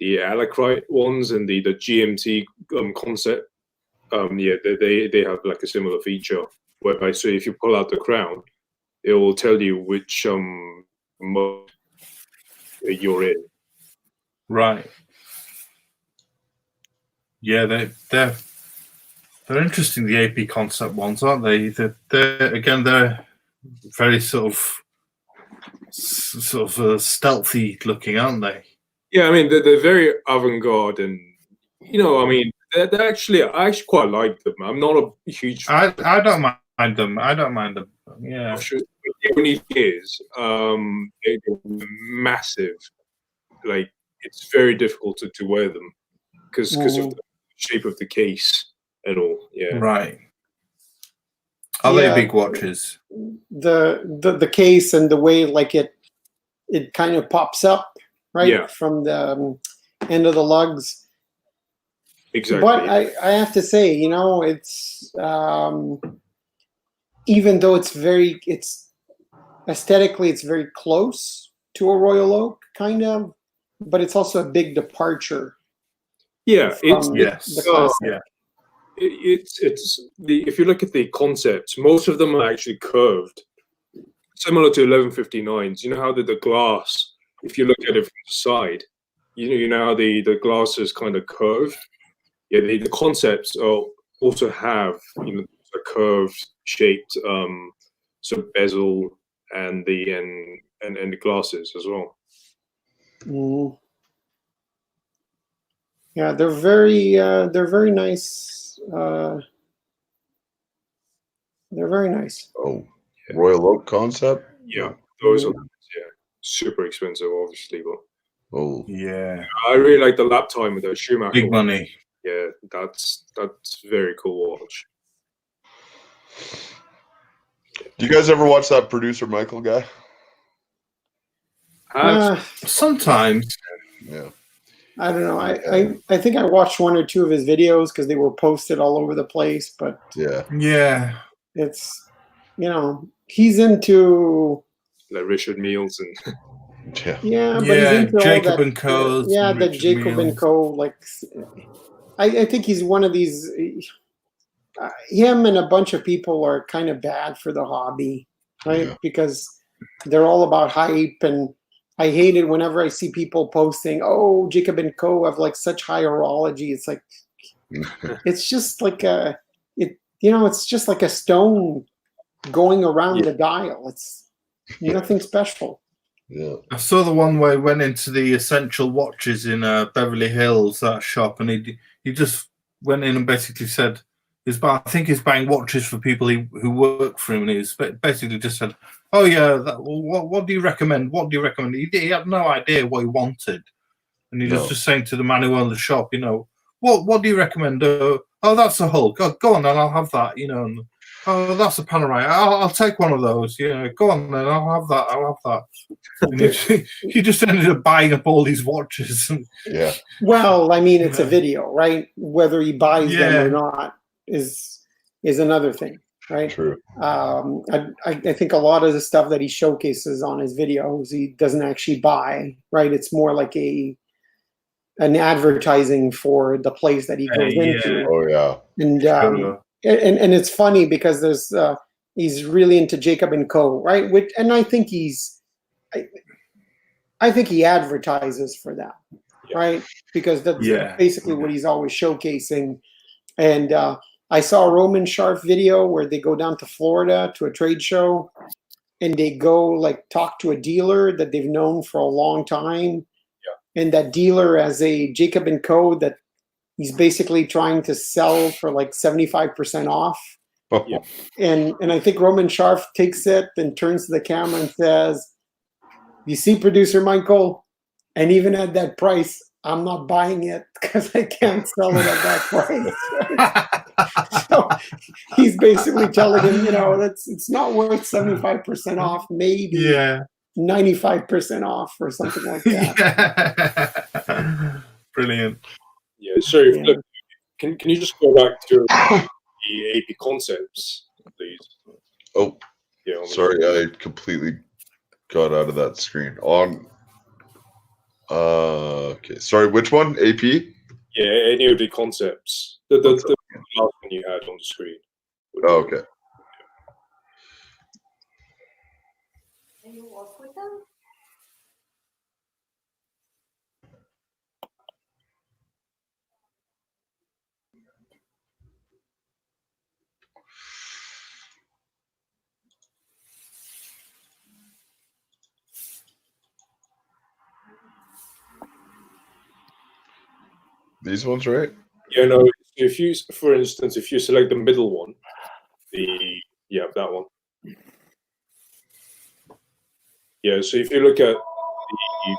Alacrite ones and the GMT concept, yeah, they have like a similar feature whereby, so if you pull out the crown, it will tell you which mode you're in. Right. Yeah, they're interesting, the AP concept ones, aren't they? They're very sort of stealthy looking, aren't they? Yeah, I mean they're very avant-garde, and I mean they're actually, I actually quite like them. I'm not a huge. I don't mind them. I don't mind them. Yeah. Sure. The only thing is, they're massive. Like it's very difficult to wear them because of the shape of the case and all. Yeah. Right. Are Yeah. they big watches? The case and the way like it kind of pops up, right? Yeah. From the end of the lugs. Exactly. But I have to say, it's even though it's aesthetically it's very close to a Royal Oak kind of, but it's also a big departure. Yeah, from yes. the classic. Yeah. If you look at the concepts, most of them are actually curved, similar to 1159s. You know how the glass, if you look at it from the side, you know how the glass is kind of curved. Yeah, the concepts also have a curved shaped bezel and the glasses as well. Mhm. Yeah, they're very nice. They're very nice. oh, Royal Oak concept. Yeah, those are super expensive, obviously, but Oh, Yeah. I really like the lap time with the Schumacher. Big money. Yeah, that's very cool watch. do you guys ever watch that producer Michael guy? Sometimes. Yeah, I don't know. I think I watched one or two of his videos because they were posted all over the place, but yeah. Yeah. it's he's into Like Richard Mills and Yeah. but Yeah, he's into all Jacob that, and Co. Yeah, the Richard Jacob and Mills. Co. Like, I think he's one of these. Him and a bunch of people are kind of bad for the hobby, right? Yeah. Because they're all about hype, and I hate it whenever I see people posting, "Oh, Jacob and Co. have like such high horology." It's like, it's just like it's just like a stone going around the dial. It's nothing special. Yeah. I saw the one where he went into the Essential Watches in Beverly Hills, that shop, and he just went in and basically said, I think he's buying watches for people who work for him, and he's basically just said, "Oh yeah, what do you recommend? What do you recommend?" He had no idea what he wanted, and he was just saying to the man who owned the shop, what do you recommend? Oh, that's a Hulk. Oh, go on then, I'll have that. And, oh, that's a Panerai. I'll take one of those. Go on then, I'll have that. I'll have that. And he just ended up buying up all these watches. Yeah. Well, I mean, it's a video, right? Whether he buys them or not is another thing, right? True. I think a lot of the stuff that he showcases on his videos, he doesn't actually buy, right? It's more like an advertising for the place that he goes into. Oh yeah. And it's funny because there's he's really into Jacob and Co, right? And I think I think he advertises for that, right? Because that's basically what he's always showcasing. And I saw a Roman Sharf video where they go down to Florida to a trade show, and they go like talk to a dealer that they've known for a long time. And that dealer has a Jacob and Co that he's basically trying to sell for like 75% off. And I think Roman Sharf takes it and turns to the camera and says, "You see, producer Michael, and even at that price, I'm not buying it because I can't sell it at that price." So he's basically telling him, it's not worth 75% off, maybe 95% off or something like that. Brilliant. Yeah. So can you just go back to the AP concepts, please? Oh, sorry, I completely got out of that screen. Okay, sorry, which one? AP? Yeah, any of the concepts. The last one you had on the screen. Oh, okay. These ones, right? Yeah, no. If you, for instance, if you select the middle one, that one. Yeah. So if you look at the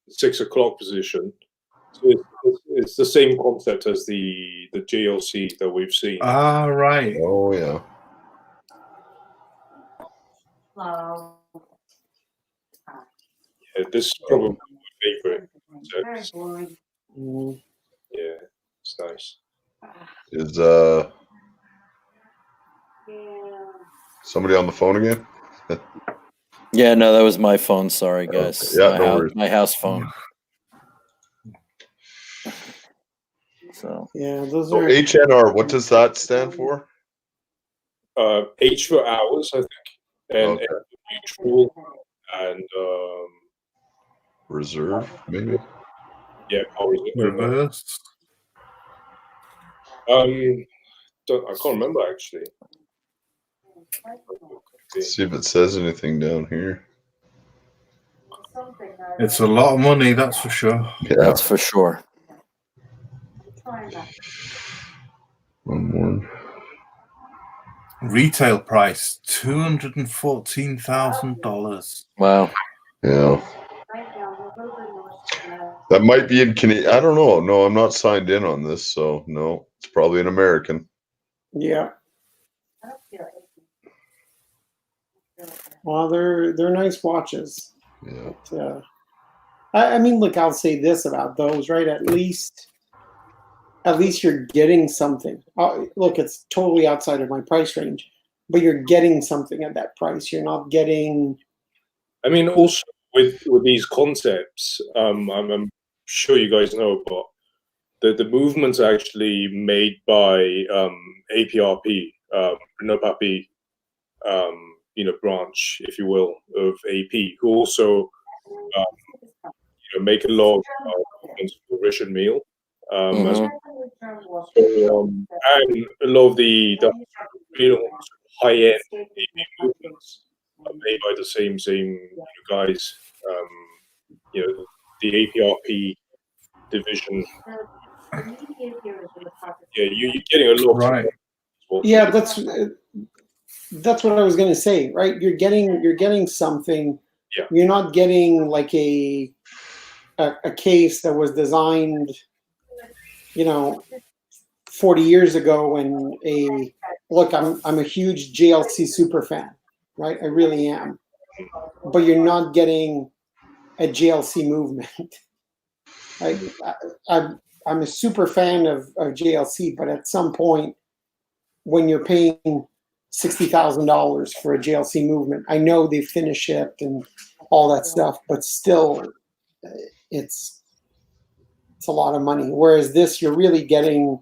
6 o'clock position, so it's the same concept as the JLC that we've seen. Ah, right. Oh yeah. Yeah, this is probably my favorite concept. Yeah, it's nice. Is somebody on the phone again? Yeah, no, that was my phone. Sorry, guys. Okay. Yeah, my house phone. So those so are HNR. What does that stand for? H for hours, I think, and Okay. mutual and Reserve, maybe. yeah, Reverse. I can't remember actually. Let's see if it says anything down here. It's a lot of money, that's for sure. Yeah. that's for sure. One more. Retail price $214,000. Wow. Yeah. That might be in Canadian. I don't know. No, I'm not signed in on this, so no, it's probably an American. Yeah. Well, they're nice watches. Yeah. But, I mean, look, I'll say this about those, right? At least you're getting something. Look, it's totally outside of my price range, but you're getting something at that price. You're not getting. I mean, also with these concepts, I'm sure you guys know, but the movements are actually made by APRP, Renault Papi, branch, if you will, of AP, who also make a lot of Russian meal. As well. So, and a lot of the real high-end movements are made by the same guys. The APRP division Yeah, you're getting a lot. Right. Yeah, that's what I was going to say, right? You're getting something. Yeah. You're not getting like a case that was designed, 40 years ago. And I'm a huge JLC super fan, right? I really am. But you're not getting a JLC movement. Right? I'm a super fan of JLC, but at some point, when you're paying $60,000 for a JLC movement, I know they finish it and all that stuff, but still, it's a lot of money. Whereas this, you're getting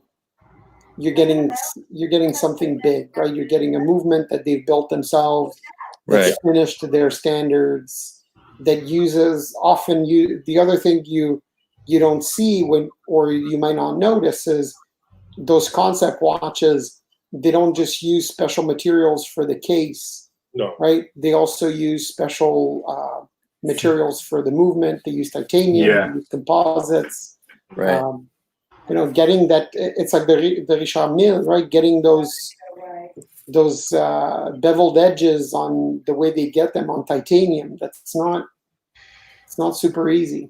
something big, right? You're getting a movement that they've built themselves, that's finished to their standards, that uses often the other thing you don't see or you might not notice is those concept watches. They don't just use special materials for the case, No. right? They also use special materials for the movement. They use titanium, they use composites. Right. Getting that, it's like the Richard Mille, right? Getting those beveled edges on the way they get them on titanium. It's not super easy.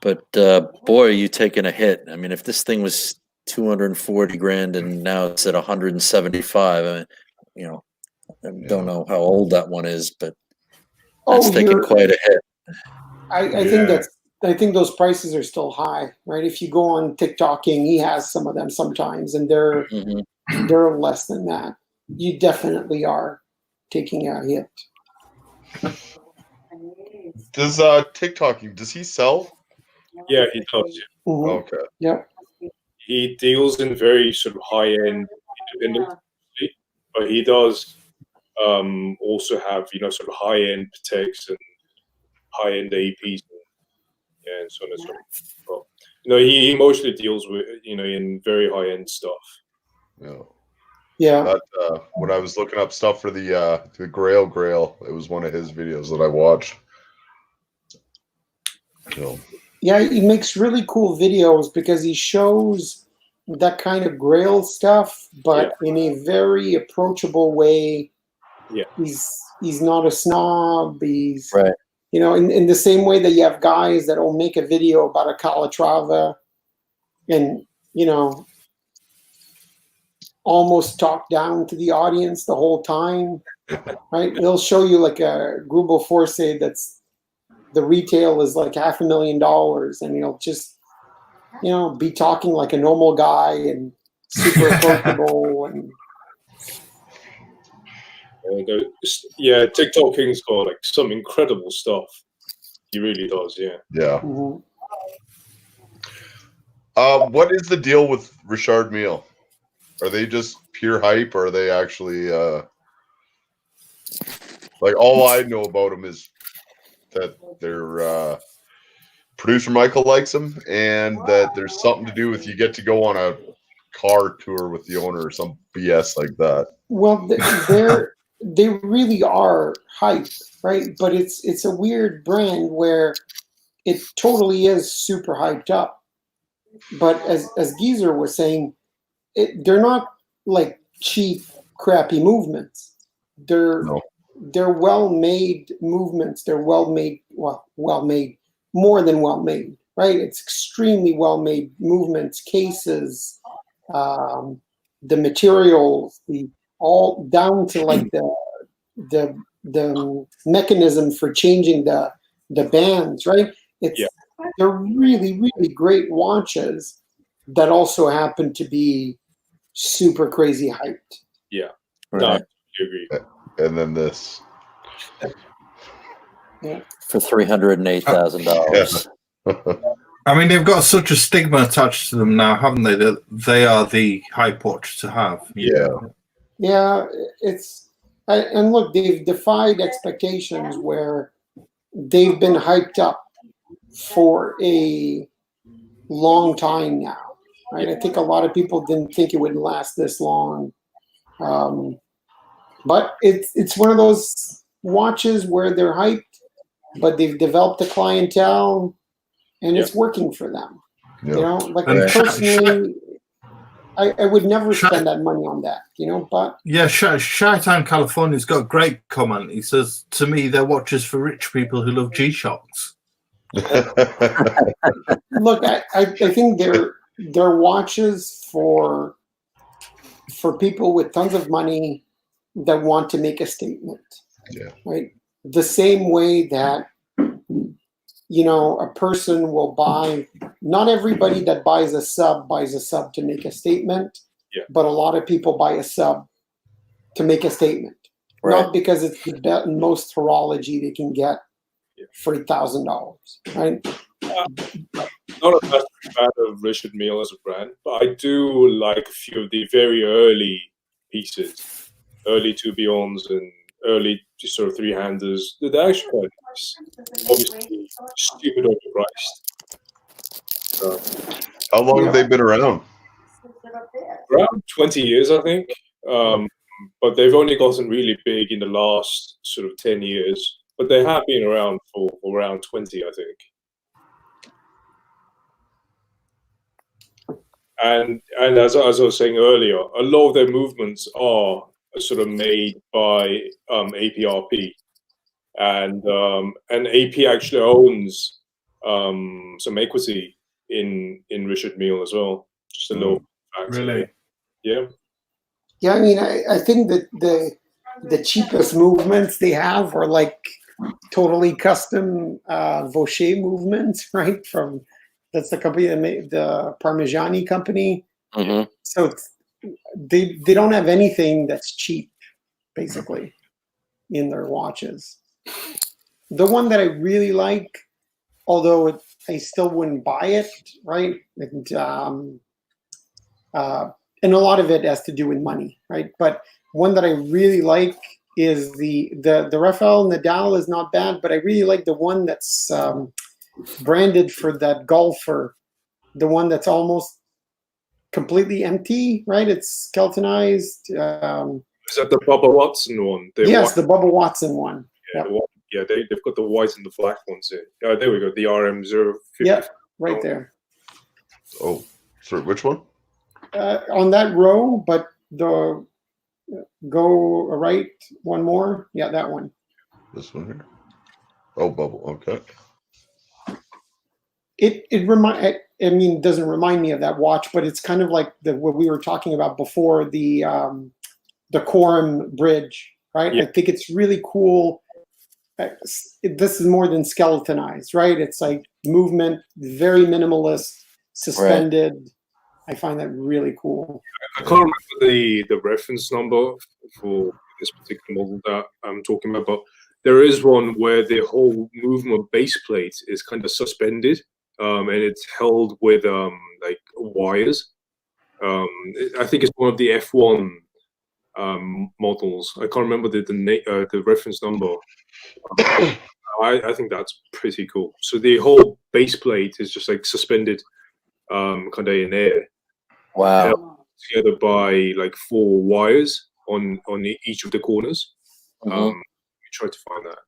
But boy, are you taking a hit. I mean, if this thing was 240 grand and now it's at 175, I don't know how old that one is, but that's taking quite a hit. I think those prices are still high, right? If you go on TikToking, he has some of them sometimes, and they're less than that. You definitely are taking a hit. Does TikToking, does he sell? Yeah, he does. Mm-hmm. Okay. Yep. He deals in very sort of high-end independent, but he does also have, sort of high-end Pateks and high-end APs and so on and so forth. Well, he mostly deals with, in very high-end stuff. Yeah. But, when I was looking up stuff for the Grail, it was one of his videos that I watched. So. Yeah, he makes really cool videos because he shows that kind of Grail stuff, but in a very approachable way. Yeah. He's not a snob. He's right. In the same way that you have guys that will make a video about a Calatrava and, almost talk down to the audience the whole time, right? They'll show you like a Grupo Force that's the retail is like $500,000 and he'll just, be talking like a normal guy and super approachable and TikTok King's got like some incredible stuff. He really does, yeah. Yeah. Mm-hmm. What is the deal with Richard Mille? Are they just pure hype, or are they actually like all I know about them is that their producer Michael likes them, and that there's something to do with you get to go on a car tour with the owner or some BS like that. Well, they really are hype, right? But it's a weird brand where it totally is super hyped up. But as Geezer was saying, they're not like cheap, crappy movements. They're well-made movements. They're well-made, more than well-made, right? It's extremely well-made movements, cases, the materials, all down to like the mechanism for changing the bands, right? They're really, really great watches that also happen to be super crazy hyped. Yeah. Right. No, I agree. And then this. Yeah. For $308,000. I mean, they've got such a stigma attached to them now, haven't they? That they are the hype watch to have. Yeah. Yeah, and look, they've defied expectations where they've been hyped up for a long time now, right? I think a lot of people didn't think it would last this long. But it's one of those watches where they're hyped, but they've developed a clientele and it's working for them. You know, like And personally, I would never spend that money on that. You know, but yeah, Chi-Town, California's got a great comment. He says, "To me, they're watches for rich people who love G-Shocks." look, I think they're watches for people with tons of money that want to make a statement. Yeah. Right. The same way that, you know, a person will buy, not everybody that buys a sub to make a statement, but a lot of people buy a sub to make a statement. Right. Not because it's the most horology they can get for $8,000, right? Not a massive fan of Richard Mille as a brand, but I do like a few of the very early pieces, early tourbillons and early sort of three-handers. They're actually quite nice. Obviously, stupid overpriced. How long have they been around? Around 20 years, I think. But they've only gotten really big in the last sort of 10 years. But they have been around for around 20, I think. And as I was saying earlier, a lot of their movements are sort of made by APRP, and AP actually owns some equity in Richard Mille as well. Just a little fact. Really? Yeah. Yeah, I mean, I think that the cheapest movements they have are like totally custom Vaucher movements, right? That's the company that made the Parmigiani company. Mm-hmm. So they don't have anything that's cheap, basically, in their watches. The one that I really like, although I still wouldn't buy it, right? And a lot of it has to do with money, right? But one that I really like is the Rafael Nadal is not bad, but I really like the one that's branded for that golfer, the one that's almost completely empty, right? It's skeletonized. Is that the Bubba Watson one? Yes, the Bubba Watson one. Yeah, they've got the white and the black ones in. There we go. The RM050. Yeah, right there. Oh, sorry, which one? On that row, but the go right one more. Yeah, that one. This one here. Oh, bubble. Okay. It doesn't remind me of that watch, but it's kind of like what we were talking about before, the Quorum bridge, right? Yeah. I think it's really cool. This is more than skeletonized, right? It's like movement, very minimalist, suspended. Right. I find that really cool. I can't remember the reference number for this particular model that I'm talking about, but there is one where the whole movement base plate is kind of suspended, and it's held with like wires. I think it's one of the F1 models. I can't remember the reference number. I think that's pretty cool. So the whole base plate is just like suspended, kind of in air. Wow. Held together by like 4 wires on each of the corners. Mm-hmm. We tried to find that.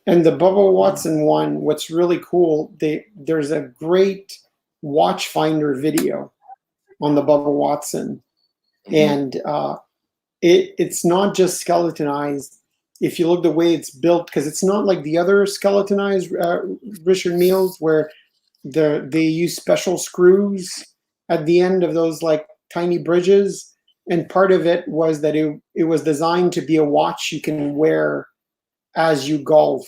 And the Bubba Watson one, what's really cool, there's a great watch finder video on the Bubba Watson. Mm-hmm. And it's not just skeletonized. If you look the way it's built, because it's not like the other skeletonized Richard Mille's where they use special screws at the end of those like tiny bridges. And part of it was that it was designed to be a watch you can wear as you golf.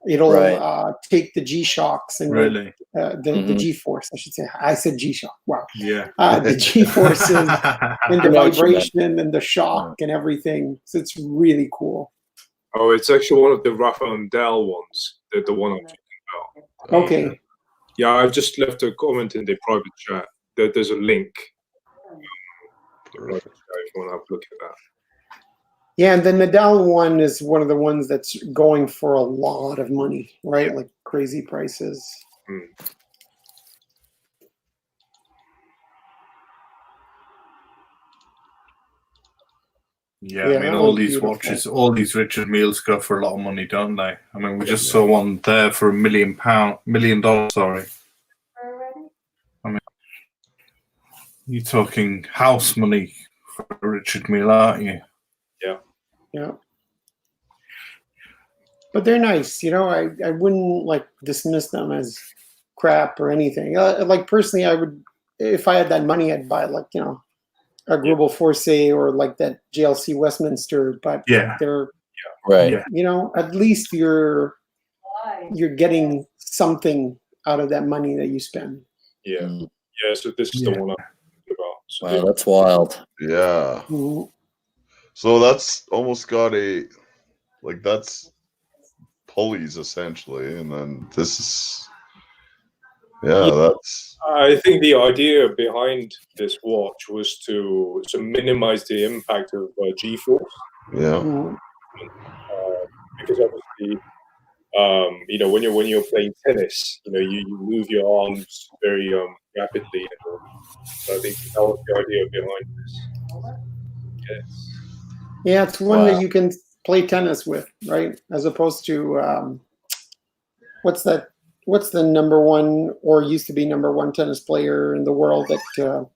It'll take the G-shocks and really? The G-force, I should say. I said G-shock. Wow. Yeah. The G-forces and the vibration and the shock and everything. So it's really cool. Oh, it's actually one of the Rafael Nadal ones. The one I'm talking about. Okay. Yeah, I've just left a comment in the private chat. There's a link. If you want to have a look at that. Yeah, and the Nadal one is one of the ones that's going for a lot of money, right? Like crazy prices. Yeah, I mean, all these watches, all these Richard Mille's go for a lot of money, don't they? I mean, we just saw one there for $1 million, sorry. You're talking house money for Richard Mille, aren't you? Yeah. But they're nice, you know. I wouldn't like dismiss them as crap or anything. Like personally, I would, if I had that money, I'd buy like, you know, a Grubel Force or like that JLC Westminster. But Yeah. they're, Right. Yeah. you know, at least you're getting something out of that money that you spend. Yeah. Mm. Yeah. So this is the one I'm talking about. So Wow, that's wild. Yeah. Mhm. So that's almost got a, like, that's pulleys essentially, and then this is, yeah, that's, I think the idea behind this watch was to minimize the impact of G-force, yeah, Mhm. because obviously, you know, when you're playing tennis, you know, you move your arms very rapidly, and all. So I think that was the idea behind this. Yes. Yeah, it's one Wow. that you can play tennis with, right? As opposed to what's that? What's the number one or used to be number one tennis player in the world that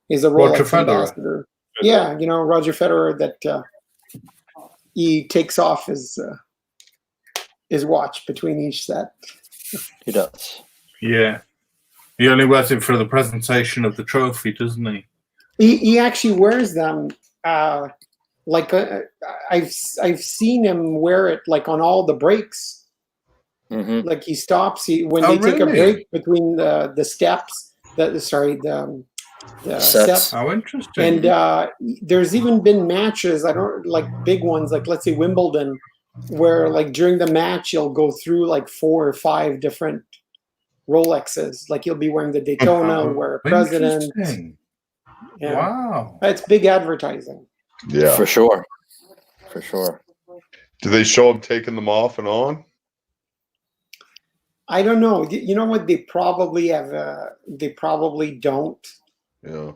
is a Roger Rolex Federer. ambassador? Yeah, you know, Roger Federer. That he takes off his watch between each set. He does. Yeah. He only wears it for the presentation of the trophy, doesn't he? He actually wears them. Like I've seen him wear it like on all the breaks. Hmm. Like he stops. When Oh, they take a really? break between the steps. The Sets. sets. How interesting. And there's even been matches. I don't like big ones. Like let's say Wimbledon, where like during the match you'll go through like 4 or 5 different Rolexes. Like you'll be wearing the Daytona, wear a President. Interesting. Yeah, Wow. it's big advertising. yeah. For sure. For sure. Do they show them taking them off and on? I don't know. You know what? They probably have. They probably don't. Yeah.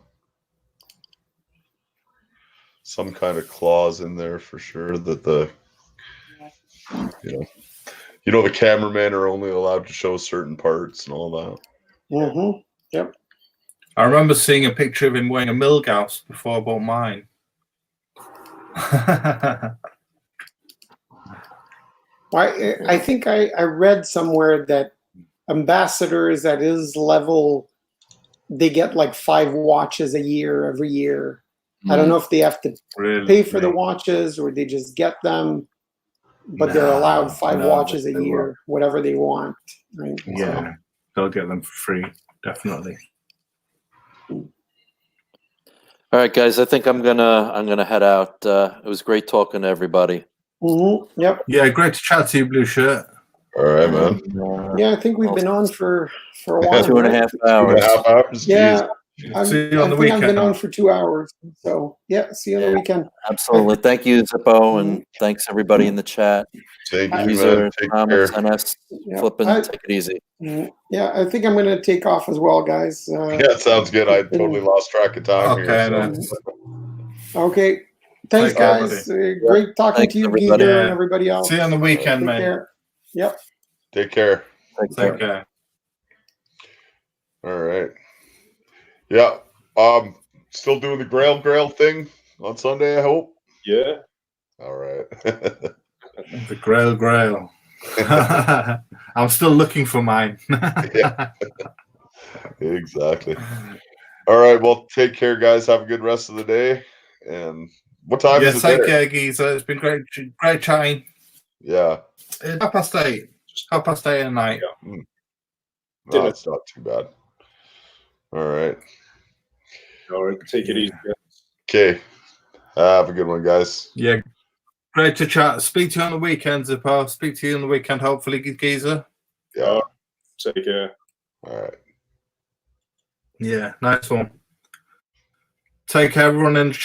Some kind of clause in there for sure that the, the cameramen are only allowed to show certain parts and all that. Mm-hmm. Yep. I remember seeing a picture of him wearing a Milgauss before I bought mine. I think I read somewhere that ambassadors at his level, they get like 5 watches a year every year. I don't know if they have to Really? pay for the watches or they just get them, but they're allowed 5 watches a year, whatever they want. Right? Yeah, they'll get them for free, definitely. All right, guys. I think I'm gonna head out. It was great talking to everybody. Mm-hmm. Yep. Yeah, great to chat to you, Blue Shirt. All right, man. Yeah, I think we've been on for a while. 2.5 right? hours. 2.5 hours. Yeah. See you on the I think I've been weekend. on for 2 hours. So yeah, see you on the weekend. Absolutely. Thank you, Zippo, and thanks everybody in the chat. Thank you, These man. are Take Thomas care. and us Yeah. flipping. I- Take it easy. Yeah, I think I'm going to take off as well, guys. Yeah, sounds good. I totally lost track of time Okay, here. then. So. Okay. Thanks, Take care, guys. Great talking Thanks, to you, everybody. Geezer, and everybody else. See you on the weekend, Take mate. care. Yep. Take care. Take care. All right. Yeah. Still doing the Grail thing on Sunday, I hope. Yeah. All right. The Grail. I'm still looking for mine. Yeah. Exactly. All right. Well, take care, guys. Have a good rest of the day. And what time is it take there? care, Geezer. It's been great chatting. Yeah. It's 8:30. Just 8:30 at night. No, it's not too bad. All right. All right. Take it easy. Okay. Have a good one, guys. Yeah. Great to chat. Speak to you on the weekend, Zippo. Speak to you on the weekend, hopefully, Geezer. Yeah. Take care. All right. Yeah, nice one. Take care, everyone in the chat.